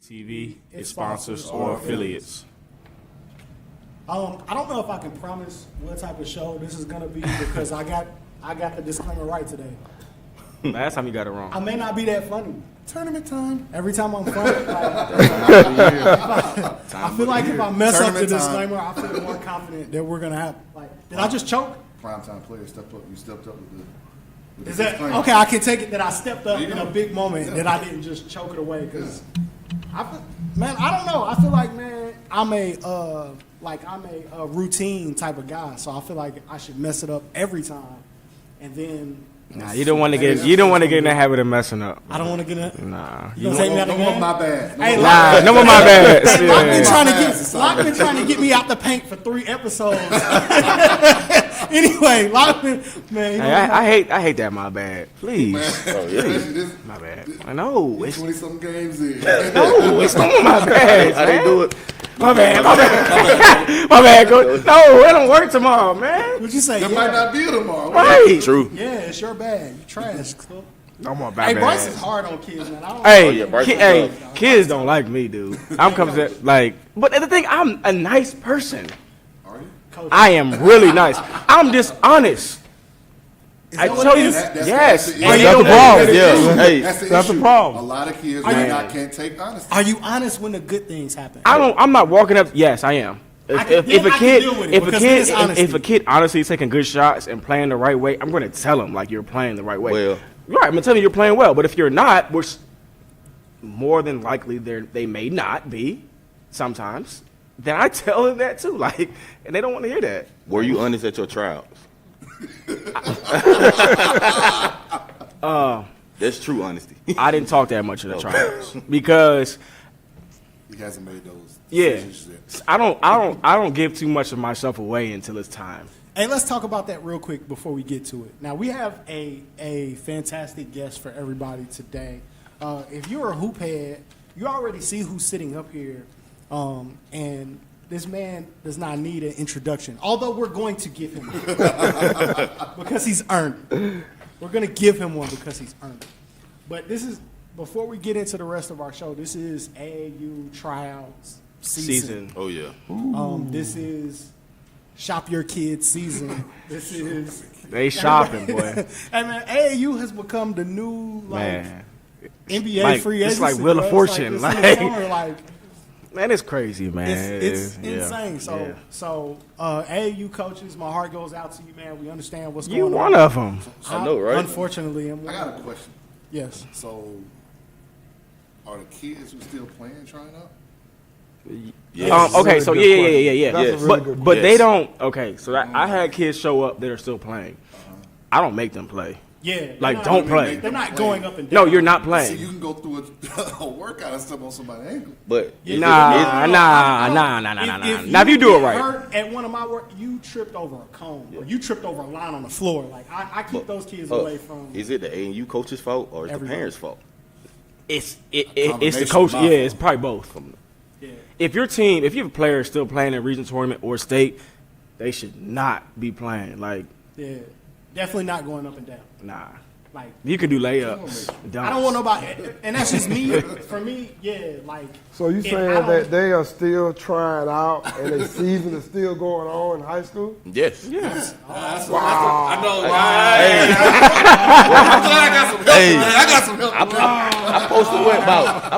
TV, its sponsors, or affiliates. I don't know if I can promise what type of show this is gonna be because I got the disclaimer right today. Last time you got it wrong. I may not be that funny. Tournament time. Every time I'm funny, I feel like if I mess up the disclaimer, I feel more confident that we're gonna have. Like, did I just choke? Primetime player stepped up. You stepped up with the Is that disclaimer. okay? I can take it that I stepped up in a big moment that I didn't just choke it away because. Man, I don't know. I feel like, man, I'm a routine type of guy, so I feel like I should mess it up every time, and then. Nah, you don't want to get. You don't want to get in the habit of messing up. I don't want to get in. Nah, You don't take me out of the No more game? my bad. Hey, no more my bad. Hey, Locke been Yeah. trying to get me out the paint for 3 episodes. Anyway, Locke been, man. Hey, I hate that. My bad. Please, my bad. I know it's 20-something games in. no, it's not my bad. How they do it? My bad. My bad. Go. No, it don't work tomorrow, man. What'd you say? There might not be tomorrow. Right. True. Yeah, it's your bad. You trash. Cool. No more Hey, bad. Bryce is hard on kids, man. I don't Hey, yeah, Bryce is hey, tough. kids don't like me, dude. I'm coming to like, but the thing, I'm a nice person. Are you? Coach. I am really nice. I'm dishonest. I that what tell it you, is? yes. That's And the you problem. don't want it. Yeah. Hey, That's the problem. A lot of kids Are you- can't take honesty. Are you honest when the good things happen? I'm not walking up. Yes, I am. I can deal with it because it is honesty. If a kid honestly is taking good shots and playing the right way, I'm going to tell him like you're playing the right way. Well. Right, I'm going to tell you you're playing well. But if you're not, which more than likely they may not be, sometimes, then I tell them that too. Like, and they don't want to hear that. were you honest at your trials? That's true honesty. I didn't talk that much in the trials because He hasn't made those yeah, decisions yet. I don't give too much of myself away until it's time. Hey, let's talk about that real quick before we get to it. Now, we have a fantastic guest for everybody today. If you're a hoop head, you already see who's sitting up here, and this man does not need an introduction, although we're going to give him one because he's earned it. We're going to give him one because he's earned it. But this is, before we get into the rest of our show, this is AAU tryouts season. Oh yeah. This is shop your kids season. This is They shopping, boy. Hey man, AAU has become the new Man, NBA like- free it's agency. like Wheel of bro. Fortune, It's in the like- summer, like man, it's crazy, man. it's Yeah, insane. yeah. So AAU coaches, my heart goes out to you, man. We understand what's You going one on. of them. I know, right? Unfortunately, I'm I got a question. yes. So, are the kids who still playing trying out? Yes. Okay, so yeah. That's a really good But they Yes. don't. Okay, so I had kids show up that are still playing. I don't make them play. Yeah, they're Like, not- don't play. They're not going up and No, down. you're not See, playing. you can go through a workout and step on somebody's ankle. But Nah. Now if you do it get right, hurt at one of my work, you tripped over a cone or you tripped over a line on the floor. Like I keep those kids away from. is it the A&U coach's fault or is the Everybody. parents' fault? it's the Combination coach. of Yeah, both. it's probably both. Yeah. If your team, if you have a player still playing in region tournament or state, they should not be playing. Like, Yeah, definitely not going up and down. nah. Like You can do layups. I don't want nobody, and that's just me. For me, yeah, like. So you if saying I don't- that they are still trying out and their season is still going on in high school? Yes. Yes. I know. Hey, I got some help. I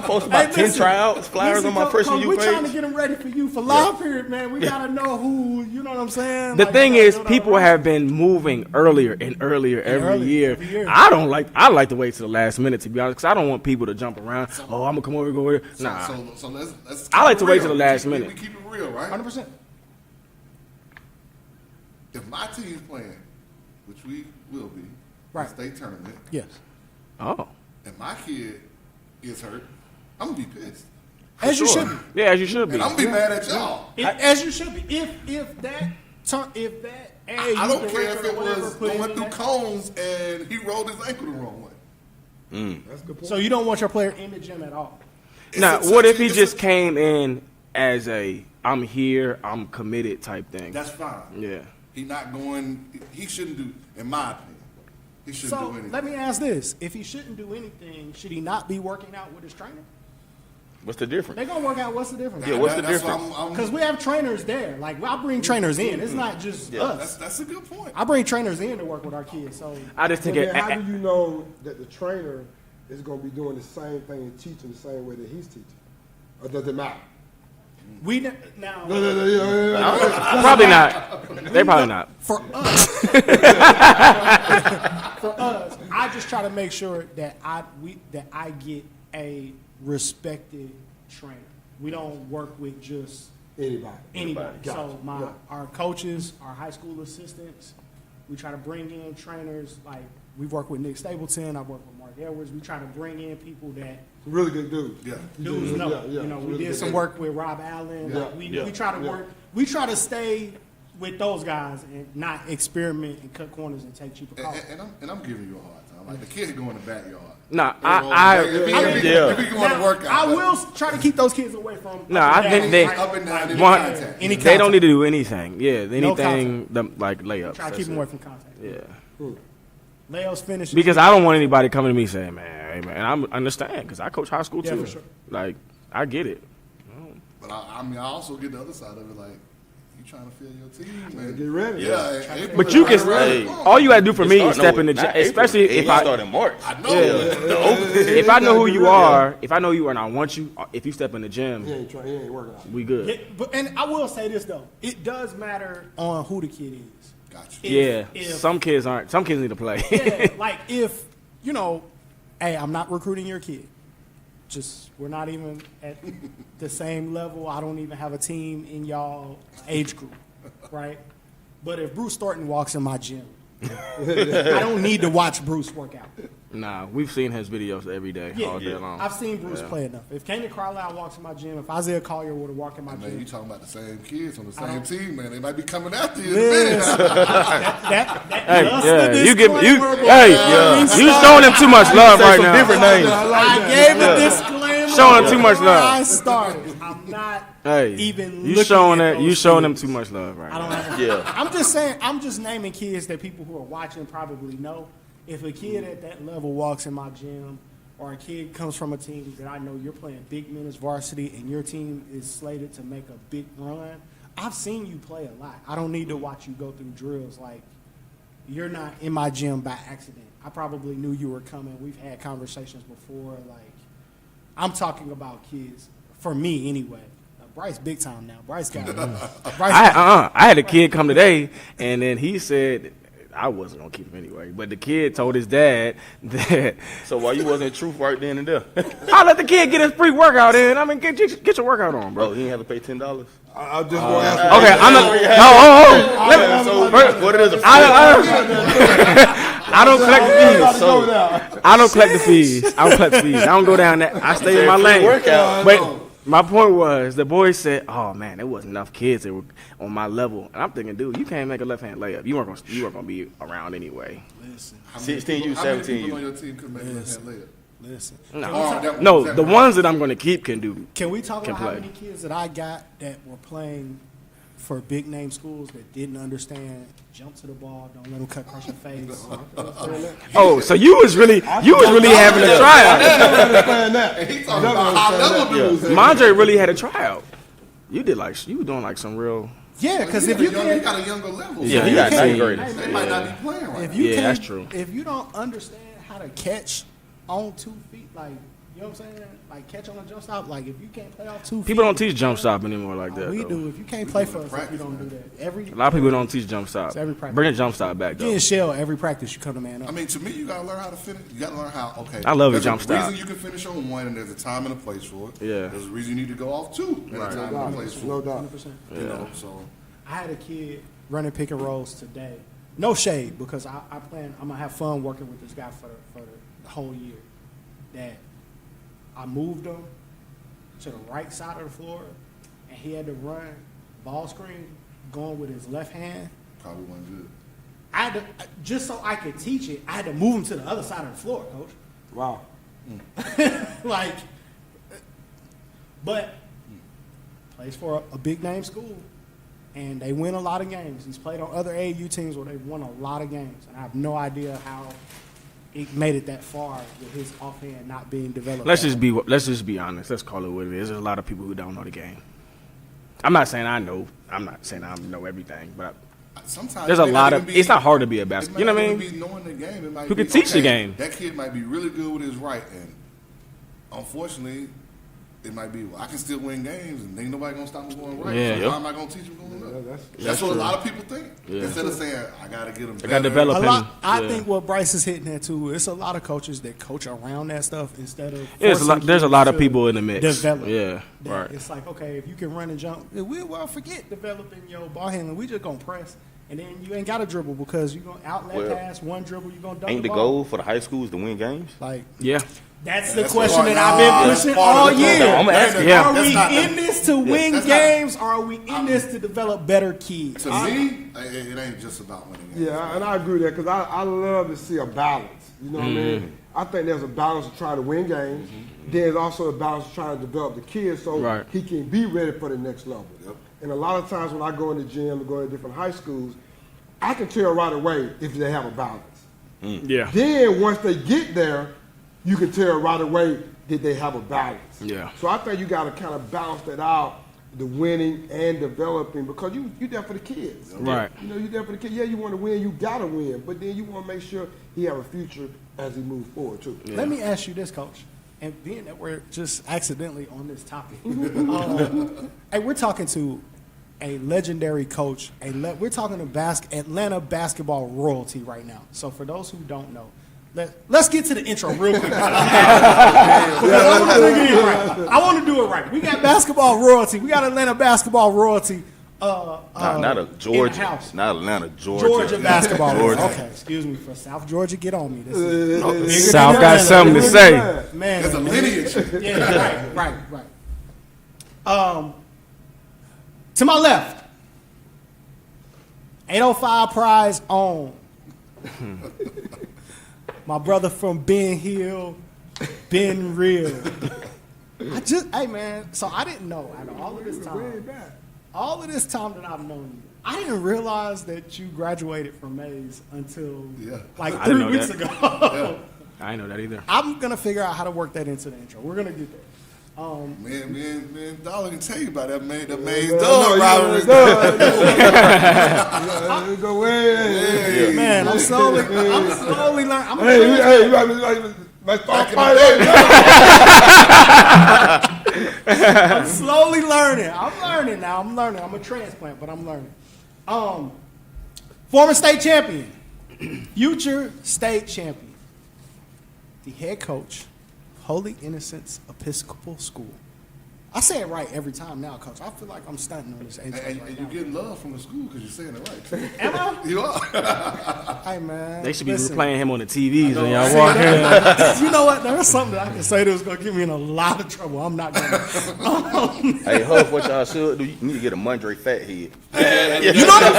posted about 10 listen, tryouts, flyers listen, on my Coach, freshman Coach, U we're trying to page. get them ready for you for live period, man. We gotta know who. You know what I'm saying? The Like, thing we gotta is, build people our- have been moving earlier and earlier every earlier, year. every year. I like to wait till the last minute, to be honest, because I don't want people to jump around. Oh, I'm gonna come over and go over there. Nah. So let's. I like keep to it wait till real. the last We minute. keep it real, right? 100%. If my team's playing, which we will be, Right. state tournament, Yes. Oh, and my kid gets hurt, I'm gonna be pissed, As you should be. yeah, as you should be. and I'm gonna be mad at y'all. As you should be. If that AAU I don't care director if it or whatever was put going in through that- cones and he rolled his ankle the wrong way. That's a good point. So you don't want your player in the gym at all. Now, It's a- what if he it's just a- came in as a I'm here, I'm committed type thing? That's fine. Yeah. He not going. He shouldn't do, in my opinion. He shouldn't So do anything. let me ask this: if he shouldn't do anything, should he not be working out with his trainer? What's the difference? They're gonna work out. What's the difference? Yeah, what's the That's difference? why I'm- Because we have trainers there. Like I bring trainers in. It's not just us. That's a good point. I bring trainers in to work with our kids. So I just think But it. then how do you know that the trainer is going to be doing the same thing and teaching the same way that he's teaching? Or does it matter? we now Probably not. They probably not. for us, I just try to make sure that I get a respected trainer. We don't work with just Anybody. anybody. Gotcha. So our coaches, our high school assistants, we try to bring in trainers. Like we work with Nick Stapleton. I work with Mark Edwards. We try to bring in people that Really good dudes. Yeah. dudes know. Yeah, You know, we really did good. some work with Rob Allen. Yeah. Like, we Yeah. try to Yeah. work. We try to stay with those guys and not experiment and cut corners and take cheaper calls. And I'm giving you a hard time. Like the kid go in the backyard. Nah, If he going to work out. I will try to keep those kids away from. No, up I and think down, they- right? Up and down, any One- contact. Any They don't need contact. to do anything. Yeah, No anything like layups. Try to that's keep them it. away from contact. Yeah. Layups, finishes. Because I don't want anybody coming to me saying, "Man, hey, man, I understand." Because I coach high school Yeah, too. for sure. Like, I get it. But I mean, I also get the other side of it. Like, you trying to fill your team, man. Get ready. Yeah. April But you is can. right. Hey. All you gotta do for me is Starting step over- in the gym, not April. especially Hey, if you I. start in March. I know. If I know who you are, if I know you and I want you, if you step in the gym, He ain't working out. we good. Yeah, and I will say this though, it does matter on who the kid is. Gotcha. Yeah, some kids aren't. Some kids need to play. Yeah, like if hey, I'm not recruiting your kid. Just we're not even at the same level. I don't even have a team in y'all age group, right? But if Bruce Thornton walks in my gym, I don't need to watch Bruce work out. Nah, we've seen his videos every day, all day long. I've seen Bruce play enough. If Kanan Carlisle walks in my gym, if Isaiah Collier would have walked in my Man, gym, you talking about the same kids on the I same don't- team, man. They might be coming after you in a minute. Yes. that Hey, just yeah, the you give me, you, disclaimer hey, before we you start. showing him too much love right now. different names. I gave a disclaimer. Showing too much before love. I started. I'm not Hey, even you looking showing at that? You those showing them kids. too much love right I don't now. have. Yeah. I'm just saying. I'm just naming kids that people who are watching probably know. If a kid at that level walks in my gym, or a kid comes from a team that I know you're playing big minutes varsity, and your team is slated to make a big run, I've seen you play a lot. I don't need to watch you go through drills. Like you're not in my gym by accident. I probably knew you were coming. We've had conversations before. Like I'm talking about kids for me anyway. Bryce big time now. Bryce got Bryce. I had a kid come today, and then he said I wasn't gonna keep him anyway. But the kid told his dad that So why you wasn't truth right then and there? I let the kid get his free workout in. I mean, get your workout on, bro. Bro, he didn't have to pay $10. I just want to ask Okay, I'm not. Oh. Let me, So what it is? I don't collect the fees. So I don't collect the fees. I don't collect the fees. I don't go down that. I stay in my lane. workout. But my point was, the boys said, "Oh man, there wasn't enough kids that were on my level." And I'm thinking, dude, you can't make a left hand layup. You weren't gonna be around anyway. Listen, 16 you, How many 17 people you. on your team could make a left-hand layup? listen. No, the ones that I'm gonna keep can do. Can we talk Can about how play. many kids that I got that were playing for big name schools that didn't understand? Jump to the ball, don't let them cut across your face. Oh, so you was really having a tryout. He talking about high-level dudes. Mondre really had a tryout. You were doing like some real. Yeah, because if He you can't, got a younger level. Yeah, so he got can't- 10th graders. They might not be playing right. if you Yeah, can't, that's true. If you don't understand how to catch on 2 feet, like you know what I'm saying, like catch on a jump stop, like if you can't play off 2 feet, People don't teach jump stop anymore like that. we though. do. If you can't play for us, if you practice, don't do that, every A lot of people don't teach jump stop. It's every practice. Bring the jump stop back though. getting shell every practice. You come to man up. I mean, to me, you gotta learn how to finish. You gotta learn how. Okay, I love the there's jump a stop. reason you can finish on one, and there's a time and a place for it. Yeah. There's a reason you need to go off two, and a time and a place for No it. doubt. 100%. You know, so I had a kid running pick and rolls today. No shade, because I plan. I'm gonna have fun working with this guy for the whole year. That I moved him to the right side of the floor, and he had to run ball screen going with his left hand. probably wasn't good. I had to, just so I could teach it, I had to move him to the other side of the floor, coach. Wow. Like, but plays for a big name school, and they win a lot of games. He's played on other AAU teams where they've won a lot of games, and I have no idea how it made it that far with his offhand not being developed. Let's just be honest. Let's call it what it is. There's a lot of people who don't know the game. I'm not saying I know. I'm not saying I know everything, but Sometimes there's it a may lot not of. even It's not hard to be a It basketball. might You know not what I even mean? be knowing the game. It might Who be, can teach the game. That kid might be really good with his right, and unfortunately, it might be. Well, I can still win games, and ain't nobody gonna stop me going right. Yeah. So why am I gonna teach him going left? That's what a lot of people think. Yeah. Instead of saying I gotta get him. I gotta develop a him. lot. I Yeah. think what Bryce is hitting at too. It's a lot of coaches that coach around that stuff instead of. There's a lot of forcing people kids in the mix. to develop. Yeah, That right. It's like, okay, if you can run and jump, well, forget developing your ball handling. We just gonna press, and then you ain't got to dribble because you gonna outlet Well, pass one dribble. You gonna dunk Ain't the ball. goal for the high schools to win games? Like Yeah. that's the That's question part- that I've been nah, that's pushing part of all the year. program. I'm asking. Yeah. Are That's we not the- in this to win that's not- games, or are we in this to develop better kids? To me, it ain't just about winning games. Yeah, and I agree with that because I love to see a balance. You know what I mean? I think there's a balance of trying to win games. There's also a balance of trying to develop the kids so Right. he can be ready for the next level. Yep. And a lot of times when I go in the gym and go to different high schools, I can tell right away if they have a balance. Yeah. Then once they get there, you can tell right away that they have a balance. Yeah. So I think you got to kind of balance that out, the winning and developing, because you there for the kids. Right. You know, you there for the kids. Yeah, you want to win, you got to win, but then you want to make sure he have a future as he moves forward too. Let me ask you this, Coach. And being that we're just accidentally on this topic, hey, we're talking to a legendary coach. We're talking to Atlanta basketball royalty right now. So for those who don't know, let's get to the intro real quick. I want to do it right. We got basketball royalty. We got Atlanta basketball royalty. Not a in the Georgia. house. Not Atlanta, Georgia. Georgia basketball. Georgia. Okay, excuse me for South Georgia. Get on me. This is bigger South than got Atlanta. something to say. Man, There's a lineage. yeah, right. To my left, 805 prize on. My brother from Ben Hill, Ben Real. Hey man, so I didn't know out of all of this time, that I've known you, I didn't realize that you graduated from Mays until like I didn't 3 know weeks that. ago. I didn't know that either. I'm gonna figure out how to work that into the intro. We're gonna get there. Man, Dollar can tell you about that man. The main No, dog rivalry. Go away. Man, I'm slowly learning. I'm Hey, you got me like start fighting. I'm slowly learning. I'm learning now. I'm a transplant, but I'm learning. Former state champion, future state champion, the head coach, Holy Innocents Episcopal School. I say it right every time now, Coach. I feel like I'm stunting on this intro And right you now. getting love from the school because you're saying it right. Am I? You are. Hey, man. They should be listen. playing him on the TVs when y'all See, walk in. you know what? There's something that I can say that was going to get me in a lot of trouble. I'm not going to. Hey, Huff, what y'all should do? You need to get a Mondre fat head. You know what I'm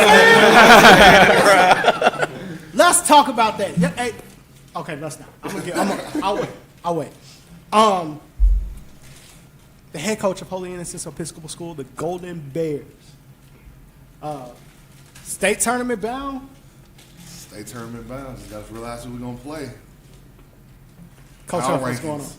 saying? Let's talk about that. Yeah, hey, okay, let's not. I'll wait. The head coach of Holy Innocents Episcopal School, the Golden Bears. State tournament bound. State tournament bound. You got to realize who we're going to play. Coach, Power what's going on? rankings.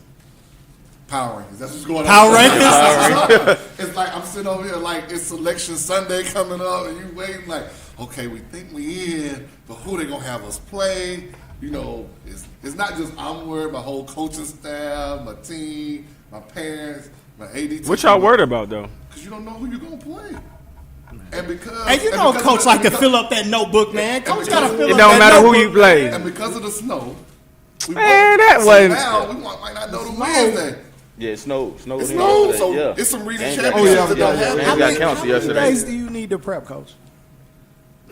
Power rankings. That's what's going on. Power rankings? It's like I'm sitting over here like it's selection Sunday coming up, and you waiting like, okay, we think we in, but who they gonna have us play? You know, it's not just I'm worried. My whole coaching staff, my team, my parents, my AD. What y'all worried about though? Because you don't know who you're gonna play. And because Hey, you know, Coach like to fill up that notebook, man. Coach got to fill It up don't that matter who notebook. you play. And because of the snow, we Man, that so wasn't- now we might not know the Wednesday. Yeah, it snowed. Snowed It's in snowed, yesterday, so yeah. it's some region And championships got- that don't have and it. got How counted many yesterday. days do you need to prep, Coach?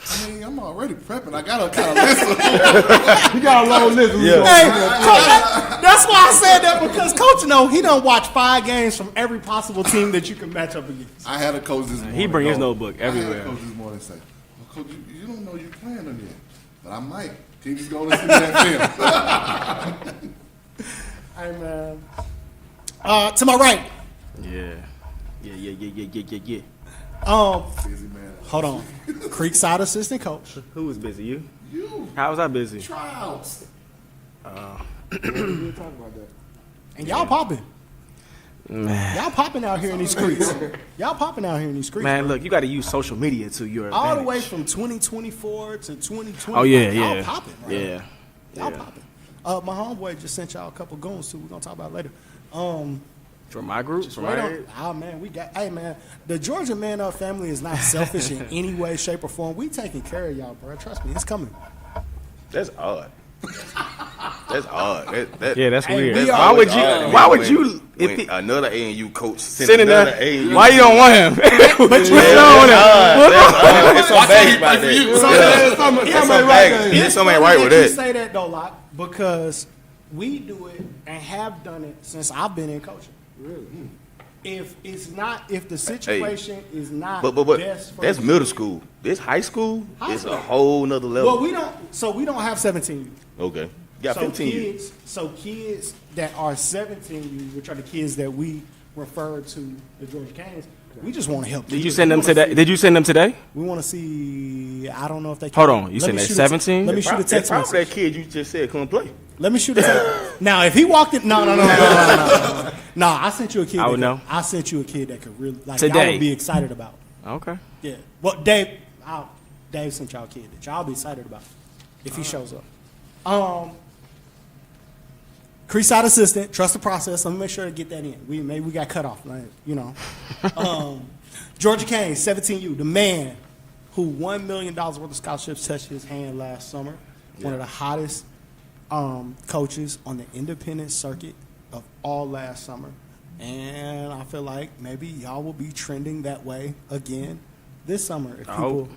I mean, I'm already prepping. I got to kind of listen. You got a long list. Hey, Coach, that's why I said that, because Coach know he done watch 5 games from every possible team that you can match up against. I had a coach this morning. He bring his go. notebook I had everywhere. a coach this morning say, well, Coach, you don't know you're playing them yet. But I might. Can you just go listen to that film? Hey, man. To my right. Yeah. Busy man. Hold on. Creekside assistant coach. Who was busy? You? You. How was I busy? Tryouts. We did talk about that. And y'all popping. Y'all popping out here in these streets. Y'all popping out here in these streets. Man, look, you got to use social media to your all advantage. the way from 2024 to 2020. Oh yeah, y'all yeah, popping. Right? yeah, Y'all yeah. popping. My homeboy just sent y'all a couple goons too. We're gonna talk about it later. From my group, from Right my on. head. Oh man, we got. Hey man, the Georgia Man Up family is not selfish in any way, shape, or form. We taking care of y'all, bro. Trust me, it's coming. That's odd. That's odd. Yeah, that's Hey, weird. we Why are- would you? Why would you? When If he, another ANU coach sitting another there, ANU why you don't want him? But you don't want him. There's some baggage right there. There's something right with You that. say that though, Locke, because we do it and have done it since I've been in coaching. Really? If the situation is not But best for that's the middle kid- school. This high school High is school. a whole nother level. Well, we don't have 17 youth. Okay. You got So 15 years. kids that are 17 youth, which are the kids that we refer to the Georgia Canes, we just want to help. Did you send them today? Did you send them today? We want to see. I don't know if they. Hold can. on, you Let said me they're shoot 17? Let me shoot a That's text probably message. that kid you just said couldn't play. Let me shoot a text. Now, if he walked in, no. No, I sent you a kid. I would that know. I sent you a kid that could really like y'all Today. would be excited about. Okay. Yeah. Well, Dave sent y'all a kid that y'all be excited about if he shows up. Creekside assistant, trust the process. Let me make sure to get that in. Maybe we got cut off, like, you know. Georgia Kane, 17U, the man who $1 million worth of scholarships touched his hand last summer. One of the hottest coaches on the independent circuit of all last summer. And I feel like maybe y'all will be trending that way again this summer if people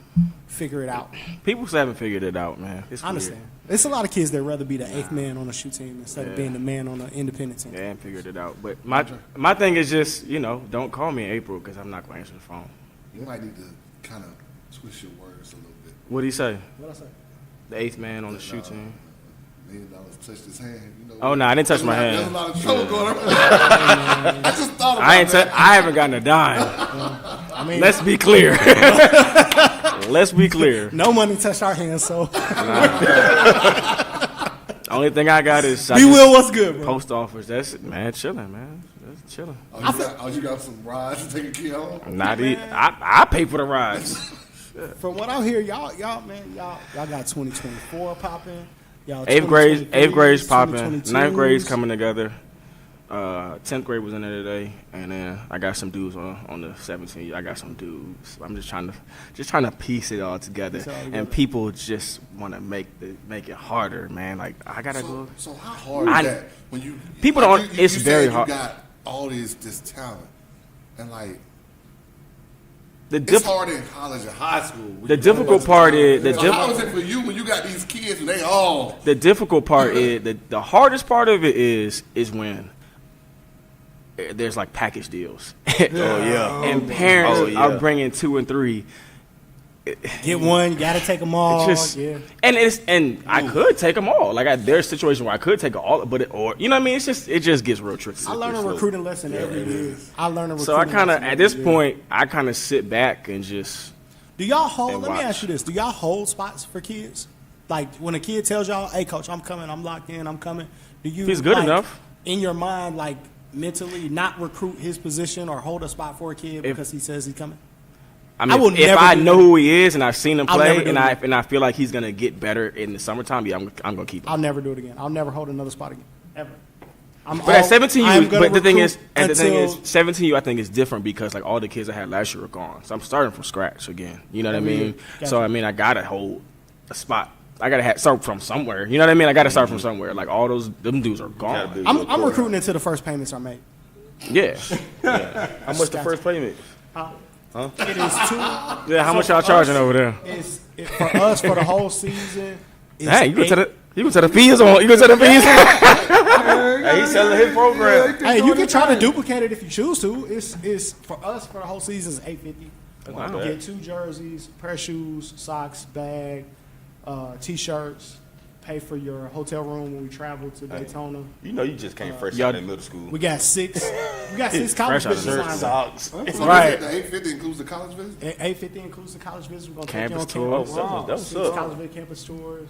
figure it out. People still haven't figured it out, man. It's I understand. It's a lot of kids that rather be the 8th man on a shoe team instead of being the man on an independent team. Weird. They haven't figured it out. But my thing is just, don't call me in April because I'm not going to answer the phone. You might need to kind of twist your words a little bit. What do you say? What I say? The 8th man on the shoe team. $1 million touched his hand. You know, Oh, no, I didn't touch my There's a hand. lot of trouble going on. I just thought about that. I haven't gotten a dime. I mean, Let's be clear. Let's be clear. no money touched our hands, so Only thing I got is be Will, what's good, bro? post office. That's it, man. Chilling, man. That's chilling. You got some rides to take a kid home? Not I pay for the rides. From what I hear, y'all got 2024 popping. Y'all Eighth grade's 2023s, popping. 2022s. Ninth grade's coming together. 10th grade was in there today, and then I got some dudes on the 17th. I got some dudes. I'm just trying to piece it all together. And people just want to make it harder, man. Like I gotta go. So how hard is that when you People like, don't. you It's very said hard. You got all this talent, and like The it's diff- hard in college and high school. The difficult part is So how is it for you when you got these kids and they all? the difficult part is the hardest part of it is when there's like package deals. And parents are bringing 2 and 3. Get one, you gotta take them all. And I could take them all. Like there's a situation where I could take all, but it just gets real tricky. I learn a recruiting lesson every year. I learn a recruiting So I kind of lesson at this every year. point I kind of sit back and just Do y'all hold? and Let me watch. ask you this: do y'all hold spots for kids? Like when a kid tells y'all, "Hey, coach, I'm coming. I'm locked in. I'm coming." Do you? If he's good like, enough. in your mind, like mentally, not recruit his position or hold a spot for a kid because he says he's coming? I mean, will if never I do know that. who he is and I've seen him I'll never play do and that. I feel like he's gonna get better in the summertime, I'm gonna keep him. I'll never do it again. I'll never hold another spot again, ever. But at 17U, but the thing is, until 17U I think is different because like all the kids I had last year are gone, so I'm starting from scratch again. You know what I Every mean? year. Gotcha. So I mean, I gotta hold a spot. I gotta start from somewhere. You know what I mean? I gotta start from somewhere. Like all them dudes are gone. I'm recruiting until the first payments are made. Yeah. How much the first payment? It is two. Yeah. How much y'all charging over there? For us for the whole season. It's Hey, you gonna eight- tell the fees on? You gonna tell the fees? Hey, he's selling his program. Hey, you can try to duplicate it if you choose to. It's for us for the whole season is $850. Wow. Get 2 jerseys, pair of shoes, socks, bag, t-shirts. Pay for your hotel room when we travel to Daytona. You know you just came fresh y'all- out in middle school. We got 6. We got 6 college Fresh out of visits church. lined up. Socks. So Right. The 850 includes the college visit. $850 includes the college visits. We're gonna Campus take you on tours. campus. That was 6 up. college visit campus tours.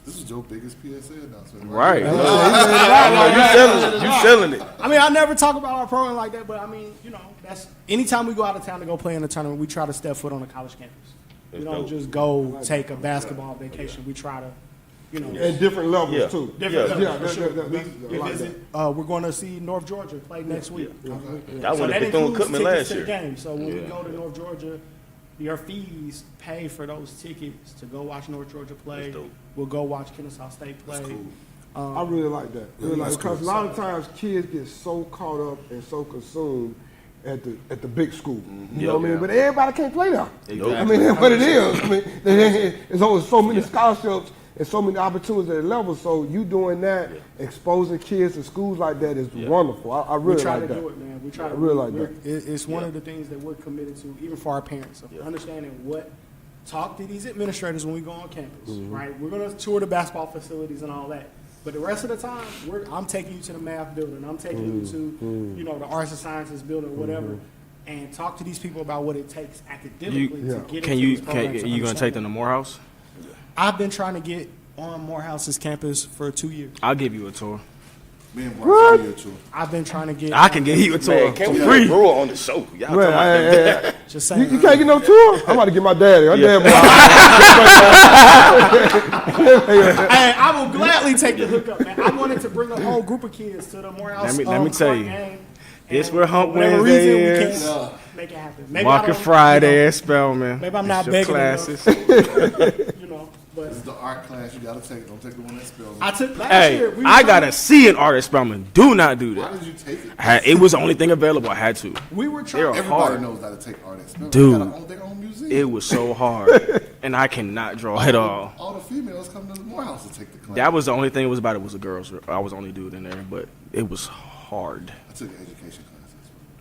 This is your biggest PSA announcement. Right. You selling it. I mean, I never talk about our program like that, but I mean, that's anytime we go out of town to go play in a tournament, we try to step foot on a college campus. We That's don't dope. just go take a basketball vacation. We try to, And different levels, Yeah. too. different Yeah. levels, for sure. We like visit. We're going to see North Georgia play next week. I went to Bethune-Cookman tickets last to the year. game. So when we go to North Georgia, your fees pay for those tickets to go watch North Georgia play. That's dope. We'll go watch Kennesaw State play. I really like that. Because a lot of times kids get so caught up and so consumed at the big school. You know what I mean? But everybody can't play there. Exactly. I mean, that's what it is. I mean, there's always so many scholarships and so many opportunities at the level. So you doing that, exposing kids to schools like that is wonderful. I We really try like to that. do it, man. We try to. I really like we're- that. It's one of the things that we're committed to, even for our parents, of understanding talk to these administrators when we go on campus, right? We're going to tour the basketball facilities and all that. But the rest of the time, I'm taking you to the math building. I'm taking you to, the arts and sciences building, whatever, and talk to these people about what it takes academically to get into these programs. You gonna take them to Morehouse? I've been trying to get on Morehouse's campus for 2 years. I'll give you a tour. Me and Bryce are here too. I've been trying to get. I can give you a tour Man, can we for put free. Brewer on the show? Y'all Man, talking about that? Just You saying. can't get no tour? I'm about to get my daddy. My dad, Hey, I will gladly take the hookup, man. I wanted to bring a whole group of kids to the Morehouse. Let me tell Clark you. game, It's and where Hump for whatever Wednesday reason, is. we can't make it happen. Maybe I Market don't- Friday at Spelman. Maybe I'm It's not your begging classes. But This is the art class you gotta take. Don't take the one that spells. I took last Hey, year. We I were got trying- a C in art at Spelman. Do not do Why that. did you take it? It was the only thing available. I had to. We were They trying. are Everybody hard. knows how to take art at Spelman. Dude. They gotta own their own museum. It was so hard, and I cannot draw at all. All the females come to the Morehouse to take the class. That was the only thing it was about. It was the girls. I was the only dude in there, but it was hard. I took an education class.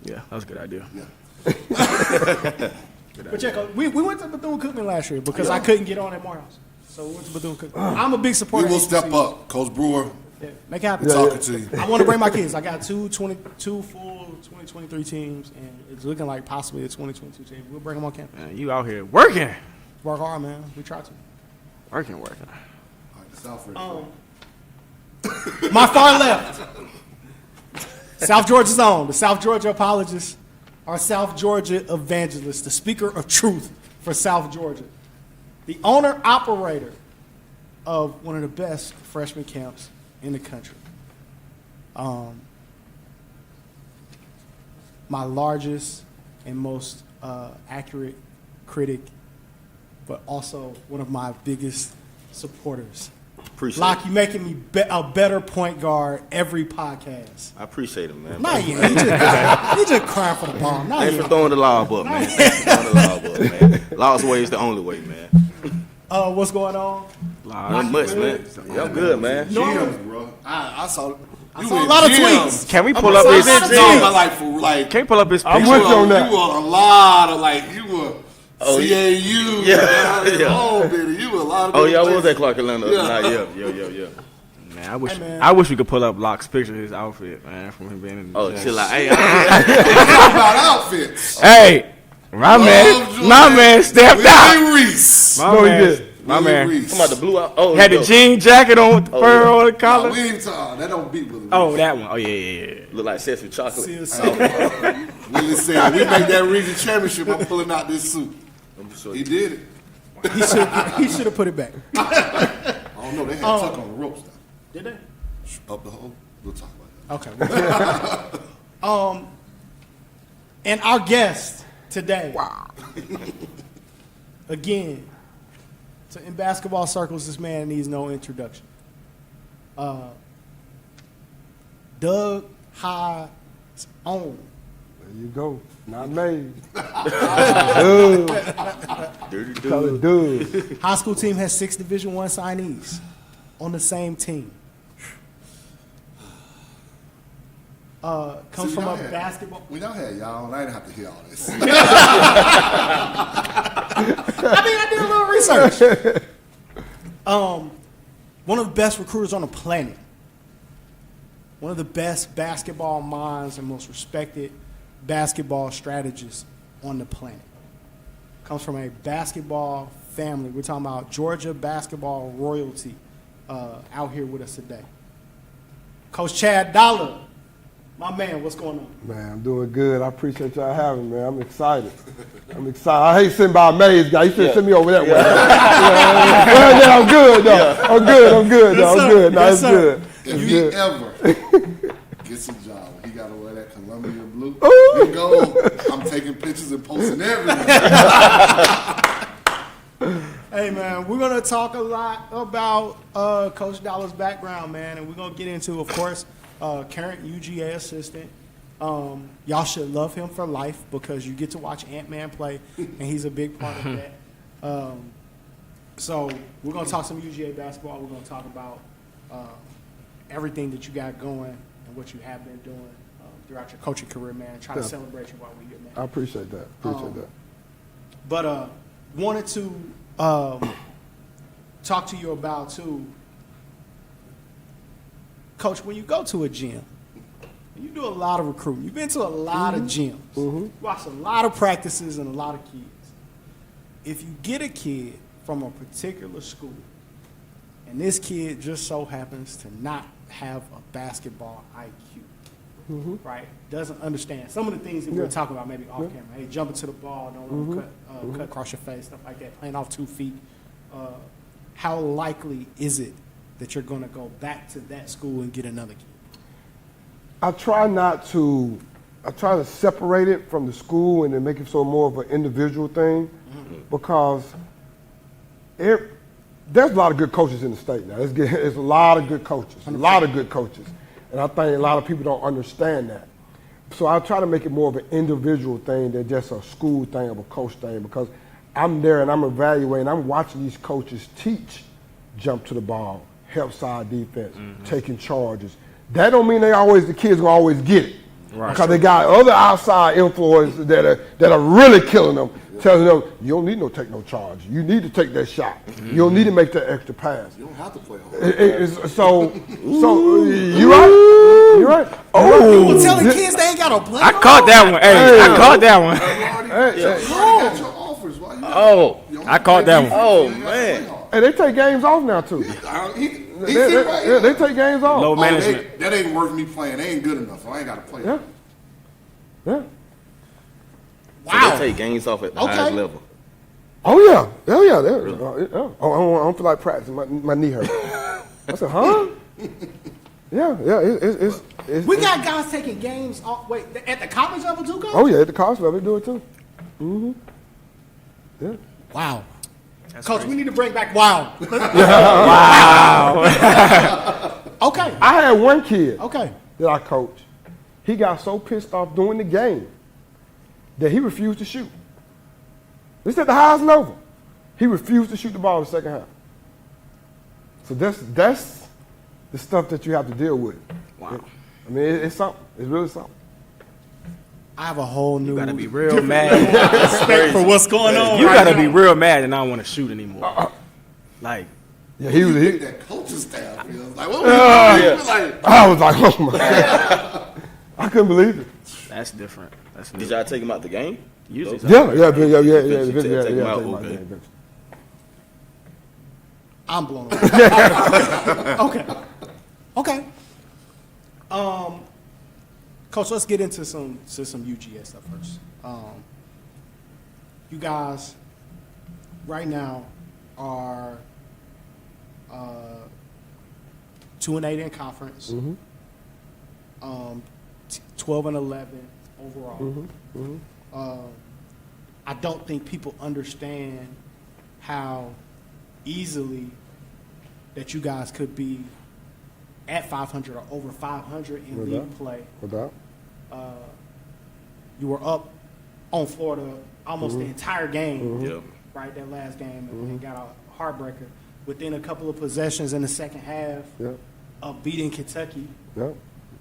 Yeah, that was a good idea. Yeah. But check out, we went to Bethune-Cookman last year because I couldn't get on at Morehouse. So we went to Bethune-Cookman. I'm a big We supporter. will of step HBCU. up. Coach Brewer, Yeah, make it happen. talking to you. I want to bring my kids. I got two full 2023 teams, and it's looking like possibly a 2022 team. We'll bring them on campus. Man, you out here working, Work hard, man. We try to. working. All right, the South My far left, South Georgia's own, the South Georgia apologist, our South Georgia evangelist, the speaker of truth for South Georgia, the owner-operator of one of the best freshman camps in the country. My largest and most accurate critic, but also one of my biggest supporters. Appreciate Locke, it. you making me a better point guard every podcast. I appreciate it, man. Nah, you ain't. You just crying for the ball. Nah, Thanks you for throwing the lob up, man. Thanks for throwing the lob up, man. Lob's way is the only way, man. What's going on? Not much, man. Yeah, I'm good, man. Gems, bro. I saw. I saw a lot of tweets. Can we pull up his? saw a lot of No, tweets. but like for like. Can we pull up his I'm picture? with you on that. You were a lot of like you were. Oh, CAU. yeah, yeah. Oh, baby, you were a lot of. Oh, different yeah, I was places. at Clark Atlanta. Yeah. Yeah. Man, man. I wish we could pull up Locke's picture of his outfit, man, from him being in the Oh, gym. chill out. Hey, Talk about outfits. Hey, my Jordan. man stepped out. Willie Reese. My No, he man, did. my Willie man Reese. I'm about to blue out. Oh, had the no. jean jacket on with the Oh, fur yeah. on the No, collar. we ain't talking. That don't beat Willie. Oh, Reese. that one. Oh, yeah. Look like Sesame chocolate. Willie said, "We make that region championship. I'm pulling out this suit." I'm sure. He did it. He should have put it back. I don't know. They had Tuck on the ropes. Though. Did they? Up the hole. We'll talk about that. Okay. And our guest today. Again, in basketball circles, this man needs no introduction. Doug High's own. There you go. Not made. Dirty Call dude. it dude. High school team has 6 Division I signees on the same team. Comes See, from y'all a had- basketball. When y'all had y'all, and I didn't have to hear all this. I did a little research. One of the best recruiters on the planet. One of the best basketball minds and most respected basketball strategists on the planet. Comes from a basketball family. We're talking about Georgia basketball royalty out here with us today. Coach Chad Dollar, my man, what's going on? Man, I'm doing good. I appreciate y'all having me, man. I'm excited. I hate sitting by a maze guy. You should send me over that way. Yeah, I'm good, though. Yeah. I'm good, though. Yes, I'm good. No, yes, it's sir. good. If It's he good. ever gets a job, he got to wear that Columbia blue Ooh. and gold. I'm taking pictures and posting everything. Hey, man, we're going to talk a lot about Coach Dollar's background, man, and we're going to get into, of course, current UGA assistant. Y'all should love him for life because you get to watch Ant-Man play, and he's a big part of that. So we're going to talk some UGA basketball. We're going to talk about everything that you got going and what you have been doing throughout your coaching career, man. Try to celebrate you while we're here, man. I appreciate that. But wanted to talk to you about, too, Coach, when you go to a gym, you do a lot of recruiting. You've been to a lot of gyms. You watch a lot of practices and a lot of kids. If you get a kid from a particular school, and this kid just so happens to not have a basketball IQ, right? Doesn't understand some of the things that we were talking about, maybe off camera. Hey, jumping to the ball, don't let them cut across your face, stuff like that. Playing off 2 feet. How likely is it that you're going to go back to that school and get another kid? I try to separate it from the school and then make it so more of an individual thing because there's a lot of good coaches in the state now. There's a lot of good coaches, and I think a lot of people don't understand that. So I try to make it more of an individual thing than just a school thing or a coach thing because I'm there and I'm evaluating, I'm watching these coaches teach jump to the ball, help side defense, taking charges. That don't mean the kids gonna always get it. Right. Because they got other outside influences that are really killing them, telling them, you don't need take no charge. You need to take that shot. You don't need to make that extra pass. You don't have to play hard. So you right? You right? People telling kids they ain't got to play. I caught that one. Hey, I caught that one. You already got your offers. Why you Oh, you don't I caught that one. Oh, you gotta man. play hard. Hey, they take games off now too. He They fit right here. take games off. Low Oh, management. that ain't worth me playing. They ain't good enough. So I ain't got to play. Yeah. Yeah. So they take games off at the Okay. highest level. Oh yeah. Oh yeah. Yeah. Oh, I don't feel like practicing. My knee hurt. I said, huh? Yeah. It's We got guys taking games off. Wait, at the college level too, Coach? Oh yeah, at the college level they do it too. Yeah. Wow. Coach, we need to bring back wow. Okay. I had one kid Okay. that I coached. He got so pissed off during the game that he refused to shoot. This at the highest level. He refused to shoot the ball in the second half. So that's the stuff that you have to deal with. Wow. I mean, it's something. It's really something. I have a whole new You gotta be real mad. respect for what's going on. You right gotta now. be real mad and I don't want to shoot anymore. Like, Yeah, he was. That coaching staff feels like, what was you like? I was like, oh my God. I couldn't believe it. that's different. That's Did new. y'all take him out the game? Usually, Yeah. Eventually take him out, take my okay. game. I'm blown away. Okay. Coach, let's get into some UGA stuff first. You guys right now are 2-8 in conference. 12-11 overall. I don't think people understand how easily that you guys could be at 500 or over 500 in league doubt. play. Without. You were up on Florida almost the entire game, Yep. right? That last game, and got a heartbreaker within a couple of possessions in the second half Yeah. of beating Kentucky. Yeah.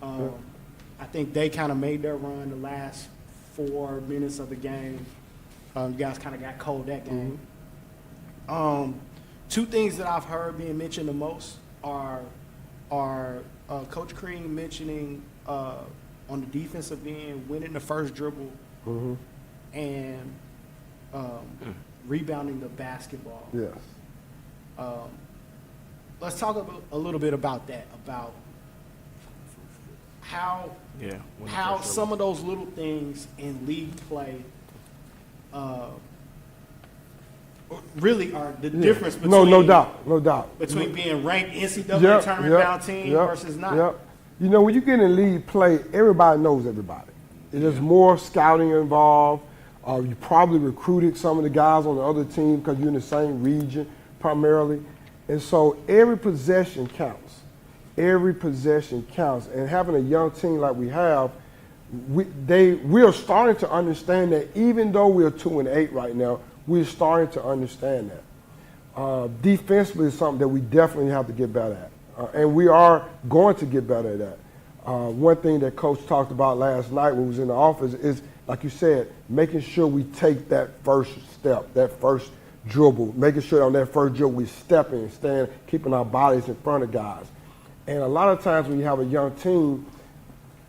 I think they kind of made their run the last 4 minutes of the game. You guys kind of got cold that game. Two things that I've heard being mentioned the most are Coach Crean mentioning on the defensive end winning the first dribble and rebounding the basketball. Yes. let's talk a little bit about that, about how some of those little things in league play really are the difference between no doubt between being ranked NCAA tournament bound team versus not. You know, when you get in league play, everybody knows everybody. There's more scouting involved. You probably recruited some of the guys on the other team because you're in the same region primarily. And so every possession counts. Every possession counts. And having a young team like we have, we are starting to understand that even though we're 2-8 right now, we're starting to understand that. Defensively is something that we definitely have to get better at. And we are going to get better at that. One thing that Coach talked about last night when we was in the office is, like you said, making sure we take that first step, that first dribble, making sure on that first dribble we step in, stand, keeping our bodies in front of guys. And a lot of times when you have a young team,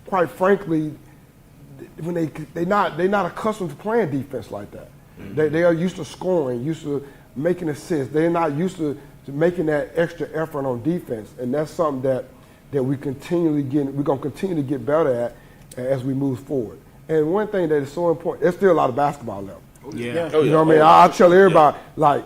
quite frankly, when they're not accustomed to playing defense like that. They are used to scoring, used to making assists. They're not used to making that extra effort on defense, and that's something that we're going to continue to get better at as we move forward. And one thing that is so important, there's still a lot of basketball left. Yeah. You know what I mean? I tell everybody, like,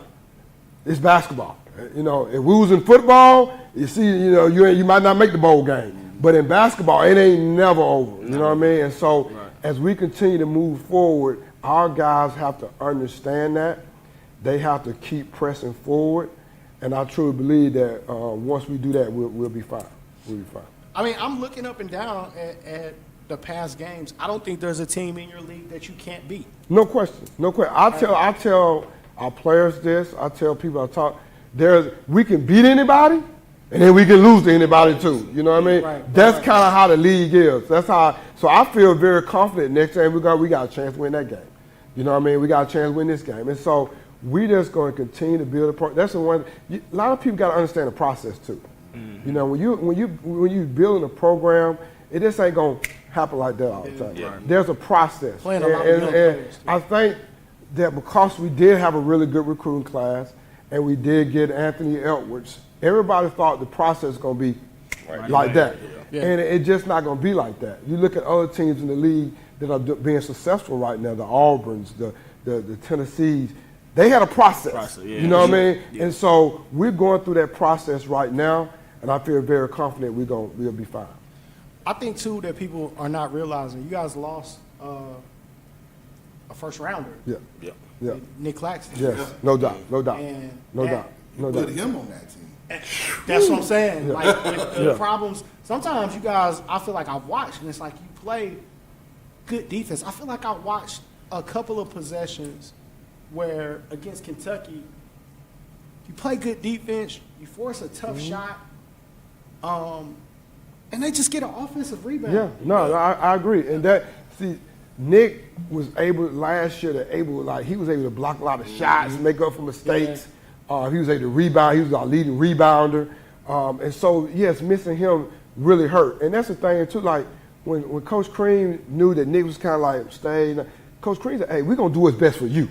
it's basketball. You know, if we was in football, you see, you know, you might not make the bowl game. But in basketball, it ain't never over. You know what I mean? And so as we continue to move forward, our guys have to understand that. They have to keep pressing forward. And I truly believe that once we do that, we'll be fine. We'll be fine. I mean, I'm looking up and down at the past games. I don't think there's a team in your league that you can't beat. No question. No question. I tell our players this. I tell people I talk. We can beat anybody, and then we can lose to anybody too. You know what I mean? That's kind of how the league is. That's how. So I feel very confident next time we got a chance to win that game. You know what I mean? We got a chance to win this game, and so we just going to continue to build a program. That's the one. A lot of people got to understand the process too. You know, when you building a program, it just ain't gonna happen like that all the time. Yeah. There's a process, Playing a lot of young players, I think that because we did have a really good recruiting class and we did get Anthony Edwards, everybody thought the process was gonna be like that, and it's just not gonna be like that. You look at other teams in the league that are being successful right now, the Auburns, the Tennessees. They had a process. You know what I mean? Yeah. And so we're going through that process right now, and I feel very confident we'll be fine. I think too that people are not realizing you guys lost a first rounder. Yeah. Nick Claxton. Yes, no doubt. And no doubt. Put him on that team. That's what I'm saying. Like with the problems, sometimes you guys, I feel like I've watched, and it's like you play good defense. I feel like I watched a couple of possessions where against Kentucky, you play good defense, you force a tough shot, and they just get an offensive rebound. Yeah, no, I agree. And Nick was able last year he was able to block a lot of shots, make up for mistakes. He was able to rebound. He was our leading rebounder. And so, yes, missing him really hurt. And that's the thing, too, like when Coach Cream knew that Nick was kind of like staying, Coach Cream said, hey, we're going to do what's best for you.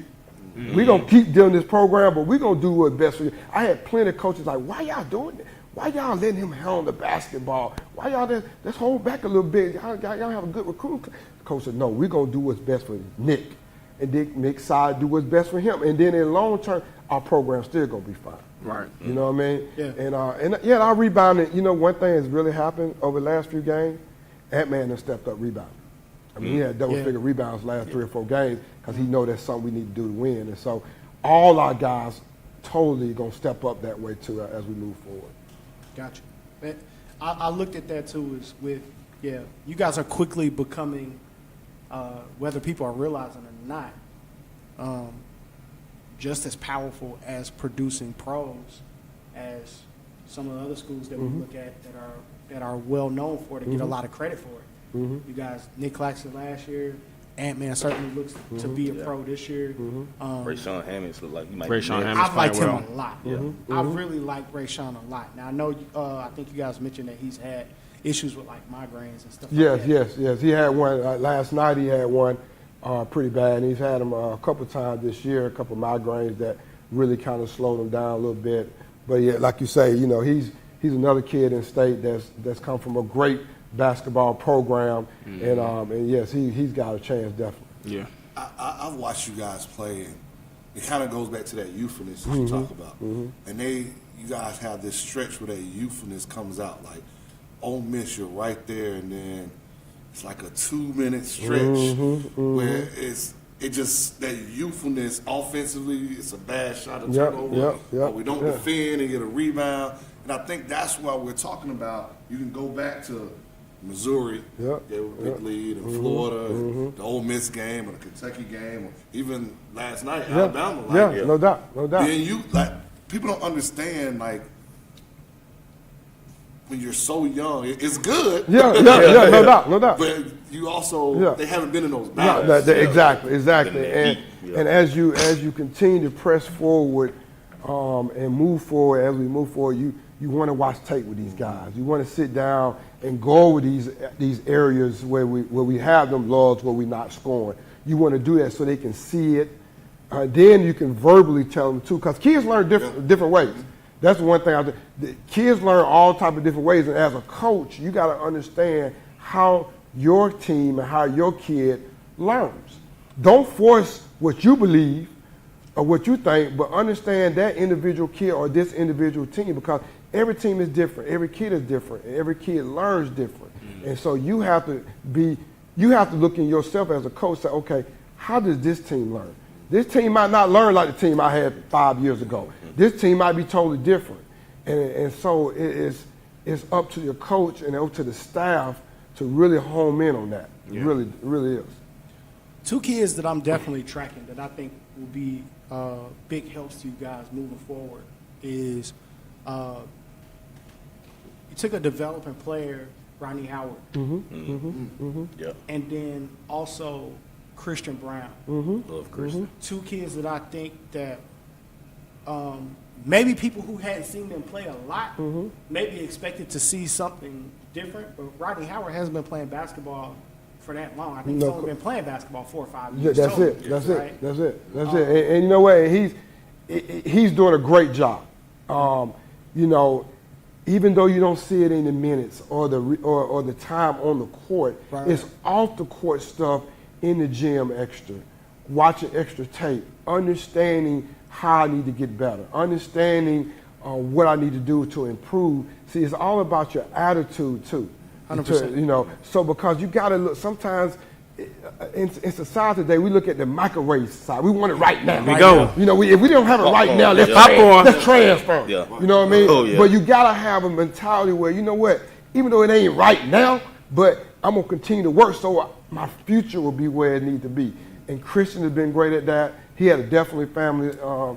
We're going to keep doing this program, but we're going to do what's best for you. I had plenty of coaches like, why y'all doing it? Why y'all letting him handle the basketball? Why y'all let's hold back a little bit. Y'all have a good recruit. Coach said, no, we're going to do what's best for Nick. And Nick side do what's best for him. And then in long term, our program's still going to be fine. Right. You know what I mean? Yeah. And our rebounding, you know, one thing that's really happened over the last few games, Ant-Man has stepped up rebounding. I mean, he had double-figure rebounds last 3 or 4 games because he know that's something we need to do to win. And so all our guys totally going to step up that way, too, as we move forward. Gotcha. But I looked at that, too, is with, you guys are quickly becoming, whether people are realizing it or not, just as powerful as producing pros as some of the other schools that we look at that are well known for to get a lot of credit for it. You guys, Nick Claxton last year, Ant-Man certainly looks to be a pro this year. Rayshawn Hammonds look like he might Rayshawn be Hammonds I've liked him well. a lot. I really like Rayshawn a lot. Now I know I think you guys mentioned that he's had issues with like migraines and stuff. Yes, like that. yes. He had one last night. He had one pretty bad, and he's had them a couple times this year. A couple migraines that really kind of slowed him down a little bit. But yeah, like you say, you know, he's another kid in state that's come from a great basketball program, and yes, he's got a chance definitely. Yeah. I've watched you guys play, and it kind of goes back to that youthfulness that you talk about. And you guys have this stretch where that youthfulness comes out. Like, Ole Miss, you're right there, and then it's like a 2-minute stretch where it just that youthfulness offensively. It's a bad shot to turn over, or we don't defend and get a rebound. And I think that's why we're talking about. You can go back to Missouri, they were a big lead, and Florida, and the Ole Miss game, or the Kentucky game, or even last night, Alabama. Like, no doubt. Then people don't understand, like, when you're so young, it's good. No doubt. But you also, they haven't been in those battles. Exactly. And as you continue to press forward and move forward, as we move forward, you want to watch tape with these guys. You want to sit down and go over these areas where we have them laws where we're not scoring. You want to do that so they can see it. Then you can verbally tell them too, because kids learn different ways. That's one thing. The kids learn all type of different ways, and as a coach, you got to understand how your team and how your kid learns. Don't force what you believe or what you think, but understand that individual kid or this individual team, because every team is different, every kid is different, and every kid learns different. And so you have to look in yourself as a coach, say, okay, how does this team learn? This team might not learn like the team I had 5 years ago. This team might be totally different. And so it's up to your coach and up to the staff to really home in on that. It really is. Two kids that I'm definitely tracking that I think will be big helps to you guys moving forward is you took a developing player, Rodney Howard, and then also Christian Brown. Love Christian. Two kids that I think that maybe people who hadn't seen them play a lot maybe expected to see something different, but Rodney Howard hasn't been playing basketball for that long. I think he's only been playing basketball 4 or 5 years. That's it. And you know what? He's doing a great job. You know, even though you don't see it in the minutes or the time on the court, it's off the court stuff in the gym extra, watching extra tape, understanding how I need to get better, understanding what I need to do to improve. See, it's all about your attitude too. 100%. You know, so because you got to look, sometimes in society today, we look at the microwave side. We want it right now. We go. You know, if we don't have it right now, let's transfer. Yeah. You know what I mean? Oh, yeah. But you got to have a mentality where, you know what, even though it ain't right now, but I'm going to continue to work so my future will be where it needs to be. And Christian has been great at that. He had a definitely family a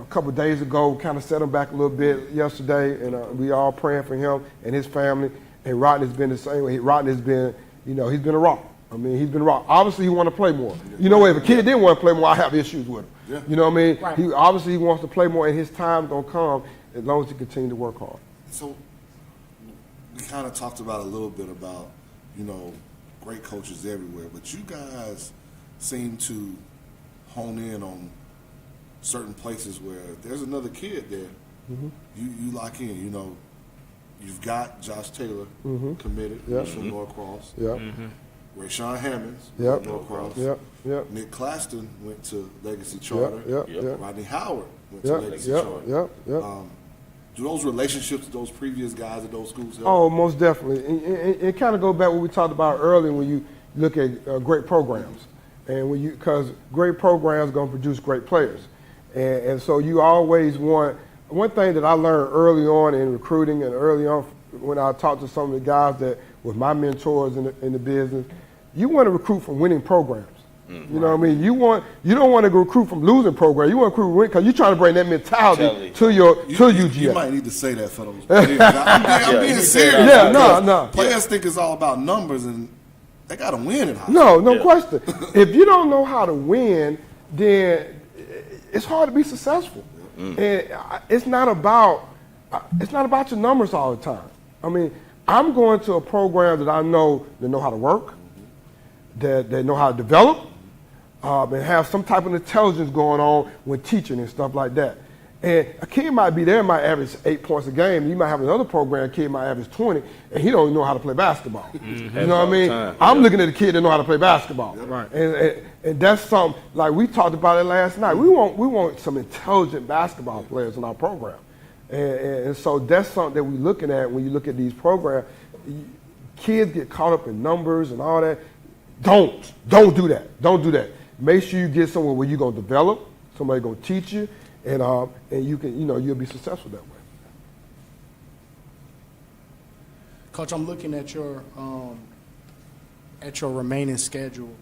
couple of days ago, kind of set him back a little bit yesterday, and we all praying for him and his family. And Rodney's been the same way. Rodney's been, you know, he's been a rock. I mean, he's been a rock. Obviously, he want to play more. You know, if a kid didn't want to play more, I have issues with him. Yeah. You know what I mean? Right. He obviously wants to play more, and his time's going to come as long as he continues to work hard. So we kind of talked about a little bit about, you know, great coaches everywhere, but you guys seem to hone in on certain places where there's another kid there. You lock in, you know. You've got Josh Taylor committed from Norcross. Rayshawn Hammonds, Norcross. Nick Claston went to Legacy Charter. Rodney Howard went to Legacy Charter. Do those relationships with those previous guys at those schools help? Oh, most definitely. It kind of goes back to what we talked about earlier when you look at great programs. And because great programs are going to produce great players. And so you always want, one thing that I learned early on in recruiting and early on when I talked to some of the guys that were my mentors in the business, you want to recruit from winning programs. You know what I mean? You don't want to recruit from losing programs. You want to recruit because you're trying to bring that mentality to UGA. You might need to say that for those players. I'm being serious. No. Players think it's all about numbers, and they got to win in high school. No question. If you don't know how to win, then it's hard to be successful. And it's not about your numbers all the time. I mean, I'm going to a program that I know they know how to work, that they know how to develop, and have some type of intelligence going on when teaching and stuff like that. And a kid might be there, might average 8 points a game. You might have another program, a kid might average 20, and he don't even know how to play basketball. You know what I mean? I'm looking at a kid that know how to play basketball. Right. And that's something, like we talked about it last night. We want some intelligent basketball players in our program. And so that's something that we're looking at when you look at these programs. Kids get caught up in numbers and all that. Don't do that. Don't do that. Make sure you get somewhere where you're going to develop, somebody going to teach you, and you can, you'll be successful that way. Coach, I'm looking at your remaining schedule,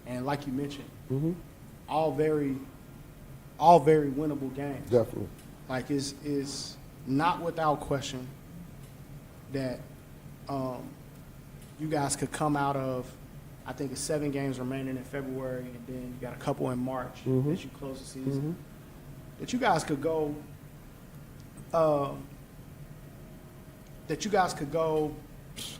and like you mentioned, all very winnable games. Definitely. Like is not without question that you guys could come out of. I think it's 7 games remaining in February, and then you got a couple in March as you close the season. That you guys could go. That you guys could go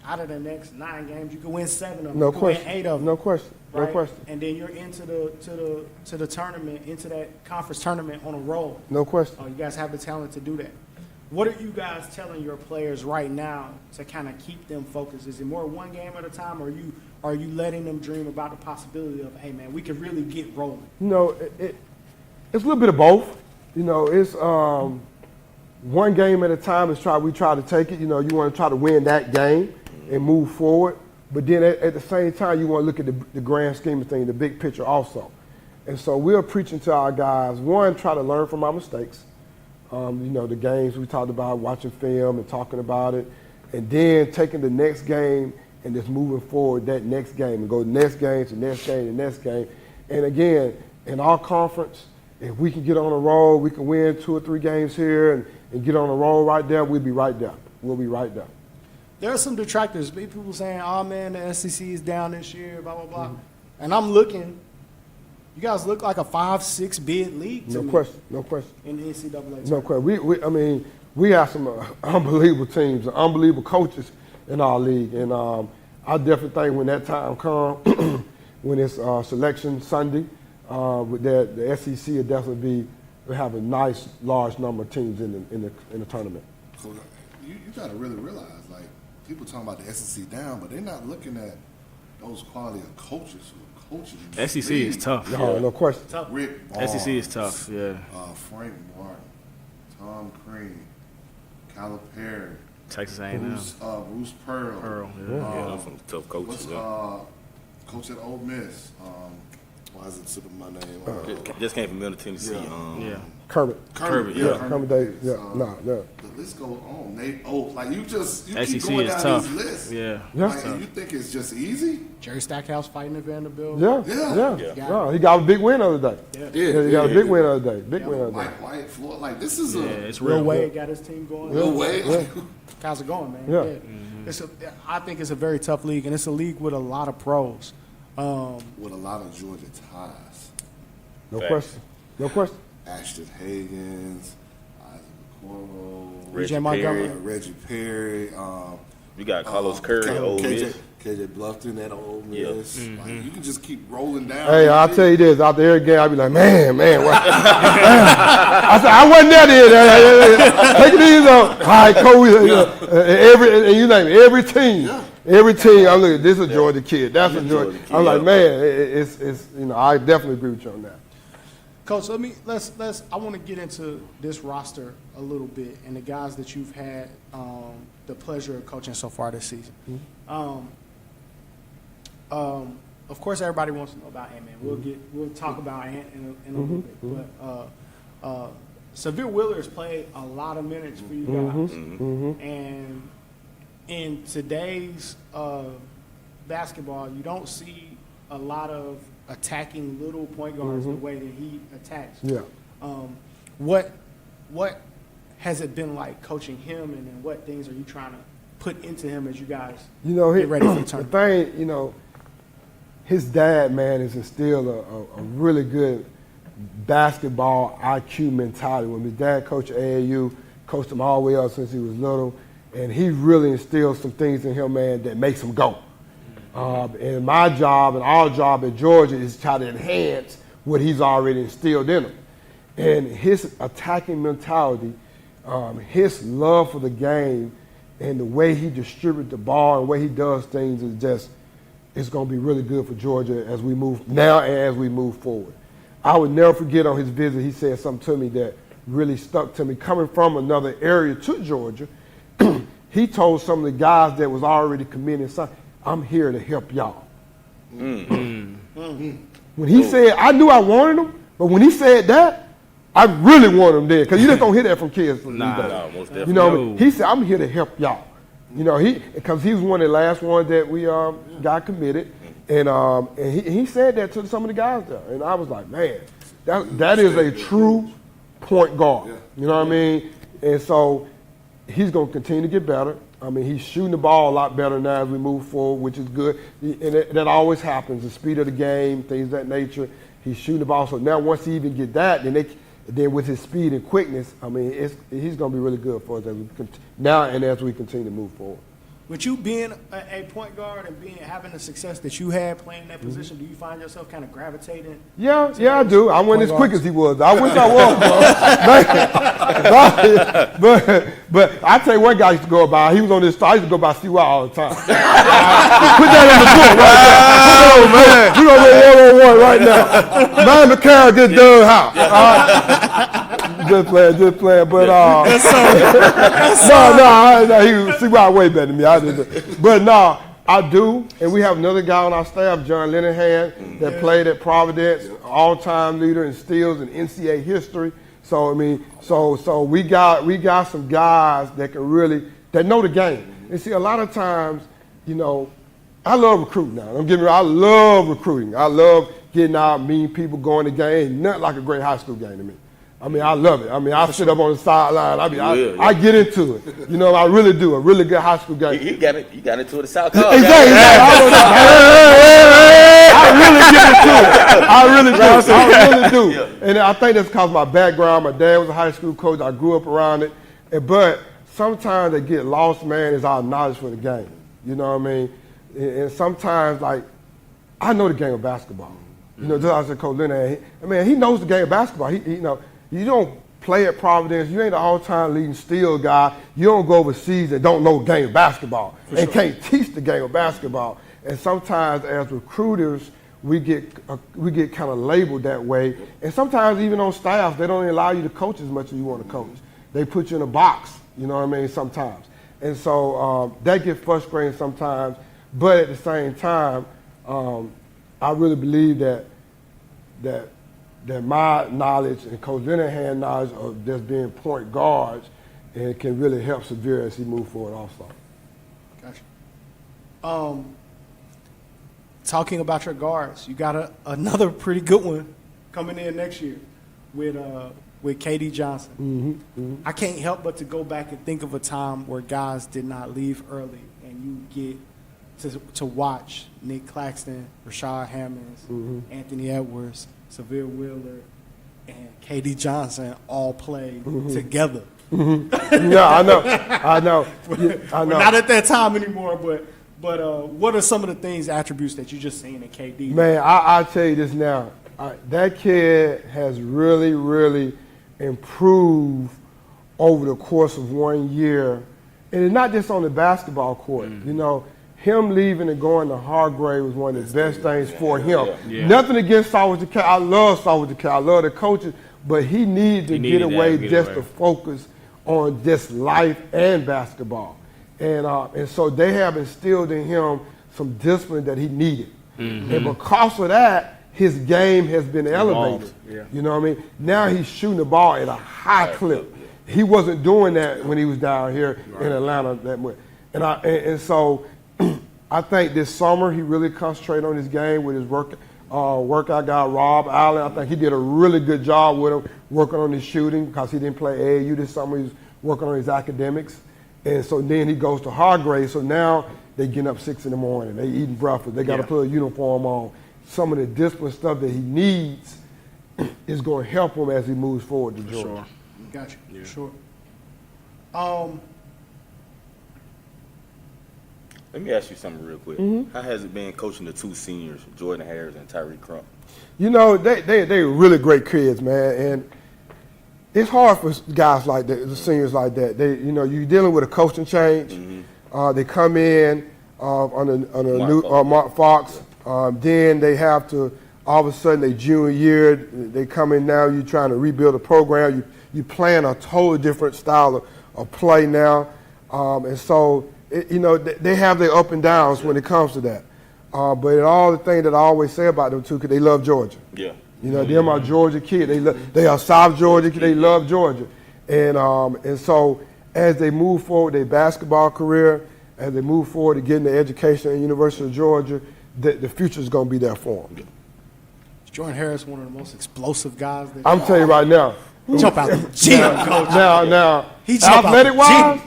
out of the next 9 games. You could win 7 of them. No you could question. win 8 of them. No question. Right? No question. And then you're into the tournament, into that conference tournament on a roll. No question. You guys have the talent to do that. What are you guys telling your players right now to kind of keep them focused? Is it more one game at a time, or are you letting them dream about the possibility of, hey man, we could really get rolling? It's a little bit of both. It's one game at a time. We try to take it. You want to try to win that game and move forward. But then at the same time, you want to look at the grand scheme of things, the big picture also. And so we're preaching to our guys, one, try to learn from our mistakes. The games we talked about, watching film and talking about it, and then taking the next game and just moving forward that next game and go next game to next game to next game. And again, in our conference, if we can get on a roll, we can win 2 or 3 games here and get on a roll right there, we'll be right there. We'll be right there. There are some detractors, people saying, oh man, the SEC is down this year, blah, blah, blah. And I'm looking, you guys look like a 5-6 bid league to me. No question. In the NCAA. No question. We have some unbelievable teams, unbelievable coaches in our league. And I definitely think when that time comes, when it's selection Sunday, with that, the SEC will definitely have a nice, large number of teams in the tournament. So you got to really realize, like, people talking about the SEC down, but they're not looking at those quality of coaches who are coaching. SEC is tough. No question. Rick Barnes, SEC is tough, yeah. Frank Martin, Tom Crean, Calipari, Texas A&M. Bruce Pearl. Yeah, some tough coaches. Coach at Ole Miss. Why is it slipping my name? Just came from Middle Tennessee. Yeah. Kermit. Kermit. Kermit Davis. The list goes on. Nate Oates. Like, you keep SEC going is down tough. these lists. Yeah. Like, and you think it's just easy? Jerry Stackhouse fighting at Vanderbilt. Yeah. No, he got a big win the other day. He got a big win the other day. Big win the other day. Mike White, Floyd. Like, this is it's Will real. Wade got his team going. Will Wade. Guys are going, man. Yeah. I think it's a very tough league, and it's a league with a lot of pros. With a lot of Georgia ties. No question. Ashton Higgins, Isaac Okoro, Reggie Montgomery. Reggie Perry. You got Carlos Curry at Ole Miss. KJ Bluffton at Ole Miss. Like, you can just keep rolling down. Hey, I'll tell you this. After every game, I'll be like, man. I said, I wasn't there. Take it easy. All right, coach. And you name it, every team. Yeah. Every team, I'm looking, this is a Georgia kid. That's a Georgia kid. I'm like, man, it's I definitely agree with you on that. Coach, let's I want to get into this roster a little bit and the guys that you've had the pleasure of coaching so far this season. Of course, everybody wants to know about Ant-Man. We'll talk about Ant in a little bit. But Severe Wheeler has played a lot of minutes for you guys, and in today's basketball, you don't see a lot of attacking little point guards the way that he attacks. Yeah. What has it been like coaching him, and then what things are you trying to put into him as you guys get ready for the tournament? The thing, his dad, man, has instilled a really good basketball IQ mentality. When his dad coached at AAU, coached him all the way up since he was little, and he really instilled some things in him, man, that makes him go. And my job and our job at Georgia is to try to enhance what he's already instilled in him. And his attacking mentality, his love for the game, and the way he distributes the ball and the way he does things is just, it's going to be really good for Georgia as we move now and as we move forward. I would never forget on his visit, he said something to me that really stuck to me. Coming from another area to Georgia, he told some of the guys that was already committed, I'm here to help y'all. When he said, I knew I wanted him, but when he said that, I really want him there, because you just don't hear that from kids. Most definitely. You know, he said, I'm here to help y'all. You know, because he was one of the last ones that we got committed, and he said that to some of the guys there, and I was like, man, that is a true point guard. You know what I mean? And so he's going to continue to get better. I mean, he's shooting the ball a lot better now as we move forward, which is good. And that always happens, the speed of the game, things of that nature. He's shooting the ball. So now once he even get that, then with his speed and quickness, I mean, he's going to be really good for us now and as we continue to move forward. With you being a point guard and having the success that you had playing that position, do you find yourself kind of gravitating? Yeah, I do. I wasn't as quick as he was. I wish I was, but I tell you one guy used to go by. He was on this side. I used to go by CY all the time. Put that in the book right there. We're going to go 1-on-1 right now. Man, the car get done how? Just playing. But no, he was CY way better than me. But no, I do, and we have another guy on our staff, John Linehan, that played at Providence, all-time leader in steals in NCAA history. So I mean, so we got some guys that can that know the game. And see, a lot of times, you know, I love recruiting now. Don't get me wrong, I love recruiting. I love getting out, meeting people, going to games. Ain't nothing like a great high school game to me. I mean, I love it. I mean, I sit up on the sideline. I get into it. You know, I really do. A really good high school game. You got into it at South Carolina. Exactly. I really do. Yeah. And I think that's because of my background. My dad was a high school coach. I grew up around it. But sometimes they get lost, man, is our knowledge for the game. You know what I mean? And sometimes, like, I know the game of basketball. You know, just like I said, Coach Leonard, he knows the game of basketball. You don't play at Providence. You ain't the all-time leading steal guy. You don't go overseas and don't know the game of basketball and can't teach the game of basketball. And sometimes as recruiters, we get kind of labeled that way. And sometimes even on staff, they don't allow you to coach as much as you want to coach. They put you in a box, you know what I mean, sometimes. And so that gets frustrating sometimes. But at the same time, I really believe that my knowledge and Coach Linehan's knowledge of just being point guards, and it can really help Severe as he moves forward also. Gotcha. Talking about your guards, you got another pretty good one coming in next year with KD Johnson. I can't help but to go back and think of a time where guys did not leave early, and you get to watch Nick Claxton, Rashad Hammonds, Anthony Edwards, Severe Wheeler, and KD Johnson all play together. Yeah, I know. We're not at that time anymore, but what are some of the things, attributes that you just seen in KD? Man, I'll tell you this now. That kid has really, really improved over the course of 1 year. And it's not just on the basketball court. You know, him leaving and going to Hargrave was one of the best things for him. Yeah. Nothing against Salvage Cat. I love Salvage Cat. I love the coaches. But he needed to get away to focus on just life and basketball. And so they have instilled in him some discipline that he needed. And because of that, his game has been elevated. Yeah. You know what I mean? Now he's shooting the ball at a high clip. He wasn't doing that when he was down here in Atlanta that much. And so I think this summer he really concentrated on his game with his workout guy, Rob Allen. I think he did a really good job with him, working on his shooting because he didn't play AAU this summer. He was working on his academics. And so then he goes to Hargrave. So now they getting up 6 in the morning. They eating breakfast. They got to put a uniform on. Some of the discipline stuff that he needs is going to help him as he moves forward to Georgia. Sure. Gotcha. Yeah. Sure. Let me ask you something real quick. How has it been coaching the two seniors, Jordan Harris and Tyreek Crump? You know, they're really great kids, man. it's hard for guys like that, the seniors like that. You're dealing with a coaching change. They come in on a new Mark Fox. Then they have to, all of a sudden, they junior year, they come in now, you're trying to rebuild a program. You playing a totally different style of play now. And so, they have their up and downs when it comes to that. But all the things that I always say about them, too, because they love Georgia. Yeah. Them are Georgia kids. They are South Georgia kids. They love Georgia. And so as they move forward their basketball career, as they move forward to getting their education at the University of Georgia, the future is going to be there for them. Jordan Harris, one of the most explosive guys. I'm telling you right now. Jump out the gym, coach. Now, he athletic-wise,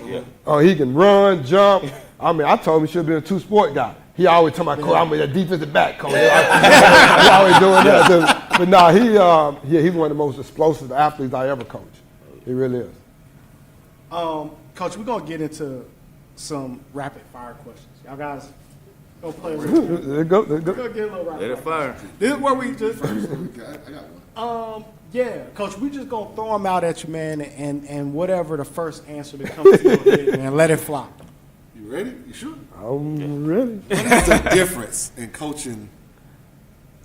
he can run, jump. I mean, I told him he should have been a two-sport guy. He always tell my coach, I'm a defensive back coach. He always doing that. But no, he's one of the most explosive athletes I ever coached. He really is. Coach, we're going to get into some rapid-fire questions. Y'all guys go play a little bit. There you go. We're going to get a little rapid. Let it fire. This is where we just... I got one. Yeah, Coach, we just going to throw them out at you, man, and whatever the first answer that comes to your head, man, let it fly. You ready? You sure? I'm ready. What is the difference in coaching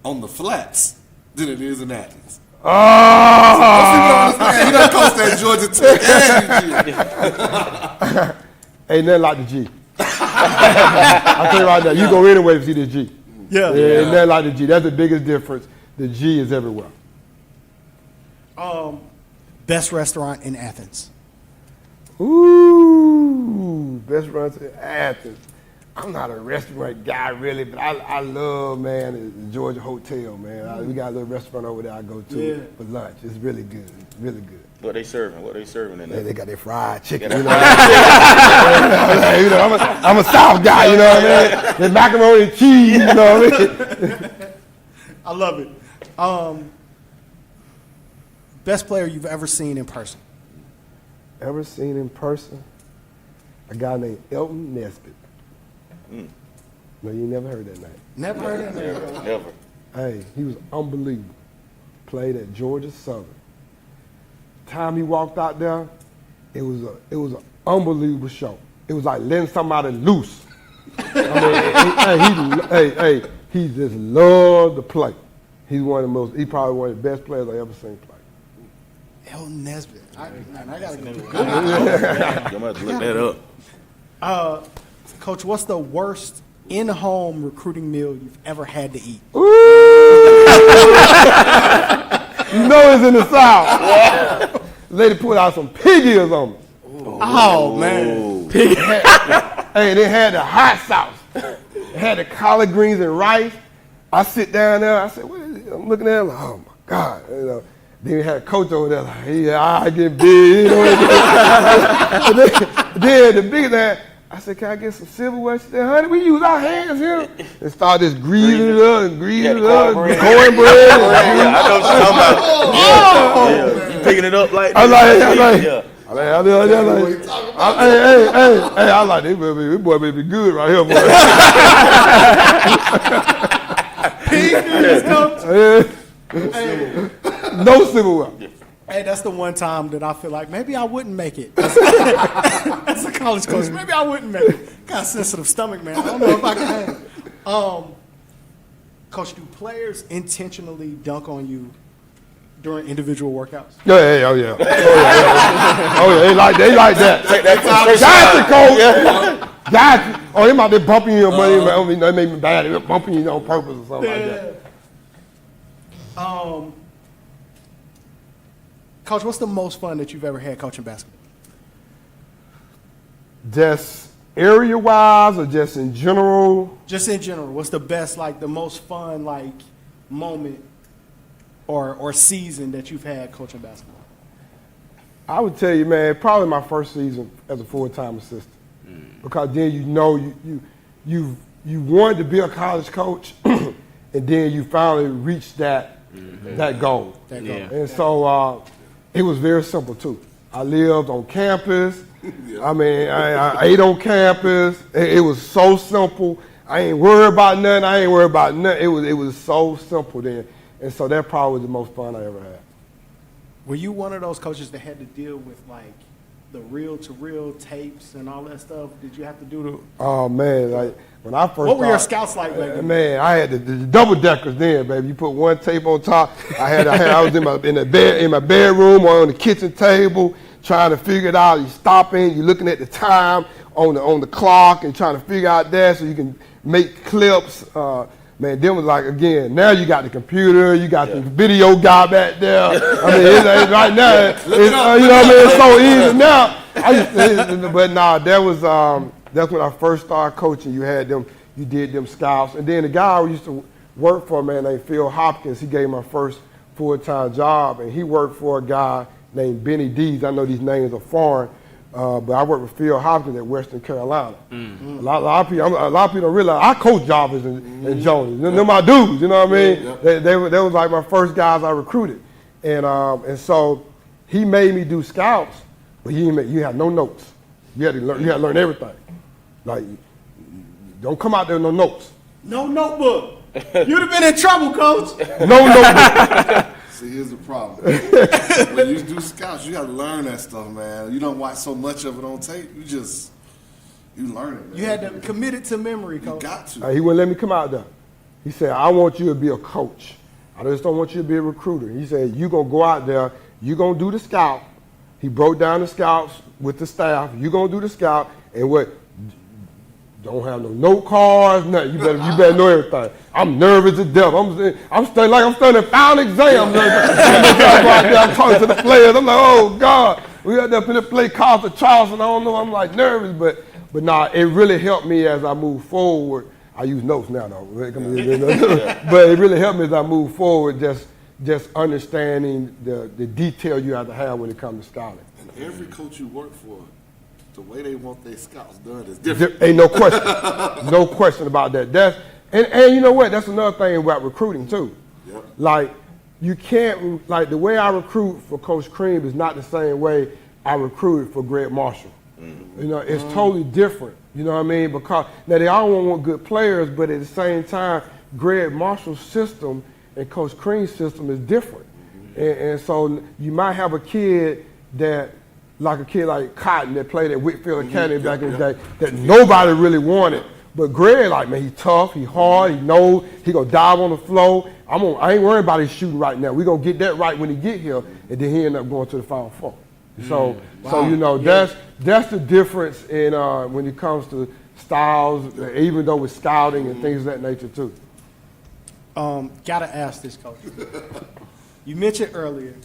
on the flats than it is in Athens? Oh! He done coached at Georgia Tech and UGA. Ain't nothing like the G. I'll tell you right now, you go anywhere to see the G. Yeah. Ain't nothing like the G. That's the biggest difference. The G is everywhere. Best restaurant in Athens. Ooh, best restaurant in Athens. I'm not a restaurant guy really, but I love, man, the Georgia Hotel, man. We got a little restaurant over there I go to for lunch. It's really good. It's really good. What they serving? What they serving in there? They got their fried chicken, you know. I'm a South guy, you know what I mean? The macaroni and cheese, you know what I mean? I love it. Best player you've ever seen in person. Ever seen in person? A guy named Elton Nesbitt. No, you never heard that name. Never heard that name. Never. Hey, he was unbelievable. Played at Georgia Southern. Time he walked out there, it was an unbelievable show. It was like letting somebody loose. I mean, he just loved to play. He probably one of the best players I ever seen play. Elton Nesbitt. I gotta go. You might have to look that up. Coach, what's the worst in-home recruiting meal you've ever had to eat? Ooh! You know it's in the South. Lady put out some pig ears on me. Oh, man. Hey, they had the hot sauce. They had the collard greens and rice. I sit down there. I said, "What is it?" I'm looking at it like, oh, my God. You know, then we had a coach over there like, I get big. You know. then the big man, I said, "Can I get some silverware?" She said, "Honey, we use our hands here." And started just greasing it up and greasing it up. Cornbread. I know what you're talking about. You picking it up like that? I like this boy may be good right here, boy. No silverware. Hey, that's the one time that I feel like maybe I wouldn't make it. As a college coach, maybe I wouldn't make it. Got a sensitive stomach, man. I don't know if I can handle it. Coach, do players intentionally dunk on you during individual workouts? Yeah. Oh yeah, they like that. Gotcha, coach. Gotcha. Oh, they might be bumping you, but they make me bad. They're bumping you on purpose or something like that. Coach, what's the most fun that you've ever had coaching basketball? Just area-wise or just in general? Just in general. What's the best, like the most fun, like moment or season that you've had coaching basketball? I would tell you, man, probably my first season as a full-time assistant. Because then you wanted to be a college coach, and then you finally reached that goal. And so it was very simple too. I lived on campus. I mean, I ate on campus. It was so simple. I ain't worried about nothing. It was so simple then. And so that probably was the most fun I ever had. Were you one of those coaches that had to deal with like the reel-to-reel tapes and all that stuff? Did you have to do the? Oh man, like when I first. What were your started, scouts like back then? Man, I had the double deckers then, baby. You put one tape on top. I was in my bedroom or on the kitchen table trying to figure it out. You stopping, you looking at the time on the clock and trying to figure out that so you can make clips. Man, then was like, again, now you got the computer, you got the video guy back there. I mean, it's right now, you know what I mean? It's so easy now. But nah, that's when I first started coaching. You did them scouts. And then the guy I used to work for, a man named Phil Hopkins, he gave me my first full-time job, and he worked for a guy named Benny Dees. I know these names are foreign. But I worked with Phil Hopkins at Western Carolina. Mm-hmm. A lot of people don't realize I coach Jarvis and Jones. They're my dudes, you know what I mean? Yep. They was like my first guys I recruited, and so he made me do scouts, but you had no notes. You had to learn everything. Like, don't come out there with no notes. No notebook. You'd have been in trouble, coach. No notebook. See, here's the problem. When you do scouts, you got to learn that stuff, man. You don't watch so much of it on tape. You learn it, man. You had to commit it to memory, coach. You got to. He wouldn't let me come out there. He said, I want you to be a coach. I just don't want you to be a recruiter. He said, you're going to go out there. You're going to do the scout. He broke down the scouts with the staff. You're going to do the scout. And what? Don't have no note cards, nothing. You better know everything. I'm nervous to death. I'm studying final exam. I'm talking to the players. I'm like, oh God, we got up in the play call to Charleston. I don't know. I'm like nervous, but nah, it really helped me as I move forward. I use notes now though, but it really helped me as I move forward. Just understanding the detail you have to have when it comes to scouting. And every coach you work for, the way they want their scouts done is different. Ain't no question. No question about that. And you know what? That's another thing about recruiting too. Yep. Like, you can't, like the way I recruit for Coach Cream is not the same way I recruited for Greg Marshall. Mm-hmm. You know, it's totally different. You know what I mean? Because now they all want good players, but at the same time, Greg Marshall's system and Coach Cream's system is different. Mm-hmm. And so you might have a kid like Cotton that played at Whitfield Academy back in the day that nobody really wanted. But Greg, like, man, he's tough, he hard, he knows, he gonna dive on the floor. I ain't worried about his shooting right now. We gonna get that right when he get here, and then he end up going to the Final Four. So you know, that's the difference in when it comes to styles, even though with scouting and things of that nature too. Gotta ask this, coach. You mentioned earlier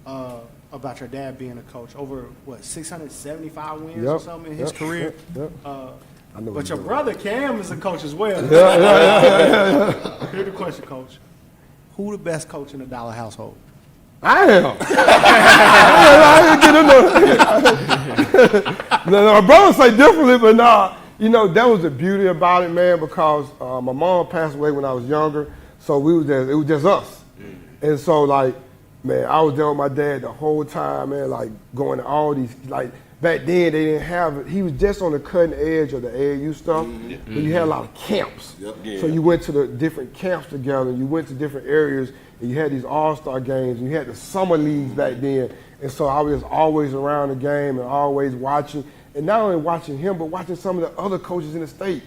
about your dad being a coach, over 675 wins or something in his career. Yep. But your brother Cam is a coach as well. Here's the question, coach: who the best coach in the Dollar household? I am. My brother say differently, but nah. You know, that was the beauty about it, man. Because my mom passed away when I was younger, so it was just us, and so like. Man, I was there with my dad the whole time, man, like going to all these, like back then they didn't have it. He was just on the cutting edge of the AAU stuff, but you had a lot of camps. Yep. Yeah. So you went to the different camps together, you went to different areas, and you had these all-star games, and you had the summer leagues back then. And so I was always around the game and always watching, and not only watching him, but watching some of the other coaches in the state.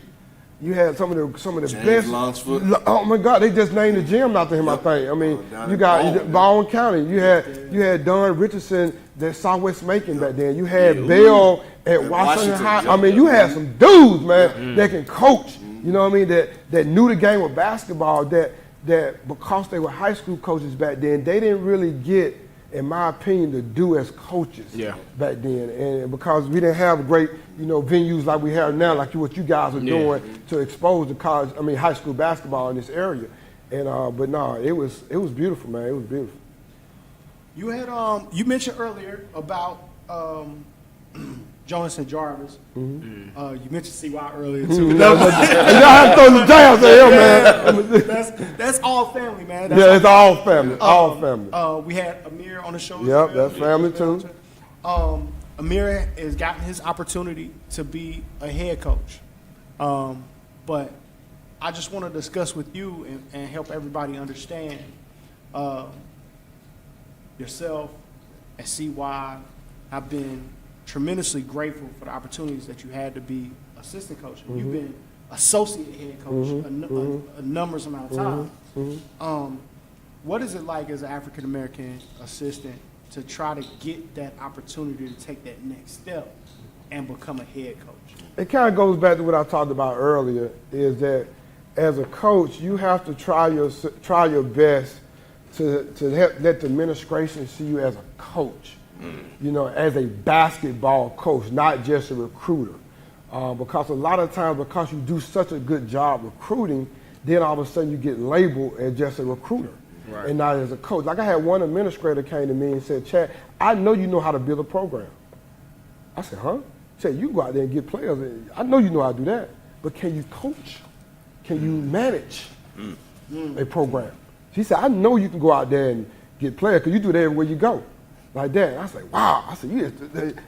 You had some of the James best. Lunsford. Oh my God, they just named the gym after him. Yep. I think. I mean, you got Baldwin County. You had Don Richardson at Southwest Macon back then. You had Bell at Washington High. I mean, you had some dudes, man, that can coach. You know what I mean? That knew the game of basketball. That because they were high school coaches back then, they didn't really get, in my opinion, to do as coaches back then. And because we didn't have great, venues like we have now, like what you guys are doing to expose the high school basketball in this area. And but no, it was beautiful, man. It was beautiful. You had you mentioned earlier about Jonas and Jarvis. Mm-hmm. You mentioned CY earlier too. Y'all have to throw the jabs at him, man. That's all family, man. It's all family. All family. We had Amir on the show. Yep, that's family too. Amir has gotten his opportunity to be a head coach, but I just want to discuss with you and help everybody understand yourself, at CY. I've been tremendously grateful for the opportunities that you had to be assistant coach. You've been associate head coach a numerous amount of times. What is it like as an African American assistant to try to get that opportunity to take that next step and become a head coach? It kind of goes back to what I talked about earlier, is that as a coach, you have to try your best to let the administration see you as a coach, you know, as a basketball coach, not just a recruiter. Because a lot of times, because you do such a good job recruiting, then all of a sudden you get labeled as just a recruiter. Right. And not as a coach. Like I had one administrator came to me and said, Chad, I know you know how to build a program. I said, huh? He said, you go out there and get players. I know you know how to do that, but can you coach? Can you manage a program? She said, I know you can go out there and get players because you do that everywhere you go. Like that. And I was like, wow. I said,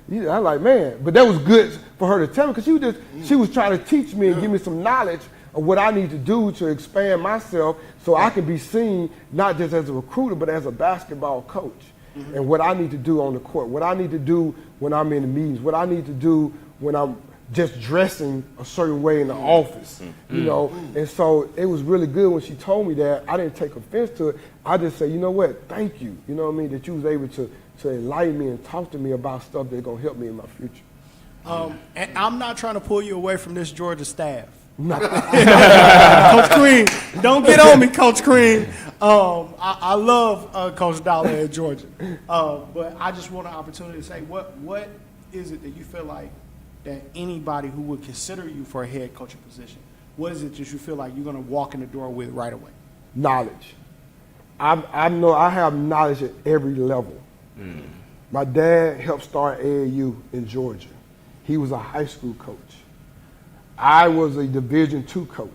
yeah. I'm like, man. But that was good for her to tell me because she was trying to teach me and give me some knowledge of what I need to do to expand myself so I can be seen not just as a recruiter, but as a basketball coach. And what I need to do on the court, what I need to do when I'm in the meetings, what I need to do when I'm just dressing a certain way in the office, you know. And so it was really good when she told me that. I didn't take offense to it. I just said, you know what, thank you, you know what I mean, that you was able to enlighten me and talk to me about stuff that's going to help me in my future. And I'm not trying to pull you away from this Georgia staff. Coach Cream, don't get on me, Coach Cream. I love Coach Dollar at Georgia, but I just want an opportunity to say, what is it that you feel like that anybody who would consider you for a head coaching position, what is it that you feel like you're going to walk in the door with right away? Knowledge. I know I have knowledge at every level. My dad helped start AAU in Georgia. He was a high school coach. I was a Division II coach.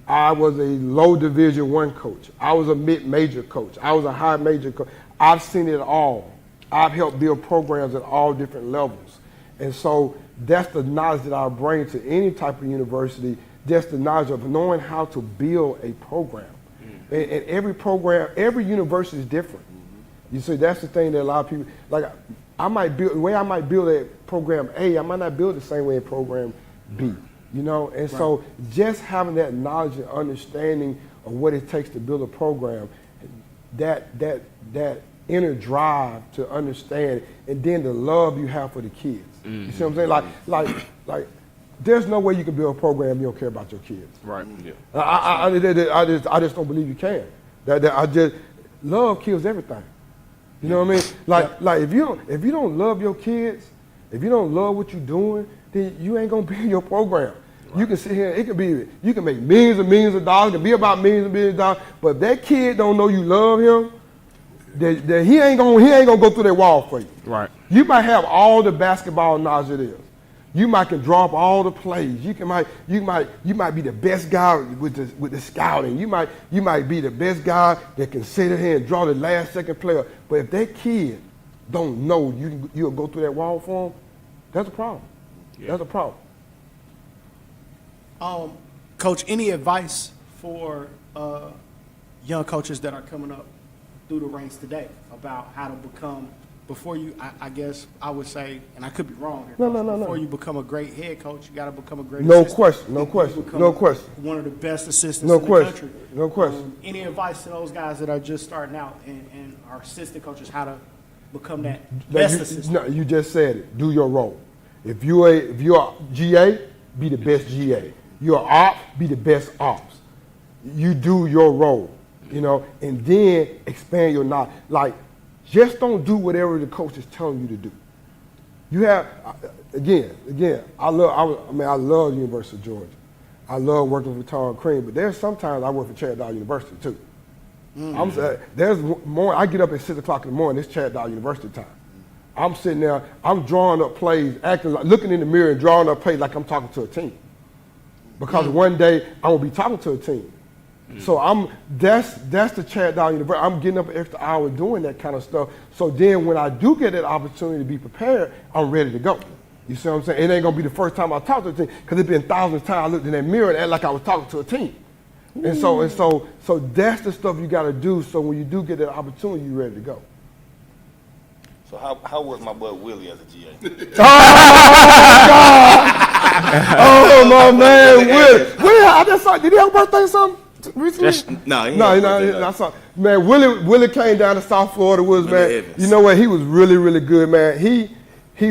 I was a low Division I coach. I was a mid-major coach. I was a high major coach. I've seen it all. I've helped build programs at all different levels. And so that's the knowledge that I bring to any type of university, just the knowledge of knowing how to build a program. And every program, every university is different. You see, that's the thing that a lot of people, like the way I might build a program A, I might not build the same way in program B. You know, and so just having that knowledge and understanding of what it takes to build a program, that inner drive to understand, and then the love you have for the kids. You see what I'm saying? Like, there's no way you can build a program you don't care about your kids. Right. Yeah. I just don't believe you can. Love kills everything. You know what I mean? Like if you don't love your kids, if you don't love what you're doing, then you ain't gonna be in your program. Right. You can sit here, you can make millions and millions of dollars, it can be about millions and millions of dollars, but if that kid don't know you love him, that he ain't gonna go through that wall for you. Right. You might have all the basketball knowledge it is. You might can draw up all the plays. You might be the best guy with the scouting. You might be the best guy that can sit here and draw the last second player. But if that kid don't know you'll go through that wall for him, that's a problem. Yeah. That's a problem. Coach, any advice for young coaches that are coming up through the ranks today about how to become, before you, I guess I would say, and I could be wrong here, before you become a great head coach, you got to become a great assistant. No question. One of the best assistants in the country. No question. Any advice to those guys that are just starting out and are assistant coaches, how to become that best assistant? No, you just said it. Do your role. If you're GA, be the best GA. You're op, be the best ops. You do your role, you know, and then expand your knowledge. Like, just don't do whatever the coach is telling you to do. You have, again, I love the University of Georgia. I love working with Tom Crean, but there's sometimes I work for Chad Dowell University too. There's more. I get up at 6 o'clock in the morning. It's Chad Dowell University time. I'm sitting there. I'm drawing up plays, looking in the mirror and drawing up plays like I'm talking to a team. Because one day I will be talking to a team. So that's the Chad Dowell University. I'm getting up an extra hour doing that kind of stuff. So then when I do get that opportunity to be prepared, I'm ready to go. You see what I'm saying? It ain't gonna be the first time I talk to a team, because it's been thousands of times I looked in that mirror and act like I was talking to a team. And so that's the stuff you gotta do, so when you do get that opportunity, you're ready to go. So how was my boy Willie as a GA? Oh my man, Willie, did he have a birthday or something recently? No. Man, Willie came down to South Florida with us, man. Evans. You know what? He was really, really good, man. He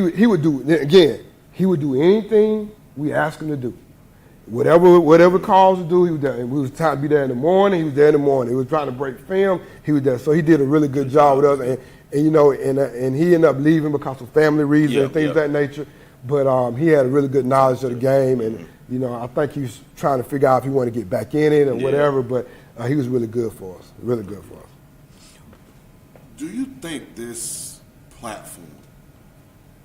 would do, again, he would do anything we asked him to do. Whatever calls to do, he was there. And we was trying to be there in the morning. He was there in the morning. He was trying to break film. He was there. So he did a really good job with us. And you know, and he ended up leaving because of family reasons and things of that nature. But he had a really good knowledge of the game, and you know, I think he was trying to figure out if he wanted to get back in it or whatever. But he was really good for us. Really good for us. Do you think this platform?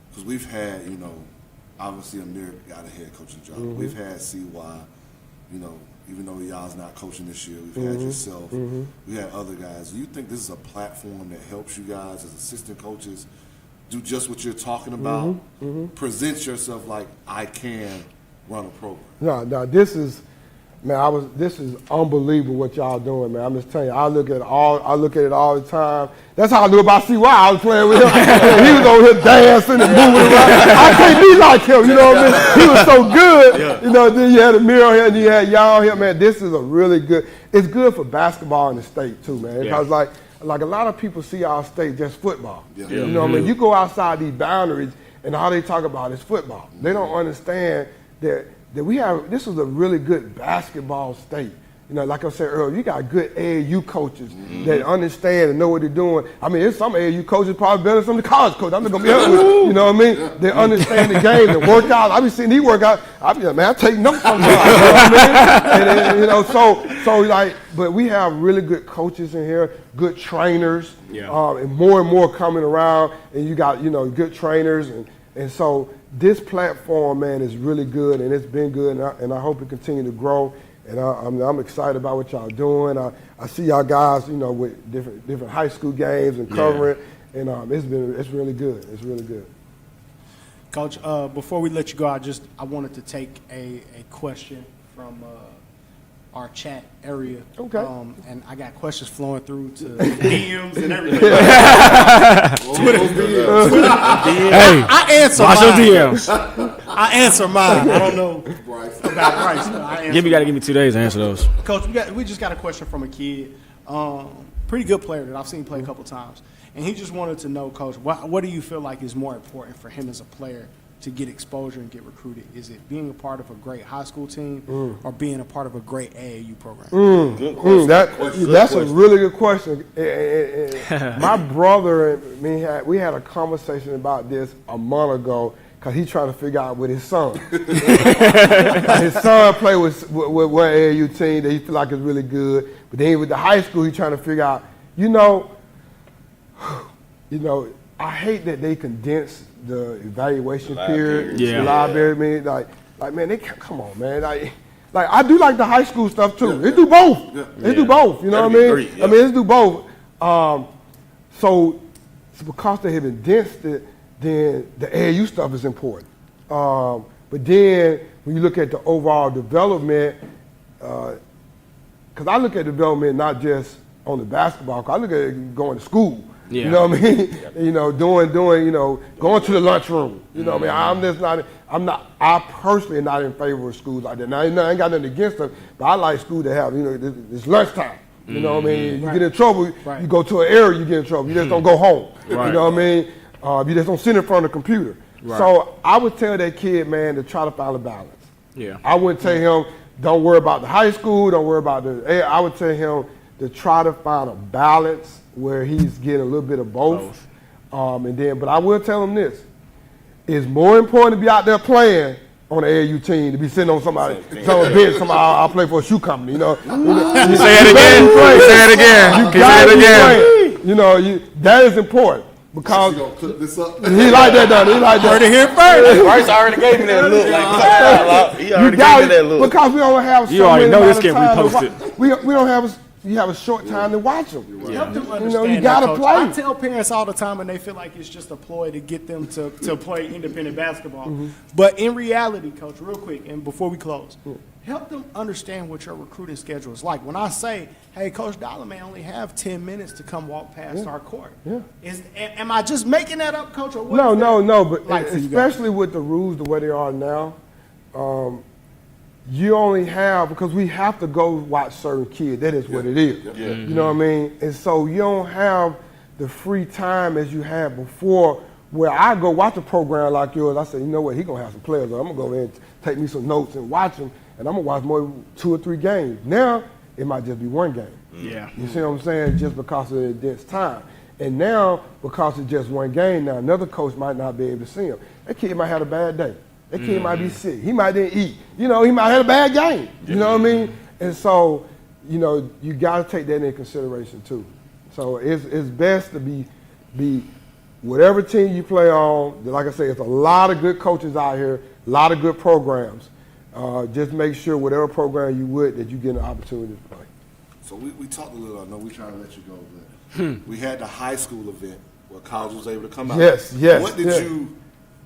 Because we've had, you know, obviously Amir got a head coaching job. Mm-hmm. We've had CY, you know, even though y'all's not coaching this year, we've had yourself. We had other guys. Do you think this is a platform that helps you guys as assistant coaches do just what you're talking about? Present yourself like I can run a program. No, this is, man. This is unbelievable what y'all doing, man. I'm just telling you. I look at it all the time. That's how I knew about CY. I was playing with him. He was over here dancing and moving around. I can't be like him. You know what I mean? He was so good. You know. Then you had Amir here, and you had y'all here, man. This is a really good. It's good for basketball in the state too, man. Because like a lot of people see our state just football. You know what I mean? You go outside these boundaries, and all they talk about is football. They don't understand that we have, this is a really good basketball state. You know, like I said earlier, you got good AAU coaches that understand and know what they're doing. I mean, there's some AAU coaches probably better than some of the college coaches. I'm not going to be honest with you. You know what I mean? They understand the game, the workout. I be seeing these workouts. I be like, man, I take notes from them. You know what I mean? And, you know, so like, but we have really good coaches in here, good trainers, and more coming around. And you got, you know, good trainers. And so this platform, man, is really good, and it's been good, and I hope it continue to grow. And I'm excited about what y'all doing. I see y'all guys, you know, with different high school games and covering, and it's really good. It's really good. Coach, before we let you go, I wanted to take a question from our chat area. Okay. And I got questions flowing through to DMs and everything. Twitter. Hey, I answer watch mine. your DMs. I answer mine. I don't know about Bryce. But I answer You got to give me 2 days to answer those. Coach, we just got a question from a kid. Pretty good player that I've seen play a couple times. And he just wanted to know, Coach, what do you feel like is more important for him as a player to get exposure and get recruited? Is it being a part of a great high school team or being a part of a great AAU program? Good question. That's a really good question. My brother and me, we had a conversation about this a month ago because he's trying to figure out with his son. His son played with one AAU team that he feel like is really good, but then with the high school, he's trying to figure out, you know, I hate that they condense the evaluation period. The library, man. Like, man, they can't, come on, man. Like I do like the high school stuff too. They do both. They do both. You know what I mean? I mean, they do both. So because they have condensed it, then the AAU stuff is important. But then when you look at the overall development, because I look at development not just on the basketball. I look at it going to school. You know what I mean? You know, doing, you know, going to the lunchroom. You know what I mean? I personally am not in favor of schools like that. Now, I ain't got nothing against them, but I like school to have, you know, it's lunchtime. You know what I mean? You get in trouble, you go to an area, you get in trouble. You just don't go home. You know what I mean? You just don't sit in front of the computer. So I would tell that kid, man, to try to find a balance. I wouldn't tell him, don't worry about the high school, don't worry about I would tell him to try to find a balance where he's getting a little bit of both. But I will tell him this. It's more important to be out there playing on the AAU team, to be sitting on some bench, I'll play for a shoe company, you know. You say it again. Say it again. You gotta be playing. You know, that is important. Because you gonna clip this up? He like that, though. He like that. Heard it here first. Bryce already gave me that look. He already gave me that look. Because we don't have you already know this getting reposted. We don't have you have a short time to watch them. Help them understand. You know, you gotta play. I tell parents all the time, and they feel like it's just a ploy to get them to play independent basketball. But in reality, Coach, real quick, and before we close, help them understand what your recruiting schedule is like. When I say, hey, Coach Dollar may only have 10 minutes to come walk past our court. Yeah. Am I just making that up, Coach? Or what No, but like especially with the rules the way they are now, you only have, because we have to go watch certain kids. That is what it is. Yeah. You know what I mean? And so you don't have the free time as you had before, where I go watch a program like yours. I say, you know what, he going to have some players. I'm going to go in and take me some notes and watch them, and I'm going to watch more 2 or 3 games. Now, it might just be 1 game. Yeah. You see what I'm saying? Just because of the dense time. And now, because it's just 1 game, now another coach might not be able to see him. That kid might have a bad day. That kid might be sick. He might didn't eat. You know, he might have a bad game. You know what I mean? And so, you know, you got to take that into consideration too. So it's best to be whatever team you play on. Like I say, there's a lot of good coaches out here, a lot of good programs. Just make sure whatever program you would, that you get an opportunity to play. So we talked a little. I know we trying to let you go, but we had the high school event where college was able to come out. Yes. What did you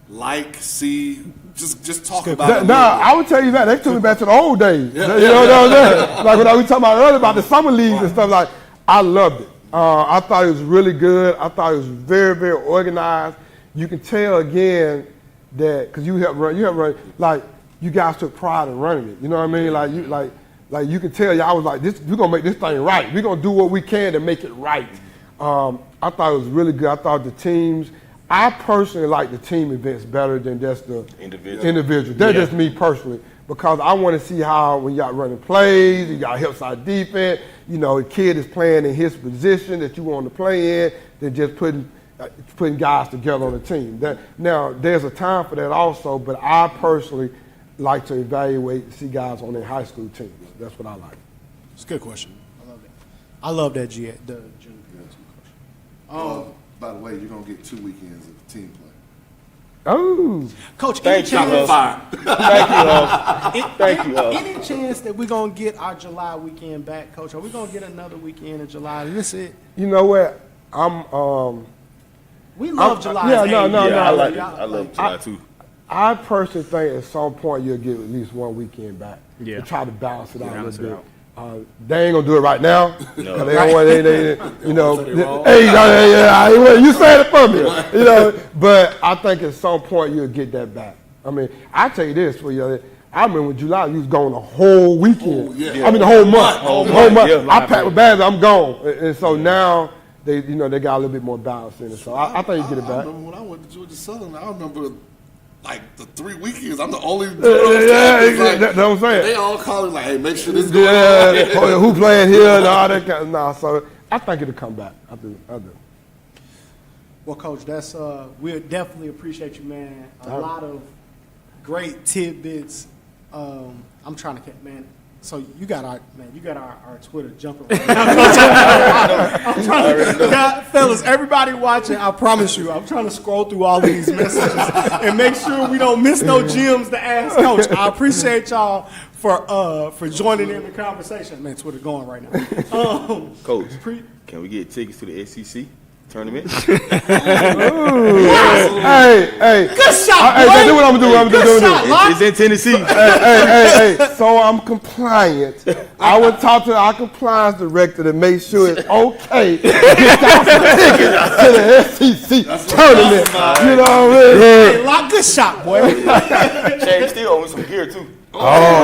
like, see? Just talk about it. I would tell you that. They took me back to the old days. You know what I'm saying? Like when we talking about earlier about the summer leagues and stuff, like, I loved it. I thought it was really good. I thought it was very, very organized. You can tell again that, because you helped run, like, you guys took pride in running it. You know what I mean? Like you can tell y'all was like, we're gonna make this thing right. We're gonna do what we can to make it right. I thought it was really good. I thought the teams, I personally like the team events better than just the individual. That's just me personally, because I want to see how, when y'all running plays, you got help side defense, you know, the kid is playing in his position that you want to play in, than just putting guys together on a team. Now, there's a time for that also, but I personally like to evaluate and see guys on their high school teams. That's what I like. It's a good question. I love that. I love that the junior question. By the way, you're gonna get 2 weekends of team play. Oh, Coach, Thank you, any chance that we're gonna get our July weekend back, Coach? Are we gonna get another weekend in July? Is this it? you know what? We love July. Yeah, no. I like it. I love July too. I personally think at some point you'll get at least 1 weekend back. Yeah. To try to balance it out Balance a it little out. bit. They ain't gonna do it right now. No. 'Cause they don't want you know. You said it for me. You know, but I think at some point you'll get that back. I mean, I tell you this for you. I remember in July you was gone the whole weekend. Yeah. I mean the whole month. Whole month. month, yeah. I packed my bags. I'm gone. And so now they got a little bit more balance in it. So I think you get it I back. remember when I went to Georgia Southern, I remember like the 3 weekends. I'm the only dude That's what I'm saying. They all calling like, hey, make sure this goes on. Who playing here and all that kind of nah, so I think it'll come back. I do. Well, Coach, that's we definitely appreciate you, man. A lot of great tidbits. I'm trying to get, man. So you got our Twitter jumping right now. I'm trying to, fellas, everybody watching, I promise you, I'm trying to scroll through all of these messages and make sure we don't miss no gems to ask Coach. I appreciate y'all for joining in the conversation. Man, Twitter going right now. Coach, can we get tickets to the SEC tournament? Hey, Good shot, boy. Hey, do what I'm gonna do. Good shot, Locke. It's in Tennessee. Hey. So I'm compliant. I would talk to our compliance director to make sure it's okay to get y'all some tickets to the SEC tournament. You know what I mean? Hey, Locke, good shot, boy. Shane still owing some gear too. Oh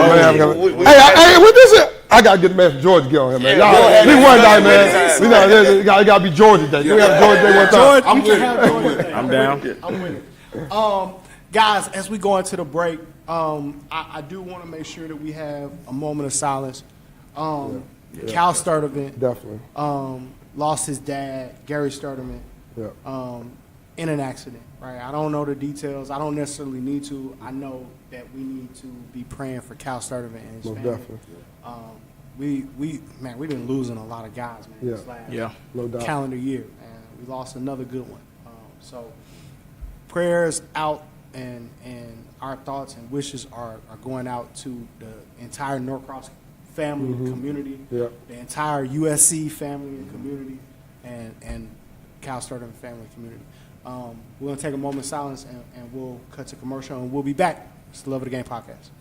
man! Hey, what this is? I gotta get the man from Georgia to get on here, man. We one day, man. We know it gotta be Georgia Day. We have Georgia Day one time. I'm down. I'm with it. Guys, as we go into the break, I do want to make sure that we have a moment of silence. Cal Sturdivant Definitely. lost his dad, Gary Sturdivant, in an accident. Right? I don't know the details. I don't necessarily need to. I know that we need to be praying for Cal Sturdivant and his family. Definitely. We've been losing a lot of guys, man. This last no doubt. calendar year, and we lost another good one. So prayers out, and our thoughts and wishes are going out to the entire Norcross family and community, the entire USC family and community, and Cal Sturdivant family and community. We're going to take a moment of silence, and we'll cut to commercial, and we'll be back. It's the Love of the Game podcast.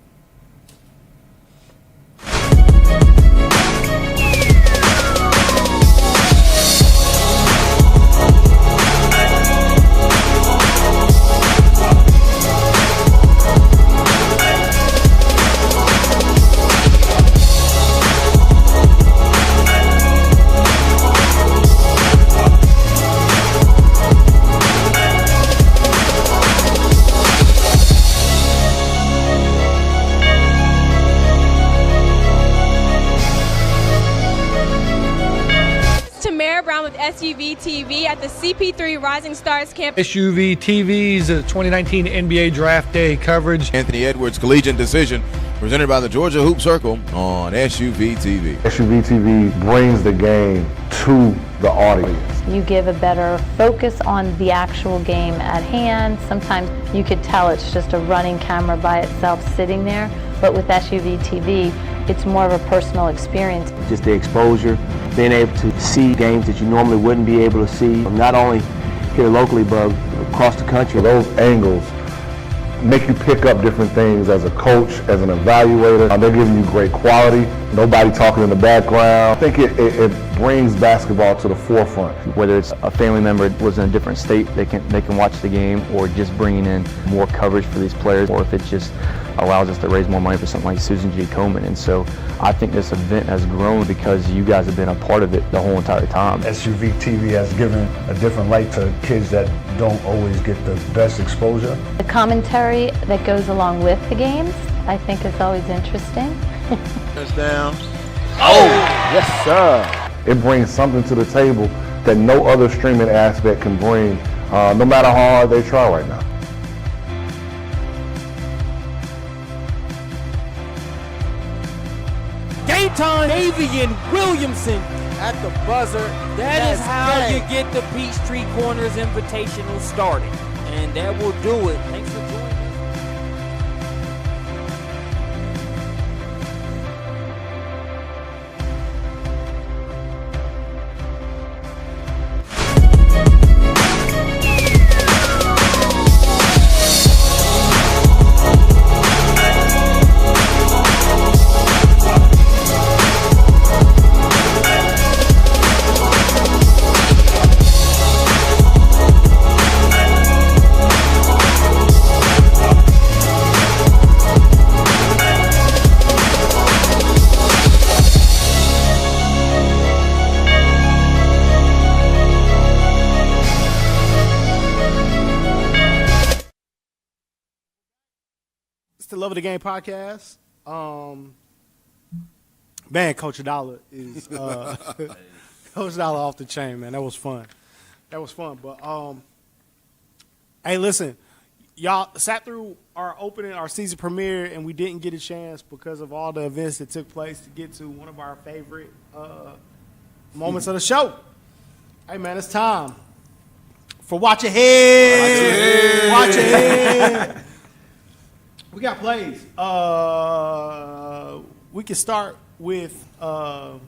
SUVtv at the CP3 Rising Stars campus. SUVtv's 2019 NBA Draft Day coverage. Anthony Edwards Collegiate Decision, presented by the Georgia Hoop Circle on SUVtv. SUVtv brings the game to the audience. You give a better focus on the actual game at hand. Sometimes you could tell it's just a running camera by itself sitting there, but with SUVtv, it's more of a personal experience. Just the exposure, being able to see games that you normally wouldn't be able to see, not only here locally, but across the country. Those angles make you pick up different things as a coach, as an evaluator. They're giving you great quality. Nobody talking in the background. I think it brings basketball to the forefront. Whether it's a family member that was in a different state, they can watch the game, or just bringing in more coverage for these players, or if it just allows us to raise more money for something like Susan G. Komen. And so I think this event has grown because you guys have been a part of it the whole entire time. SUVtv has given a different light to kids that don't always get the best exposure. The commentary that goes along with the games, I think is always interesting. Touchdown. Oh, yes, sir. It brings something to the table that no other streaming aspect can bring, no matter how hard they try right now. Game time, Davian Williamson at the buzzer. That is how you get the Peachtree Corners Invitational started. And that will do it. Thanks for joining us. The Love of the Game podcast. Man, Coach Adala is Coach Adala off the chain, man. That was fun. But hey, listen, y'all sat through our season premiere, and we didn't get a chance because of all the events that took place to get to one of our favorite moments of the show. Hey, man, it's time for Watch Ahead. Watch Ahead. We got plays. We can start with the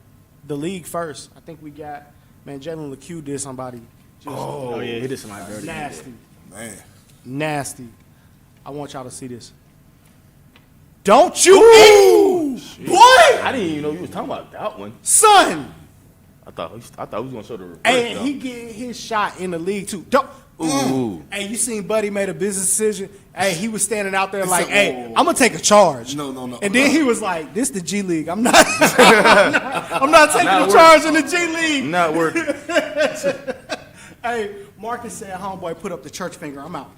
league first. I think we got, man, Jalen LeCue did somebody. Yeah, he did somebody dirty. Nasty. Man. Nasty. I want y'all to see this. Don't you eat, boy! I didn't even know you was talking about that one. Son! I thought he was gonna show the reverse. And he getting his shot in the league, too. Don't. Ooh. Hey, you seen Buddy made a business decision? Hey, he was standing out there like, hey, I'm going to take a charge. No. And then he was like, this the G League. I'm not taking a charge in the G League. Not working. Hey, Marcus said, homeboy, put up the church finger. I'm out.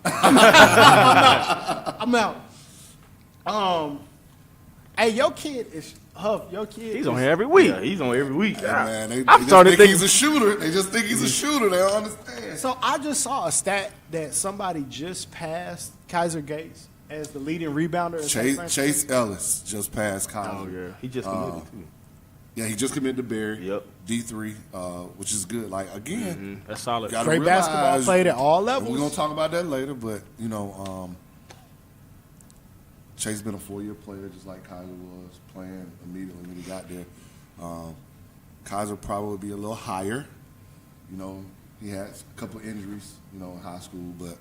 I'm out. Hey, your kid is Huff. Your kid He's on here every week. Yeah, he's on every week. Yeah, man, they I'm just starting to think think he's a shooter. They just think he's a shooter. They don't understand. So I just saw a stat that somebody just passed Kaiser Gates as the leading rebounder. Chase Ellis just passed college. Oh yeah, he just committed too. Yeah, he just committed to Barry. Yep. D3, which is good. Like, again, That's solid. gotta Great realize- basketball played at all levels. We're going to talk about that later, but, Chase been a 4-year player just like Kaiser was, playing immediately when he got there. Kaiser probably be a little higher. He had a couple injuries, in high school, but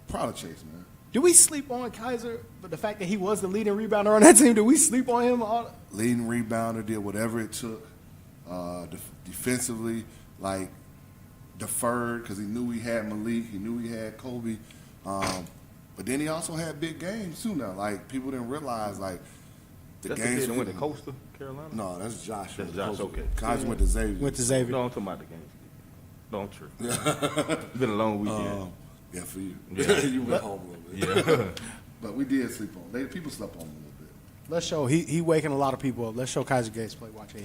proud of Chase, man. Do we sleep on Kaiser? But the fact that he was the leading rebounder on that team, do we sleep on him? Leading rebounder, did whatever it took defensively, like deferred because he knew he had Malik, he knew he had Kobe. But then he also had big games too now. Like, people didn't realize, like, That's the kid that went to Coastal Carolina? No, that's Josh. That's Josh, okay. Kaiser went to Xavier. No, I'm talking about the games. Don't trip. It's been a long weekend. Yeah, for you. Yeah. You went home a little bit. Yeah. But we did sleep on. People slept on him a little bit. Let's show. He waking a lot of people up. Let's show Kaiser Gates play. Watch it.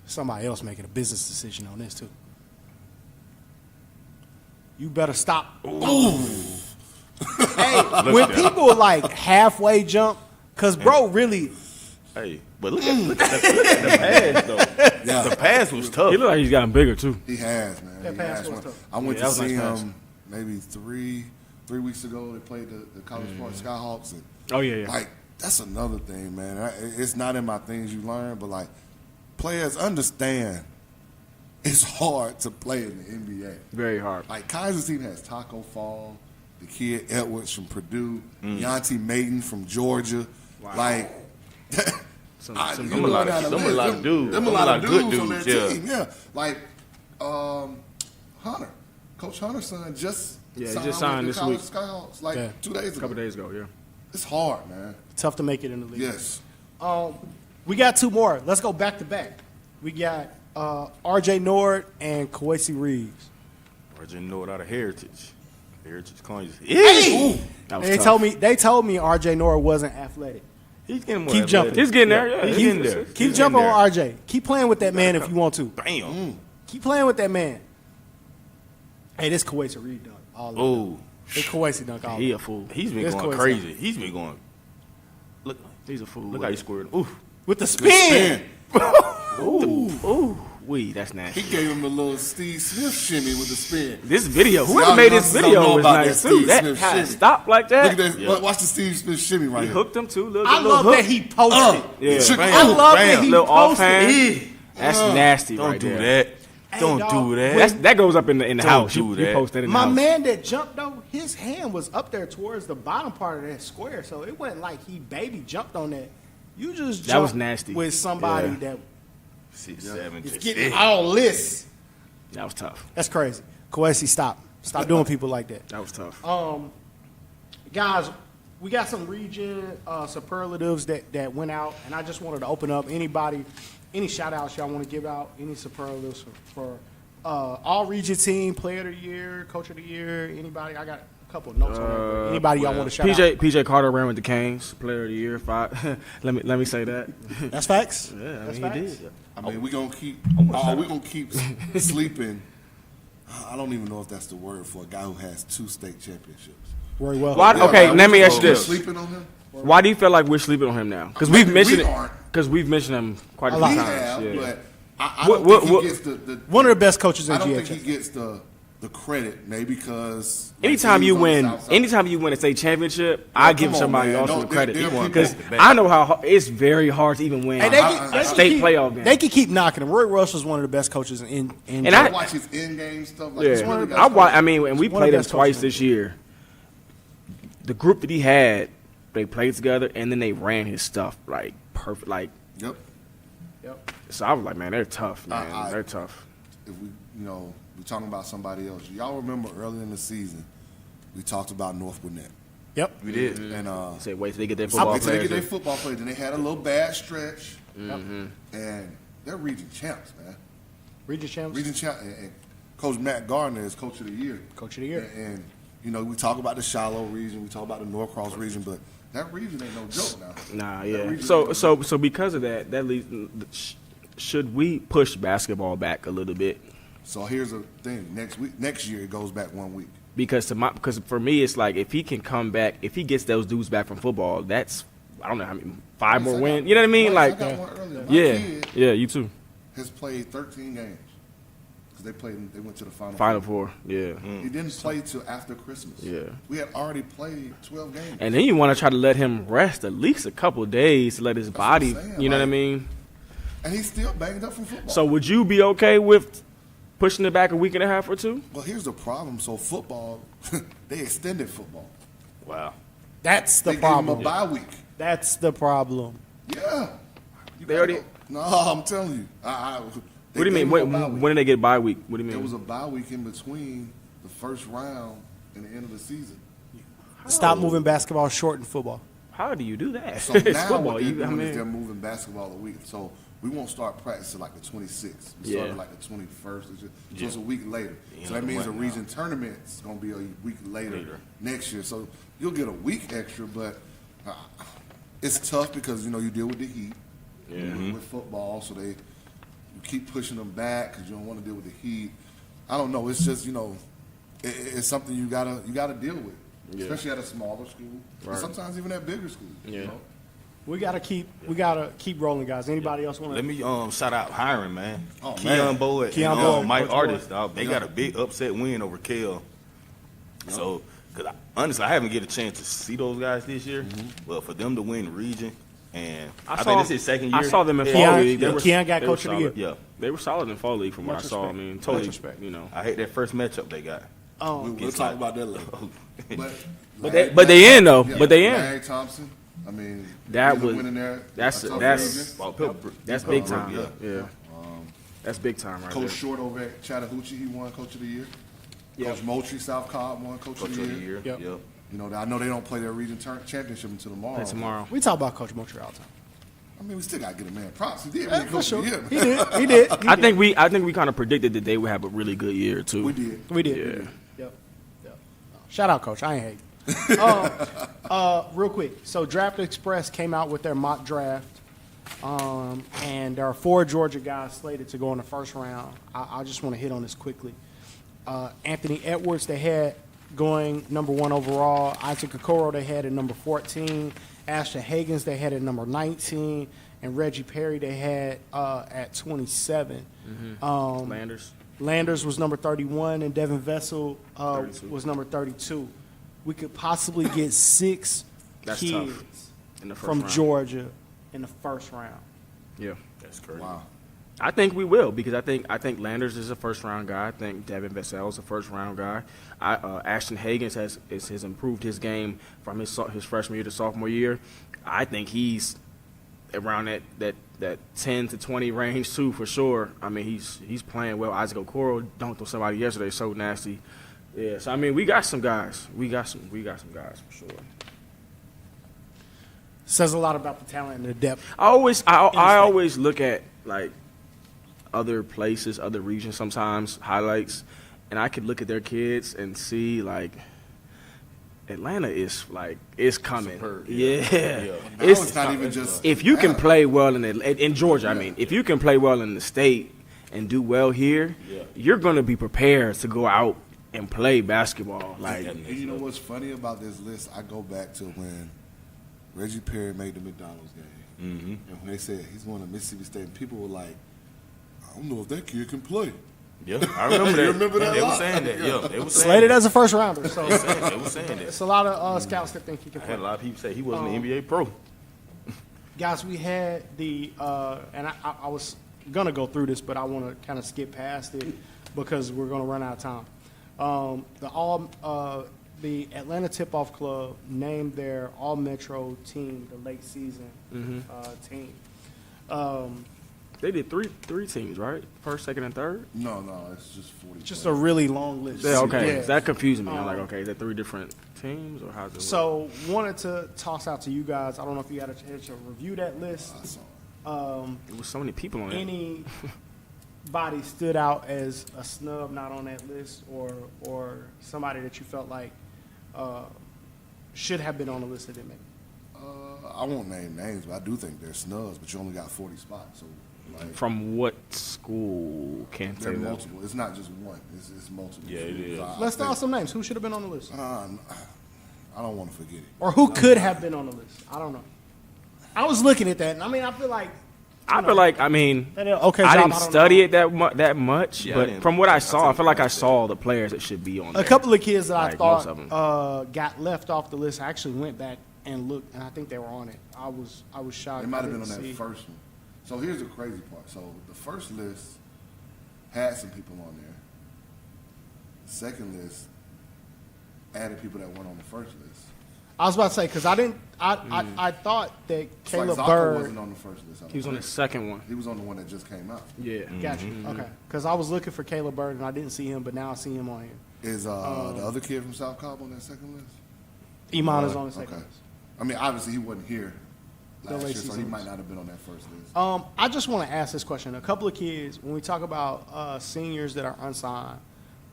somebody else making a business decision on this too. You better stop. Ooh. Hey, when people like halfway jump, cause bro really. Hey, but look at the pass though. Yeah. The pass was tough. He look like he's gotten bigger too. He has, man. That pass was tough. I went to see him maybe three weeks ago. They played the College Park Skyhawks. And oh yeah. Like that's another thing, man. It's not in my things you learn, but like players understand. It's hard to play in the NBA. Very hard. Like Kaiser's team has Taco Fall, the kid Edwards from Purdue, Deontay Maiden from Georgia. Wow. Like, them a lot of dudes. Them a lot of dudes on their team. Yeah. Like, Hunter, Coach Hunter's son just signed with this the week. Skyhawks like 2 days ago. A couple days ago, yeah. It's hard, man. Tough to make it in the league. Yes. We got two more. Let's go back to back. We got R.J. Nord and Kwesi Reeves. R.J. Nord out of Heritage College. Hey! They told me R.J. Nord wasn't athletic. He's getting more Keep athletic. jumping. He's getting there. Yeah, he's getting there. Keep jumping on R.J. Keep playing with that man if you want to. Bam. Keep playing with that man. Hey, this Kwesi Reeves dunk. Oh, this Kwesi dunk. All he a fool. He's been going crazy. He's been going. Look, he's a fool. Look how he scored. Ooh, with the spin. Ooh. That's nasty. He gave him a little Steve Smith shimmy with the spin. This video, whoever made this video was nice too. That kind of stopped like that. Look at that. Yeah. Watch the Steve Smith shimmy right here. He hooked him too. I love that he posted. I love that he little posted. Offhand. That's nasty. Don't do there. that. Don't do that. That goes up in the house. Do that. You post that in the My house. man that jumped though, his hand was up there towards the bottom part of that square, so it wasn't like he baby jumped on that. You just that was jumped nasty with somebody that 6'7" is getting all this. That was tough. That's crazy. Kwesi, stop doing people like that. That was tough. Guys, we got some region superlatives that went out, and I just wanted to open up any shout outs y'all want to give out, any superlatives for all region team, player of the year, coach of the year, anybody. I got a couple of notes on that. Anybody y'all want to shout out? PJ Carter ran with the Canes, player of the year. 5. let me say that. That's facts. Yeah, That's he facts. did. I mean, we're gonna keep sleeping. I don't even know if that's the word for a guy who has 2 state championships. Very well. Let me ask you this: sleeping on him? Why do you feel like we're sleeping on him now? Because we've mentioned it. Because we've mentioned him quite a few times. Yeah. But I don't think he gets the one of the best coaches in GHS. I don't think he gets the credit, maybe because anytime you win a state championship, I give somebody else the credit because I know how it's very hard to even win a state playoff game. They can keep knocking him. Roy Rush was one of the best coaches in and I watch his in-game stuff. Like and we played him twice this year. The group that he had, they played together and then they ran his stuff like perfect, like Yep. So I was like, man, they're tough, man. They're tough. If we're talking about somebody else. Y'all remember early in the season, we talked about North Gwinnett. Yep, we did. And said, wait till they get their football players. They get their football players, and they had a little bad stretch. And they're region champs, man. Region champs. And Coach Matt Gardner is coach of the year. Coach of the year. And we talk about the Shiloh region, we talk about the Norcross region, but that region ain't no joke now. Nah, yeah. So because of that leads. Should we push basketball back a little bit? So here's the thing: next year it goes back 1 week. Because for me, it's like if he can come back, if he gets those dudes back from football, that's I don't know how many 5 more wins. You know what I mean? I got one earlier. Yeah, you too. Has played 13 games because they went to the Final Four. Yeah, he didn't play till after Christmas. Yeah, we had already played 12 games. And then you want to try to let him rest at least a couple of days to let his body. You know what I mean? And he's still banged up from football. So would you be okay with pushing it back a week and a half or 2? Well, here's the problem. So football, they extended football. Wow. That's the problem. Gave him a bye week. That's the problem. Yeah. They already. No, I'm telling you. What do you mean? When did they get bye week? What do you mean? There was a bye week in between the first round and the end of the season. Stop moving basketball short in football. How do you do that? So now what they're doing is they're moving basketball a week. So we won't start practice till like the 26th. We started like the 21st. So it's a week later. So that means the region tournament's going to be a week later next year. So you'll get a week extra, but it's tough because, you deal with the heat with football. So you keep pushing them back because you don't want to deal with the heat. I don't know. It's just, it's something you gotta deal with, especially at a smaller school, and sometimes even at bigger schools. Yeah. We gotta keep rolling, guys. Anybody else want to? Let me shout out Hiram, man. Oh, Keon Boyd, Keon and, Boyd, Mike Coach Artis, Boyd. dog. They got a big upset win over Kel. So, because honestly, I haven't get a chance to see those guys this year, but for them to win the region, and I think this is his second year. I saw them in Keon- fall league. Keon got coach of the year. Yeah, They were solid in fall league from what I saw. I mean, totally. respect. I hate that first matchup they got. We'll talk about that later. But they in though. Yeah, But they in. Larry Thompson. I mean, That either was winning there. that's a tough that's region. big time. Yeah. That's big time right Coach there. Short over at Chattahoochee, he won Coach of the Year. Yep. Coach Moultrie, South Cobb, won Coach of the Year. Yep. I know they don't play their region championship until tomorrow. Play tomorrow. We talk about Coach Moultrie all the time. I mean, we still got to get a man props. He did win For Coach sure. of the Year. He did. I think we kind of predicted that they would have a really good year too. We did. We did. Yeah. Yep. Shout out, Coach. I ain't hating. Real quick. So Draft Express came out with their mock draft, and there are 4 Georgia guys slated to go in the first round. I just want to hit on this quickly. Anthony Edwards, they had going number 1 overall. Isaac Okoro, they had at number 14. Ashton Hagans, they had at number 19. And Reggie Perry, they had at 27. Landers was number 31, and Devin Vessel was number 32. We could possibly get 6 That's kids tough. In the first from round. Georgia in the first round. Yeah. That's crazy. Wow. I think we will because I think Landers is a first round guy. I think Devin Vassell is a first round guy. Ashton Hagans has improved his game from his freshman year to sophomore year. I think he's around that 10 to 20 range too for sure. I mean he's playing well. Isaac Okoro dunked on somebody yesterday, so nasty. Yeah, so I mean we got some guys. We got some guys for sure. Says a lot about the talent and the depth. I always look at like other places, other regions sometimes, highlights, and I could look at their kids and see like Atlanta is like it's coming. Superb, yeah. It's not even just if you can play well in Georgia. I mean, if you can play well in the state and do well here, you're going to be prepared to go out and play basketball. Like, and you know what's funny about this list? I go back to when Reggie Perry made the McDonald's game, and when they said he's going to Mississippi State, and people were like, "I don't know if that kid can play." Yeah, I remember that. You remember that? They were saying that. Yeah, they were saying Slated that. as a first rounder. So They were saying that. it's a lot of scouts that think he can I play. had a lot of people say he wasn't an NBA pro. Guys, we had the and I was gonna go through this, but I want to kind of skip past it because we're gonna run out of time. The Atlanta Tip-Off Club named their All-Metro team the late season team. they did three teams, right? First, second, and third. No, it's just 40. Just a really long list. Yeah, okay. Yeah. That confused me. I'm like, okay, is that 3 different teams or how's it? So wanted to toss out to you guys. I don't know if you had a chance to review that list. I saw There was so many people on it. Anybody stood out as a snub not on that list, or somebody that you felt like should have been on the list that didn't make it? I won't name names, but I do think they're snubs. But you only got 40 spots, so like, From what school? Can't they're say that. multiple. It's not just one. It's multiple. Yeah, it is. Let's throw out some names. Who should have been on the list? I don't want to forget it. Or who could have been on the list? I don't know. I was looking at that, and I mean, I feel like I mean, they did an okay I job. didn't study it that much, Yeah, I but didn't. from what I saw, I feel like I saw the players that should be on there. A couple of kids that I Like, most of thought got left off the list. I actually went back and looked, and I think they were on it. I was shocked. They might I have been on didn't that see. first one. So here's the crazy part. So the first list had some people on there. The second list added people that weren't on the first list. I was about to say because I didn't. I thought that It's like Caleb Zaka Bird. wasn't on the first list. I don't He was on the think. second one. He was on the one that just came out. Yeah. Got you. Okay. Because I was looking for Caleb Bird and I didn't see him, but now I see him on here. Is the other kid from South Cobb on that second list? Iman is on the second Okay. list. I mean, obviously he wasn't here The last late year, so he season might list. not have been on that first list. I just want to ask this question. A couple of kids, when we talk about seniors that are unsigned,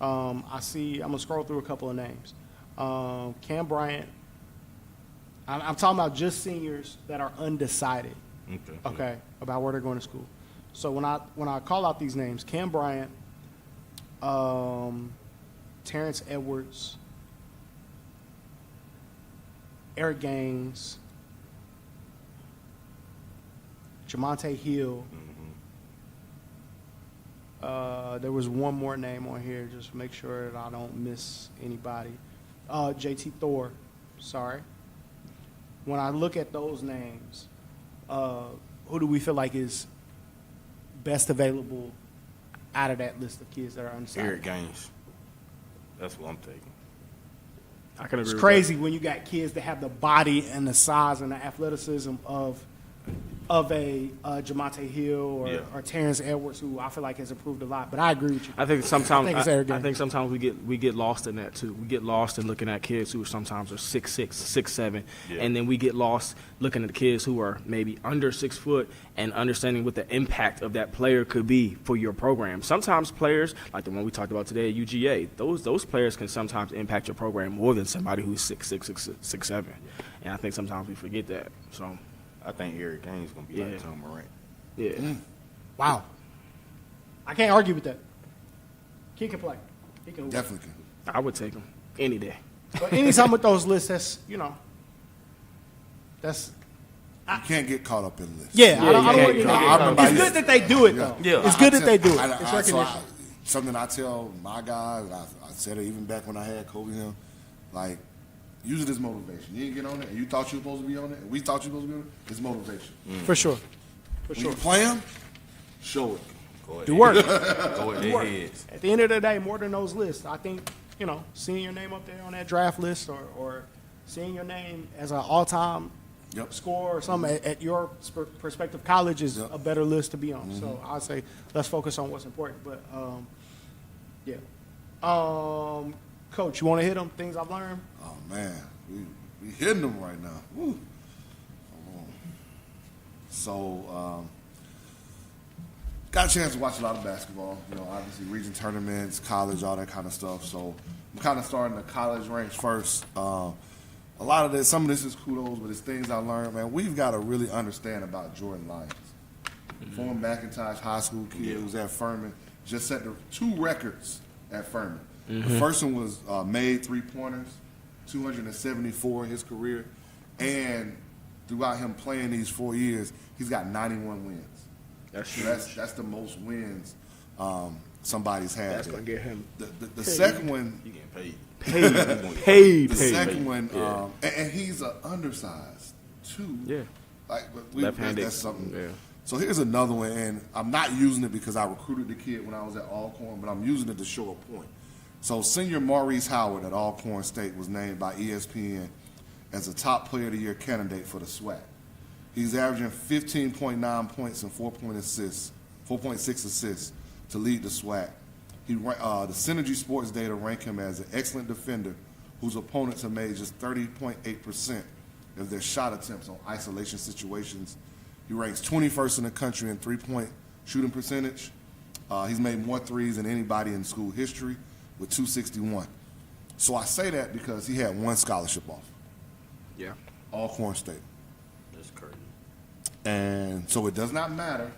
I'm going to scroll through a couple of names. Cam Bryant. I'm talking about just seniors that are undecided, okay, about where they're going to school. So when I call out these names, Cam Bryant, Terrence Edwards, Eric Gaines, Jamonte Hill. There was one more name on here. Just make sure that I don't miss anybody. JT Thor. Sorry. When I look at those names, who do we feel like is best available out of that list of kids that are undecided? Eric Gaines. That's what I'm taking. I can agree. It's crazy when you got kids that have the body and the size and the athleticism of a Jamonte Hill or Terrence Edwards, who I feel like has improved a lot. But I agree with you. I think sometimes I think sometimes we get lost in that too. We get lost in looking at kids who sometimes are 6'6", 6'7", and then we get lost looking at the kids who are maybe under 6 foot and understanding what the impact of that player could be for your program. Sometimes players like the one we talked about today at UGA, those players can sometimes impact your program more than somebody who's 6'6", 6'7", and I think sometimes we forget that. So. I think Eric Gaines is going to be like Tom Morant. Yeah. Wow. I can't argue with that. Kid can play. He can Definitely can. I would take him any day. But anytime with those lists, that's, that's. You can't get caught up in lists. Yeah, I don't want to get It's good that they do it, though. Yeah. It's good that they do it. It's recognition. Something I tell my guys, I said it even back when I had Kobe him, like, use it as motivation. You didn't get on it, and you thought you were supposed to be on it, and we thought you were supposed to be on it. It's motivation. For sure. When you play them, show it. Do work. Go ahead. At the end of the day, more than those lists, I think, seeing your name up there on that draft list or seeing your name as an all-time scorer or something at your prospective college is a better list to be on. So I'd say let's focus on what's important. But, Coach, you want to hit them, things I've learned? Oh, man. We hitting them right now. Woo. So, got a chance to watch a lot of basketball. Obviously region tournaments, college, all that kind of stuff. So I'm kind of starting the college ranks first. A lot of this, some of this is kudos, but it's things I learned, man. We've got to really understand about Jordan Lyons. Former McIntosh High School kid who was at Furman, just set the 2 records at Furman. The first one was made 3-pointers, 274 in his career, and throughout him playing these 4 years, he's got 91 wins. That's the most wins somebody's had. That's gonna get him. The second one, He getting paid. Paid. the second one, and he's an undersized too. Yeah. Left-handed. That's something. Yeah. So here's another one, and I'm not using it because I recruited the kid when I was at Alcorn, but I'm using it to show a point. So senior Maurice Howard at Alcorn State was named by ESPN as a top player of the year candidate for the SWAC. He's averaging 15.9 points and 4.6 assists to lead the SWAC. The Synergy Sports data rank him as an excellent defender whose opponents have made just 30.8% of their shot attempts on isolation situations. He ranks 21st in the country in three-point shooting percentage. He's made more threes than anybody in school history with 261. So I say that because he had 1 scholarship offer. Yeah. Alcorn State. That's crazy. And so it does not matter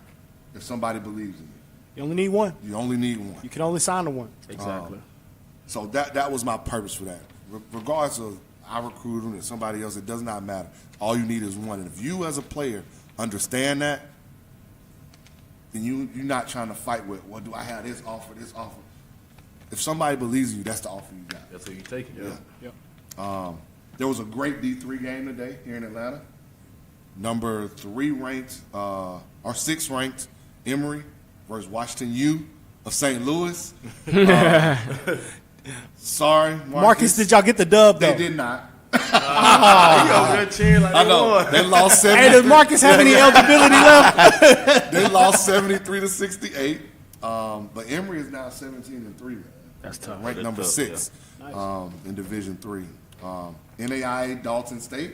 if somebody believes in you. You only need 1. You only need 1. You can only sign the 1. Exactly. So that was my purpose for that. Regardless of I recruit him or somebody else, it does not matter. All you need is 1. And if you as a player understand that, then you're not trying to fight with, well, do I have this offer, this offer? If somebody believes in you, that's the offer you got. That's what you take it. Yeah. There was a great D3 game today here in Atlanta. Number 3 ranked, or 6 ranked, Emory versus Washington U of St. Louis. Sorry, Marcus, did y'all get the dub, though? They did not. I know. They lost 70. Hey, does Marcus have any eligibility left? They lost 73-68. But Emory is now 17-3, man. That's tough. Ranked number 6 in Division III. NAIA Dalton State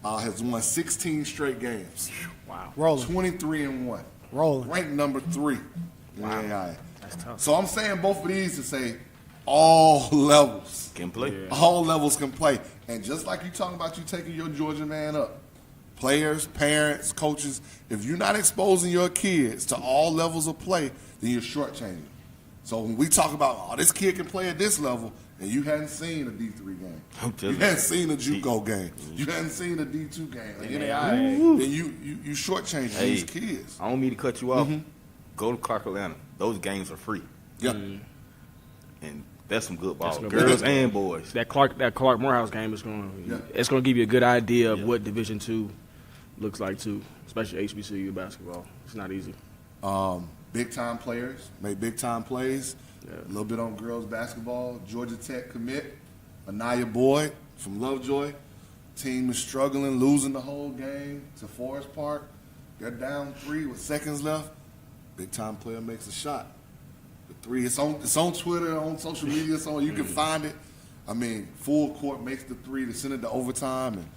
has won 16 straight games. Wow. Rolling. 23-1. Rolling. Ranked number 3 in NAIA. That's tough. So I'm saying both of these to say all levels Can play. All levels can play. And just like you talking about you taking your Georgia man up, players, parents, coaches, if you're not exposing your kids to all levels of play, then you're shortchanging. So when we talk about, oh, this kid can play at this level, and you hadn't seen a D3 game, you hadn't seen a JUCO game, you hadn't seen a D2 game, then you shortchanging these kids. I don't mean to cut you off. Go to Clark Atlanta. Those games are free. Yep. And that's some good ball, girls and boys. That Clark Morehouse game is it's going to give you a good idea of what Division II looks like too, especially HBCU basketball. It's not easy. Big time players make big time plays. A little bit on girls basketball. Georgia Tech commit Anaya Boyd from Lovejoy. Team is struggling, losing the whole game to Forest Park. They're down 3 with seconds left. Big time player makes a shot. The 3. It's on Twitter, on social media, so you can find it. I mean, full court makes the 3 to send it to overtime, and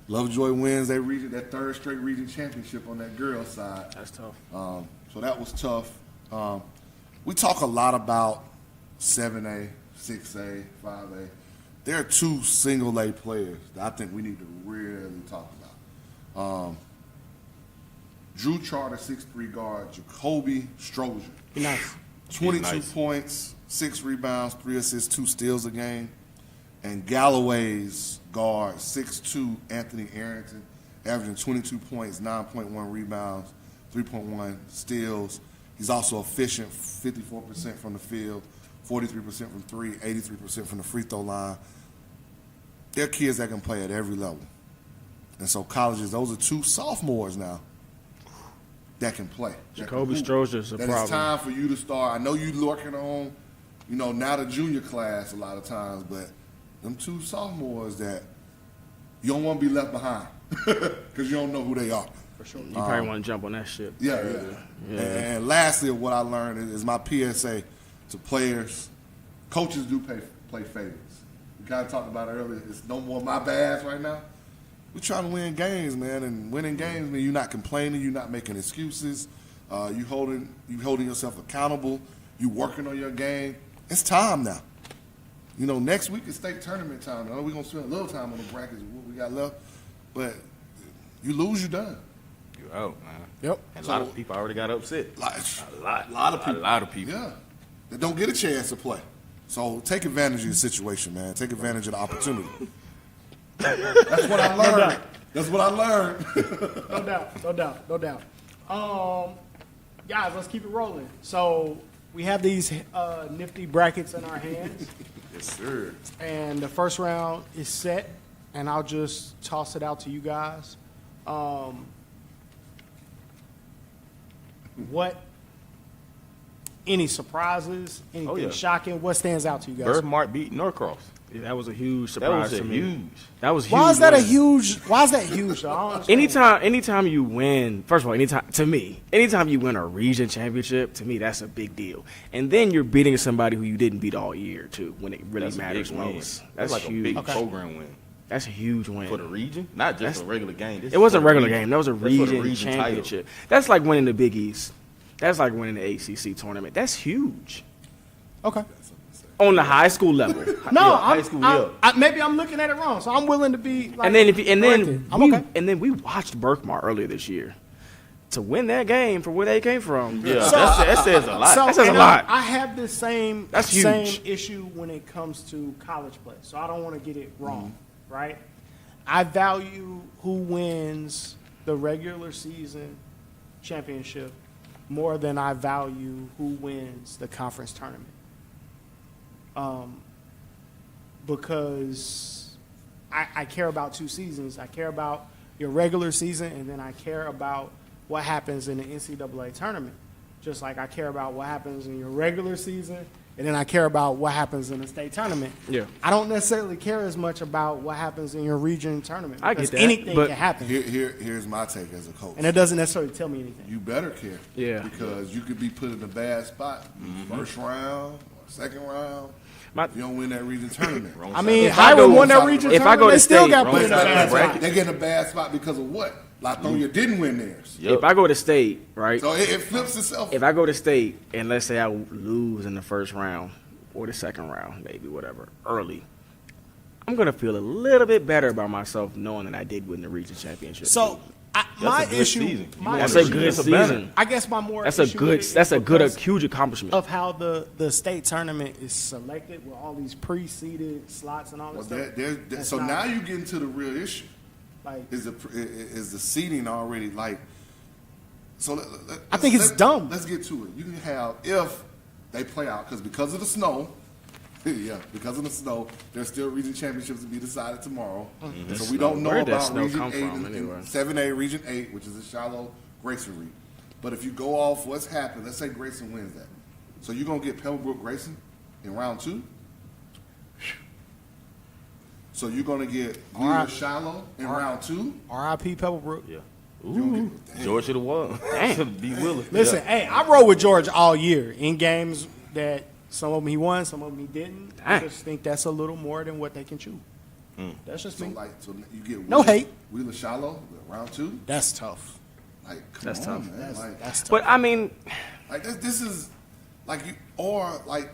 Lovejoy wins their 3rd straight region championship on that girls' side. That's tough. So that was tough. We talk a lot about 7A, 6A, 5A. There are 2 single-A players that I think we need to really talk about. Drew Charter, 6'3" guard, Jacoby Strozier. Nice. 22 points, 6 rebounds, 3 assists, 2 steals a game. And Galloway's guard, 6'2", Anthony Arrington, averaging 22 points, 9.1 rebounds, 3.1 steals. He's also efficient, 54% from the field, 43% from 3, 83% from the free throw line. They're kids that can play at every level. And so colleges, those are 2 sophomores now that can play. Jacoby Strozier's a problem. It's time for you to start. I know you're working on, now the junior class a lot of times, but them 2 sophomores that you don't want to be left behind because you don't know who they are. For sure. You probably want to jump on that shit. Yeah. And lastly, what I learned is my PSA to players. Coaches do play favorites. We kind of talked about it earlier. It's no more my bads right now. We're trying to win games, man, and winning games means you're not complaining, you're not making excuses, you holding yourself accountable, you working on your game. It's time now. Next week is state tournament time. I know we're gonna spend a little time on the brackets of what we got left, but you lose, you're done. You're out, man. Yep. And a lot of people already got upset. A lot of people. Yeah. That don't get a chance to play. So take advantage of the situation, man. Take advantage of the opportunity. That's what I learned. That's what I learned. No doubt. Guys, let's keep it rolling. So we have these nifty brackets in our hands. Yes, sir. And the first round is set, and I'll just toss it out to you guys. Any surprises? Anything shocking? What stands out to you guys? Birdmark beat Norcross. Yeah, that was a huge surprise to me. That was huge. Why is that huge? Why is that huge? Though? I don't understand. Anytime you win, first of all, anytime you win a region championship, to me that's a big deal. And then you're beating somebody who you didn't beat all year too, when it really matters most. That's like huge. a big program win. That's a huge win for the region, not just a regular game. It wasn't a regular game. That was a region championship. Title. That's like winning the Big East. That's like winning the ACC tournament. That's huge. Okay. On the high school level. No, high school. Maybe I'm looking at it wrong. So I'm willing to be. Like, and then we watched Berkmar earlier this year. To win that game for where they came from, that says a lot. That says a lot. I have the same issue when it comes to college play. So I don't want to get it wrong, right? I value who wins the regular season championship more than I value who wins the conference tournament. Because I care about 2 seasons. I care about your regular season, and then I care about what happens in the NCAA tournament. Just like I care about what happens in your regular season, and then I care about what happens in the state tournament. Yeah. I don't necessarily care as much about what happens in your region tournament. I get that. Anything can happen. Here's my take as a coach. And it doesn't necessarily tell me anything. You better care. Yeah. Because you could be put in a bad spot. First round, or second round. You don't win that region tournament. I mean, Hiram won that region tournament. They still got put in a bad spot. They get in a bad spot because of what? Latonia didn't win theirs. Yep. If I go to state, right? So it flips itself. If I go to state and let's say I lose in the first round or the second round, maybe whatever, early, I'm gonna feel a little bit better about myself knowing that I did win the region championship. So my issue, that's a good season. I guess my more that's a issue good with it that's a good because huge accomplishment of how the state tournament is selected with all these pre-seeded slots and all that stuff. So now you get into the real issue. Like, is the seeding already like? So I think it's dumb. Let's get to it. You can have if they play out because of the snow. Yeah, because of the snow, there's still region championships to be decided tomorrow. Mm-hmm. So we don't know about Region 8 anyway. 7A, Region 8, which is a shallow Grayson Reed. But if you go off what's happened, let's say Grayson wins that. So you're going to get Pebblebrook Grayson in round 2? So you're going to get Wheeler Shiloh in round 2? R.I.P. Pebblebrook. Yeah. Ooh, George should have won. Damn. Be willing. Listen, hey, I rode with George all year in games that some of them he won, some of them he didn't. I just think that's a little more than what they can chew. That's just me. So you get no hate. Wheeler Shiloh round 2. That's tough. Like, come that's on, tough. man. That's tough. But I mean, like this is like or like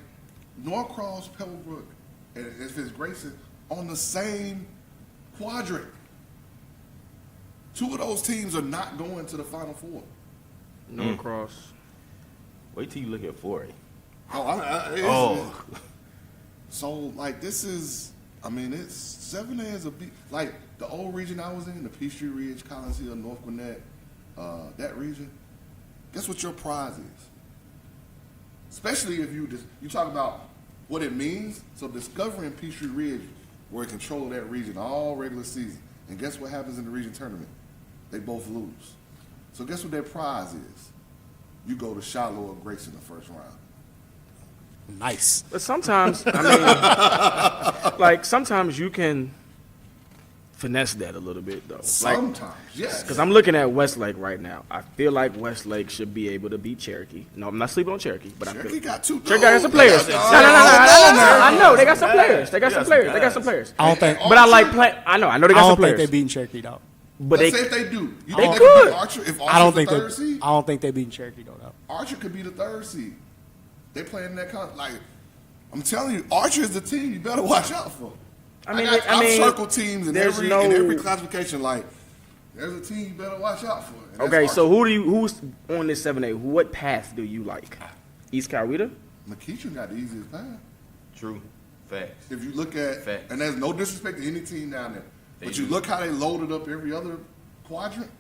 Norcross, Pebblebrook, and if it's Grayson on the same quadrant. 2 of those teams are not going to the Final Four. Norcross. Wait till you look at 4A. Oh, so like this is, I mean, it's 7A is a big, like the old region I was in, the Peachtree Ridge, Collins Hill, North Gwinnett, that region. Guess what your prize is? Especially if you talk about what it means. So Discovery and Peachtree Ridge were in control of that region all regular season, and guess what happens in the region tournament? They both lose. So guess what their prize is? You go to Shiloh or Grayson the first round. Nice. But sometimes, I mean, like sometimes you can finesse that a little bit though. Sometimes, yes. Because I'm looking at Westlake right now. I feel like Westlake should be able to beat Cherokee. No, I'm not sleeping on Cherokee, but Cherokee I feel got 2. Cherokee got some players. No. I know they got some players. They got some players. I don't think. But I like play. I know they got some players. I don't think they beating Cherokee though. But let's say if they do, you they think could. They beat Archer? If Archer's I don't think the 3rd seed? I don't think they beating Cherokee though. Archer could be the 3rd seed. They playing in that like. I'm telling you, Archer is the team you better watch out for. I've circled teams in every classification. Like, there's a team you better watch out for. Okay, so who's on this 7A? What path do you like? East Coweta? McEachern got the easiest path. True. Facts. If you look at, and there's no disrespect to any team down there, but you look how they loaded up every other quadrant.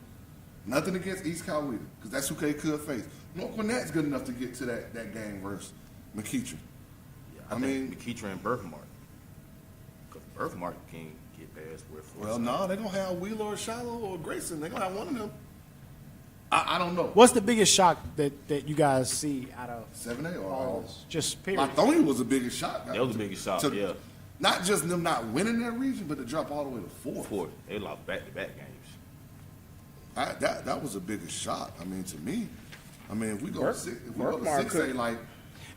Nothing against East Coweta, because that's who they could face. North Gwinnett's good enough to get to that game versus McEachern. I mean, McEachern and Birthmark. Because Birthmark can't get past where. Well, no, they're going to have Wheeler or Shiloh or Grayson. They're going to have one of them. I don't know. What's the biggest shock that you guys see out of 7A or all? Just period. Lithonia was the biggest shock. That was the biggest shock, yeah. Not just them not winning their region, but to drop all the way to 4th. They lost back-to-back games. That was the biggest shock. I mean, to me, if we go to 6A, like.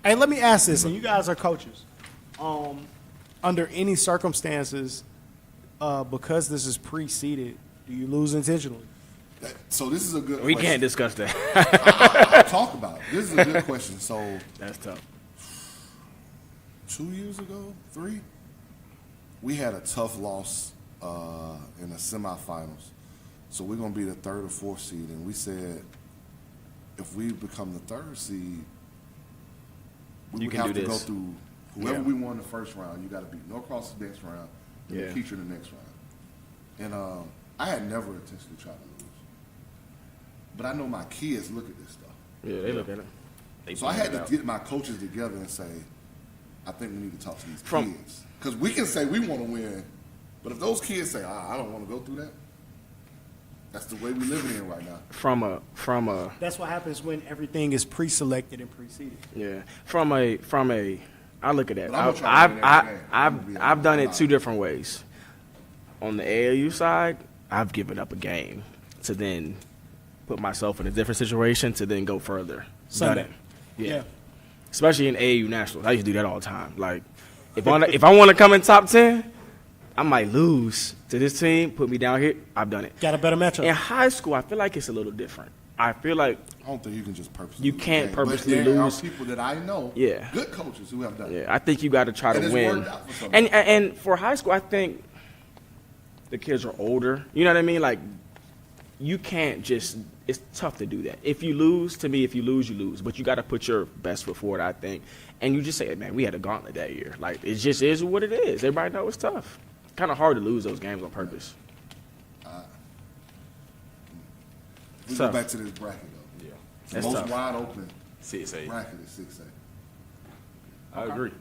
Hey, let me ask this, and you guys are coaches. Under any circumstances, because this is pre-seeded, do you lose intentionally? So this is a good We question. can't discuss that. I'll talk about it. This is a good question. So that's tough. 2 years ago, 3, we had a tough loss in the semifinals. So we're going to be the 3rd or 4th seed, and we said if we become the 3rd seed, we would have to go through whoever we won the first round. You got to beat Norcross the next round, and McEachern the next round. And I had never intentionally tried to lose, but I know my kids look at this stuff. Yeah, they look at it. So I had to get my coaches together and say, I think we need to talk to these kids, because we can say we want to win, but if those kids say, I don't want to go through that. That's the way we're living in right now. From a. That's what happens when everything is pre-selected and pre-seeded. Yeah. From a. I look at that. I've done it 2 different ways. On the AAU side, I've given up a game to then put myself in a different situation to then go further. Sunday. Yeah. Especially in AAU nationals, I used to do that all the time. Like, if I want to come in top 10. I might lose to this team, put me down here. I've done it. Got a better matchup. In high school, I feel like it's a little different. I feel like I don't think you can just purposely. you lose can't games. purposely but there lose. are people that I know, Yeah. good coaches who have done it. Yeah, I think you got to try And to it's win. worked out for some And for high school, I think the kids are older. You know what I mean? Like, you can't just. It's tough to do that. If you lose, to me, you lose. But you got to put your best foot forward, I think. And you just say, man, we had a gauntlet that year. Like, it just is what it is. Everybody knows it's tough. Kind of hard to lose those games on purpose. We So- go back to this bracket though. Yeah. The That's most tough. wide open 6A. bracket is 6A. I agree.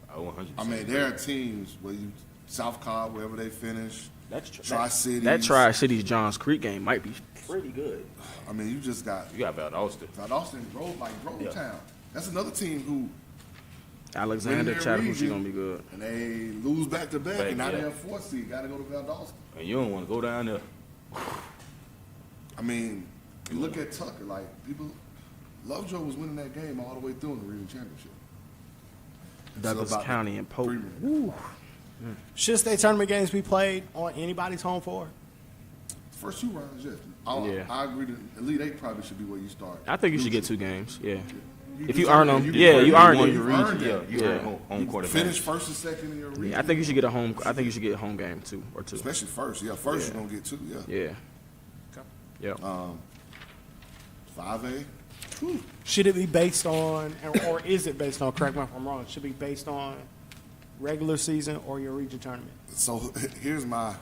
I 100%. I mean, there are teams where you South Cobb, wherever they finish. That's Tri-Cities. That Tri-Cities Johns Creek game might be pretty good. I mean, you just got You got Valdosta. Grovetown. That's another team who Alexander, win their Chattahoochee region, going to be good. and they lose back to back, and now yeah. they have 4th seed. Got to go to Valdosta. And you don't want to go down there. I mean, you look at Tucker, like people. Lovejoy was winning that game all the way through in the region championship. Douglas about County and Pope. 3 minutes. Should state tournament games be played on anybody's home floor? First 2 rounds, yes. Yeah. I agree that Elite 8 probably should be where you start. I think you should get 2 games. Yeah. If can you say earn that. them, You yeah, can you earn earned it. it. You earned it. Yeah, you earned home court Finish advantage. first and second in your region. Yeah, I think you should get a home. I think you should get a home game 2 or 2. Especially first. Yeah, first Yeah. you're going to get 2, yeah. Yeah. Yep. 5A. Should it be based on, or is it based on, correct me if I'm wrong, should it be based on regular season or your region tournament? So here's my.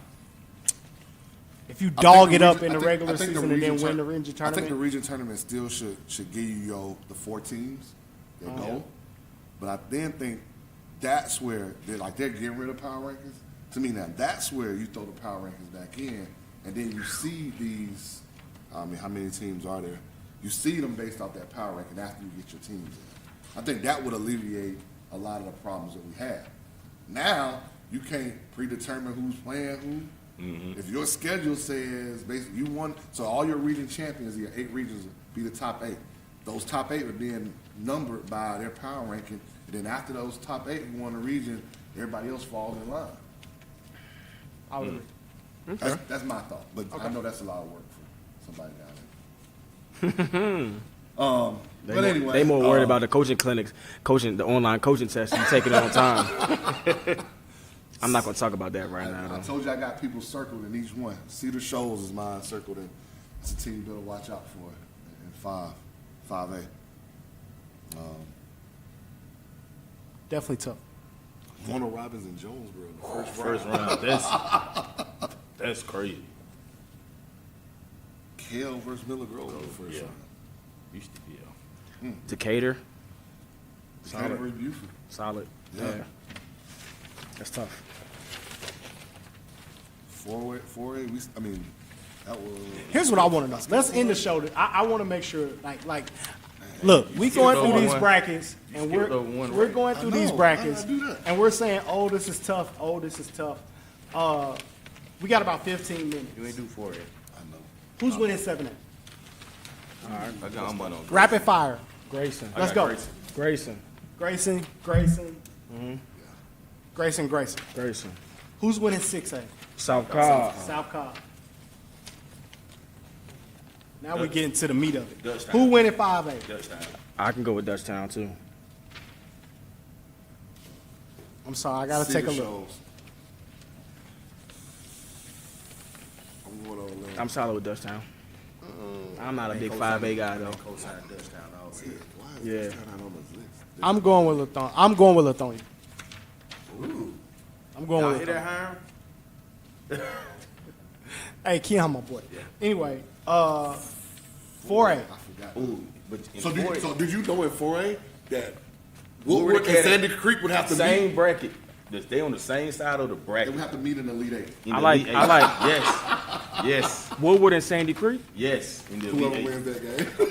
If you I dog think it the up region- in the I think- regular I think season and then win the region I think tournament? the region tournament still should give you the 4 teams that go. But I then think that's where they're getting rid of power rankings. To me now, that's where you throw the power rankings back in, and then you see these. I mean, how many teams are there? You see them based off that power ranking after you get your teams in. I think that would alleviate a lot of the problems that we have. Now you can't predetermine who's playing who. Mm-hmm. If your schedule says basically you won, so all your region champions, your 8 regions, be the top 8. Those top 8 are being numbered by their power ranking, and then after those top 8 who won the region, everybody else falls in line. I would agree. That's my thought, but I know that's a lot of work for somebody down there. But anyway, they more worried about the coaching clinics, the online coaching test, and taking it on time. I'm not going to talk about that right now. I Though. told you I got people circled in each one. Cedar Shoals is mine circled in. It's a team you better watch out for in 5A. Definitely tough. Warner Robins and Jonesboro in the First round. That's crazy. Kale versus Miller Grove in the first Yeah. round. Used to be. Decatur, Decatur versus Buford. solid. Yeah. Yeah. That's tough. 4A. I mean, that was. Here's what I want to know. Let's end the show. I want to make sure, look, we going through these brackets, and we're going through these brackets, and we're saying, oh, this is tough. Oh, this is tough. We got about 15 minutes. You ain't do 4A. I know. Who's winning 7A? I got I'm on. Rapid fire. Grayson. Let's go. Grayson. Grayson. Mm-hmm. Grayson. Who's winning 6A? South Cobb. South Cobb. Now we get into the meat of it. Dutchtown. Who winning 5A? Dutchtown. I can go with Dutchtown too. I'm sorry, I gotta Cedar take a look. Shoals. I'm going on there. I'm solid with Dutchtown. I'm not a big 5A guy though. Yeah. I'm going with Lithonia. I'm going with Lithonia. I'm going with Hit Lithonia. that higher? Hey, Keon, my boy. Anyway, 4A. Ooh, but in So 4A, did you know in 4A that Woodward Woodward and Academy- Sandy Creek would have to same meet? bracket. They on the same side of the They bracket. would have to meet in the Elite 8. In I the like- Elite I Eight. like- Yes. Woodward and Sandy Creek. Yes. In the Whoever Elite wins Eight. that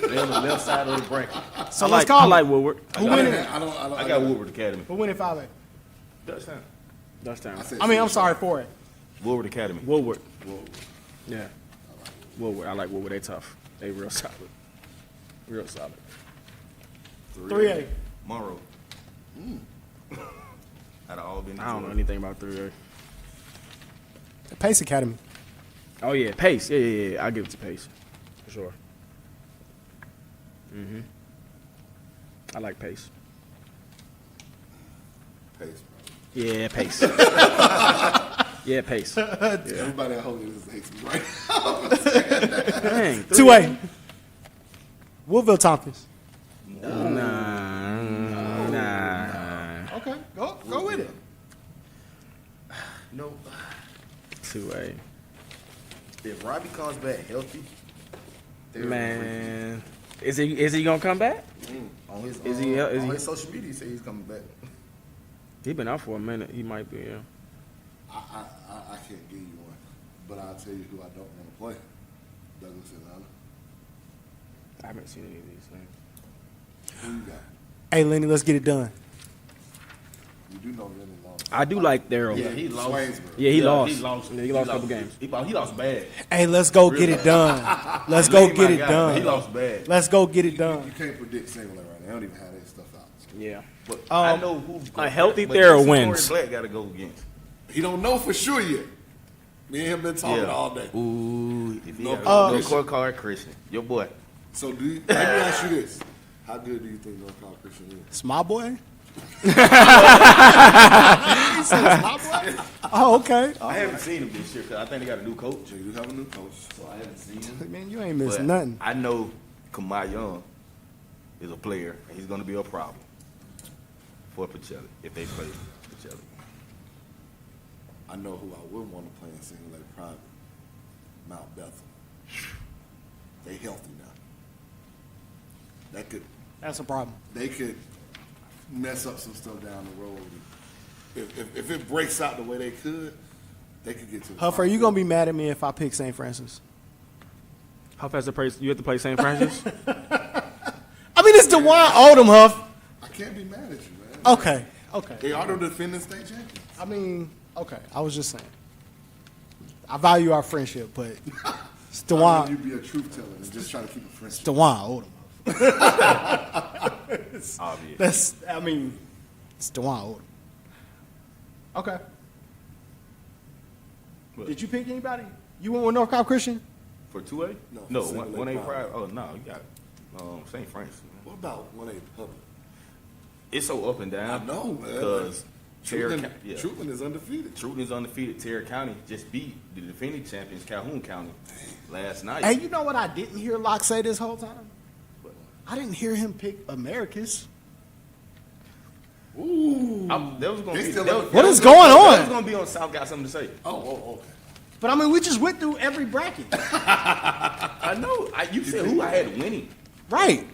game. They on the left side of the bracket. So I let's like, call I it. like Woodward. Who winning? I got Woodward Academy. Who winning 5A? Dutchtown. Dutchtown. I'm sorry, 4A. Woodward Academy. Woodward. Yeah. Woodward. I like Woodward. They tough. They real solid. Real solid. 3A. Monroe. Out of all been. I don't know anything about 3A. Pace Academy. Oh yeah, Pace. Yeah. I'll give it to Pace for sure. Mm-hmm. I like pace. Pace, bro. Yeah, pace. Yeah, pace. Yeah. Everybody at home is hates me right now. Dang. 2A. Woodville Tompkins. Nah. Okay, go with it. No. 2A. If Robbie comes back healthy, Man, is he gonna come back? On his Is he- on his social media, he said he's coming back. He been out for a minute. He might be. Yeah. I can't give you one, but I'll tell you who I don't want to play. Douglas Atlanta. I haven't seen any of these things. Who you got? Hey, Lenny, let's get it done. You do know Lenny lost. I do like Daryl. Yeah, he lost. Swainsboro. Yeah, he lost. He lost. Yeah, he lost a couple games. He lost bad. Hey, let's go get it done. Let's go Lenny get my it guy, done. but he lost bad. Let's go get it You done. can't predict single right now. They don't even have that stuff out. Yeah. But I know who's a healthy but Thayer Corey wins. Black got to go against. He don't know for sure yet. Me and him been talking all day. Ooh, if he No got Christian. North Carolina Christian, your boy. So let me ask you this: how good do you think North Carolina Christian is? It's my boy. He said it's my boy? Oh, okay. I haven't seen him this year because I think they got a new coach. They do have a new coach. So I haven't seen him. Man, you ain't missing But nothing. I know Kamai Young is a player, and he's going to be a problem for Pacelli if they play Pacelli. I know who I would want to play in single leg private. Mount Bethel. They healthy now. That's a problem. They could mess up some stuff down the road. If it breaks out the way they could get to the Huff, are you going to be mad at me if I pick St. Francis? How fast you have to play St. Francis? I mean, it's DeJuan Odom, Huff. I can't be mad at you, man. Okay. They are the defending state champions. I mean, okay. I was just saying. I value our friendship, but it's I know you DeJuan be a truth teller and just try to keep a friendship. Odom. It's obvious. It's DeJuan Odom. Okay. What? Did you pick anybody? You went with North Carolina Christian? For 2A? No, No, for single 1A leg private. Oh, no, you got St. Francis. What about 1A public? It's so up and down. I know, man. Because Truman is undefeated. Truman is undefeated. Terra County just beat the defending champions, Calhoun County, last night. Hey, you know what I didn't hear Locke say this whole time? I didn't hear him pick Americus. Ooh. That was going to be. What is going on? That was going to be on South Got Something to Say. Oh, okay. But I mean, we just went through every bracket. I know. You said who I had winning. Right.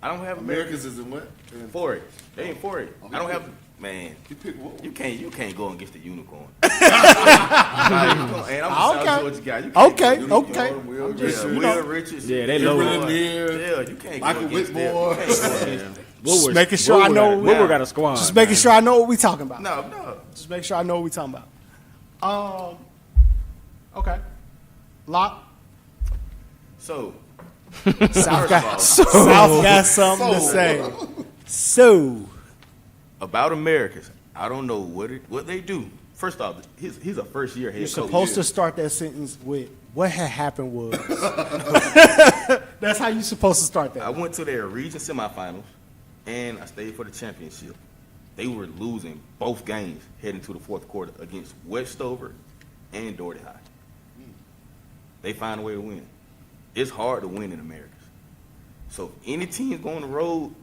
I don't have Americans is in what? 4A. They ain't 4A. Oh, I don't have. Man, You pick what? you can't go against the unicorn. And I'm a South Georgia guy. You can't Okay, go against okay. Will Yeah, Richards. Will Richards. Yeah, they low. Yeah, you can't Michael go against them. Whitmore. You can't go against them. Just making sure I know. Woodward got a squad. Just making sure I know what we talking about. No. Just make sure I know what we talking about. Okay. Lock. So, South got of all, South got something to say. So, about Americans, I don't know what they do. First off, he's a first year head you're coach. supposed to start that sentence with what had happened was. That's how you're supposed to start that. I went to their region semifinals, and I stayed for the championship. They were losing both games heading to the fourth quarter against Westover and Doherty High. They find a way to win. It's hard to win in America. So if any team's going on the road,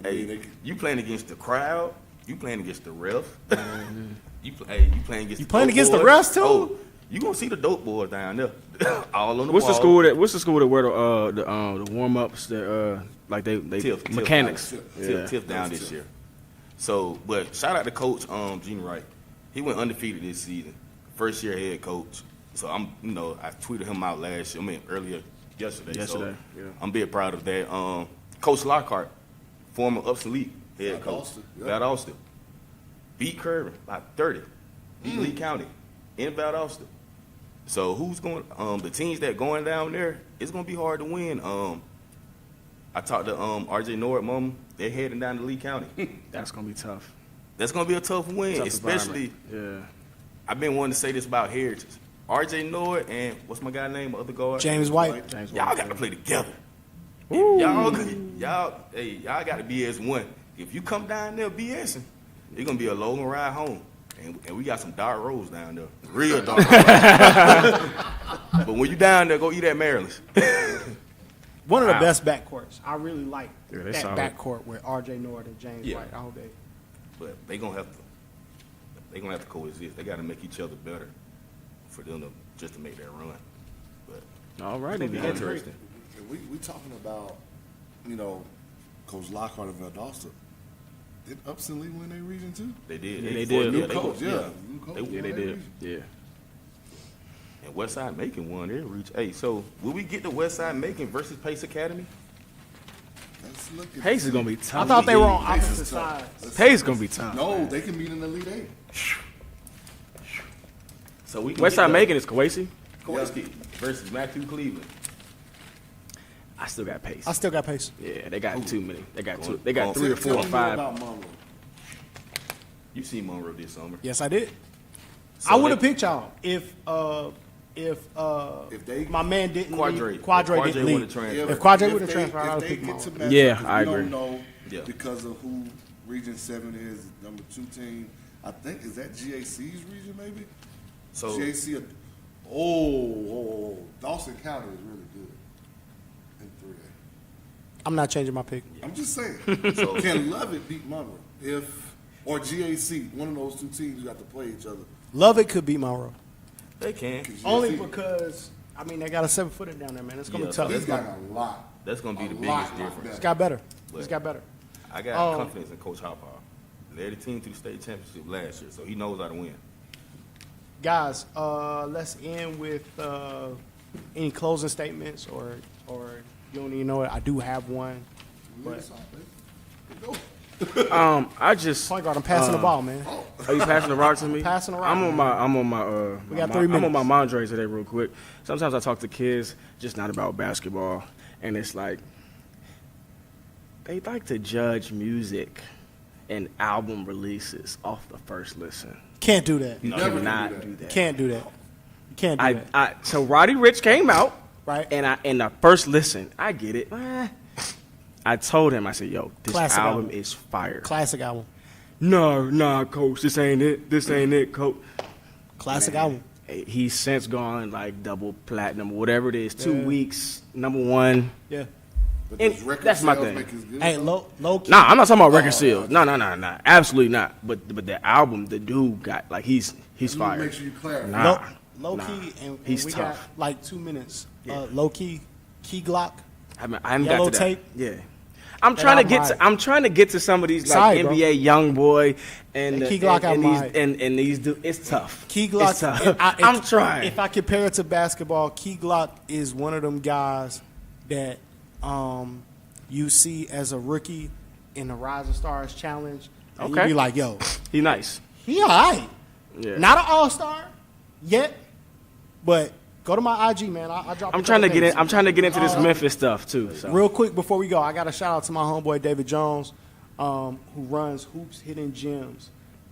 hey, you playing against the crowd, you playing against the refs, you playing against You playing against the refs too? Oh, you gonna see the dope boys down there, all on the What's wall. the school that wear the warm ups that like they Tiff, mechanics? Tiff down this year. So, but shout out to Coach Gene Wright. He went undefeated this season, first year head coach. So I tweeted him out earlier yesterday. So I'm very proud of that. Coach Lockhart, former Upson League head coach, Valdosta, beat Curran by 30, beat Lee County in Valdosta. So who's going? The teams that going down there, it's gonna be hard to win. I talked to RJ Nord, mom. They're heading down to Lee County. That's gonna be tough. That's gonna be a tough win, Tough especially. environment. Yeah. I've been wanting to say this about Heritage. RJ Noah and what's my guy name? Other guard? James White. Y'all got to play together. Y'all got to be as one. If you come down there BSing, it's gonna be a long ride home. And we got some dark roads down there, real dark roads. But when you down there, go eat at Maryland's. One of the best backcourts. I really like that solid. backcourt with RJ Noah and James White. I hope they. But they gonna have to coexist. They got to make each other better for them to make that run. But all right, it'll be interesting. We talking about, Coach Lockhart and Valdosta. Did Upson Lee win their region too? They did. Yeah, they did. New Yeah, coach, they did. Yeah. And Westside Macon won their reach. Hey, so will we get the Westside Macon versus Pace Academy? Let's look at Pace is gonna be tough. I thought they were on Pace opposite is tough. sides. Pace is gonna be tough. No, they can meet in the Elite Eight. So we Westside Macon is Kawasi. Kowalski versus Matthew Cleveland. I still got Pace. I still got Pace. Yeah, they got too many. They got two. They Go got on. 3 or 4 or Tell me 5. more about Monroe. You seen Monroe this summer. Yes, I did. So I would have they- picked y'all if they- my man didn't Quadre. leave. Quadre If didn't Quadre leave. would've transferred. If Quadre If would have they- transferred, I if would they have picked get Monroe. to match Yeah, up, 'cause I we agree. don't know Yeah. because of who Region 7 is, number 2 team. I think, is that GAC's region maybe? So GAC, Dawson County is really good in 3A. I'm not changing my pick. I'm just saying. So- Can Lovett beat Monroe? Or GAC, one of those two teams got to play each other. Lovett could beat Monroe. they can. Only because, they got a 7-footer down there, man. It's going to Yeah, be tough. He's got a lot. That's gonna be A the lot biggest difference. It's got better. But- It's got better. I got confidence in Coach Hopper. Led the team to the state championship last year, so he knows how to win. Guys, let's end with any closing statements or you don't even know it. I do have one. Lead us off, baby. Go. I just Point guard, I'm passing the ball, man. Are you passing the rock to me? Passing the rock, I'm on my We got my- 3 I'm on minutes. my Mondre today real quick. Sometimes I talk to kids just not about basketball, and it's like they like to judge music and album releases off the first listen. Can't do that. You Never cannot can do do that. Can't do that. You can't do that. So Roddy Ricch came out, Right. and the first listen, I get it. I told him, I said, "Yo, this Classic album album. is fire." Classic album. No, coach, this ain't it. This ain't it, coach. Classic album. He's since gone like double platinum, whatever it is. 2 Yeah. weeks, #1. Yeah. But And does record that's my sales thing. make us good? Hey, low key. Nah, I'm not talking about record sales. No, absolutely not. But the album, the dude got like he's Let me fired. make sure you clarify. Nah, Low nah. key, and He's we tough. got like 2 minutes. Yeah. Low key, Key Glock. I haven't Yellow got to that. Tape. Yeah. I'm That trying to album get high. to. I'm trying to get to some of these like Sorry, bro. NBA young boy and That Key Glock and album these high. and these dudes. It's tough. Key Glock. It's tough. if I'm trying. If I compare it to basketball, Key Glock is one of them guys that you see as a rookie in the Rising Stars Challenge. And you Okay. be like, yo, He nice. he all right. Yeah. Not an all-star yet, but go to my IG, man. I drop. I'm trying to get in. I'm trying to get into this Memphis stuff too. So. Real quick before we go, I got a shout out to my homeboy David Jones, who runs Hoops Hidden Gems.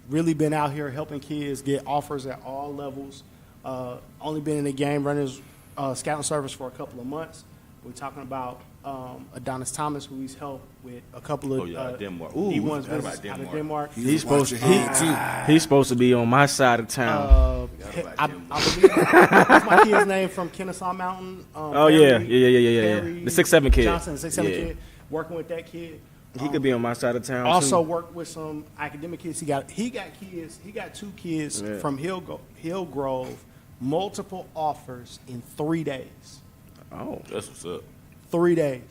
Really been out here helping kids get offers at all levels. Only been in the game running his scouting service for a couple of months. We're talking about Adonis Thomas, who he's helped with a couple of Denmark. D1s forgot about visits out of Denmark. Denmark. He's supposed to. Watch your hand, He's supposed to be on my side of town. I believe what's my kid's name from Kennesaw Mountain. Oh, Perry- yeah. Perry The 6'7" kid. Johnson, 6'7" Yeah. kid. Working with that kid. He could be on my side of town. Also too. worked with some academic kids. He got kids. He got 2 kids Yeah. from Hillgrove. Multiple offers in 3 days. Oh, That's what's up. 3 days.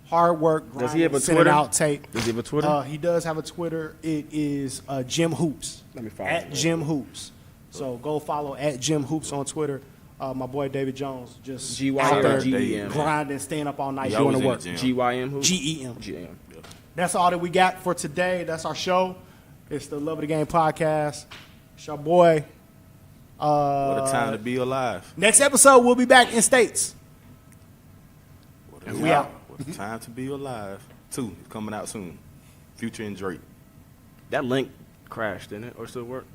Hard work. Does he have a sending Twitter? out tape. Does he have a Twitter? He does have a Twitter. It is Jim Hoops. Let me follow At him. Jim Hoops. So go follow at Jim Hoops on Twitter. My boy David Jones just GY out or there GEM? grinding, staying up all night He doing always the in work. the gym. GYM who? GEM. GM. That's all that we got for today. That's our show. It's the Love of the Game podcast. It's your boy. What a time to be alive. Next episode, we'll be back in States. What a And time- we out. What a time to be alive. 2 is coming out soon. Future and Drake. That link crashed, didn't it? Or still work?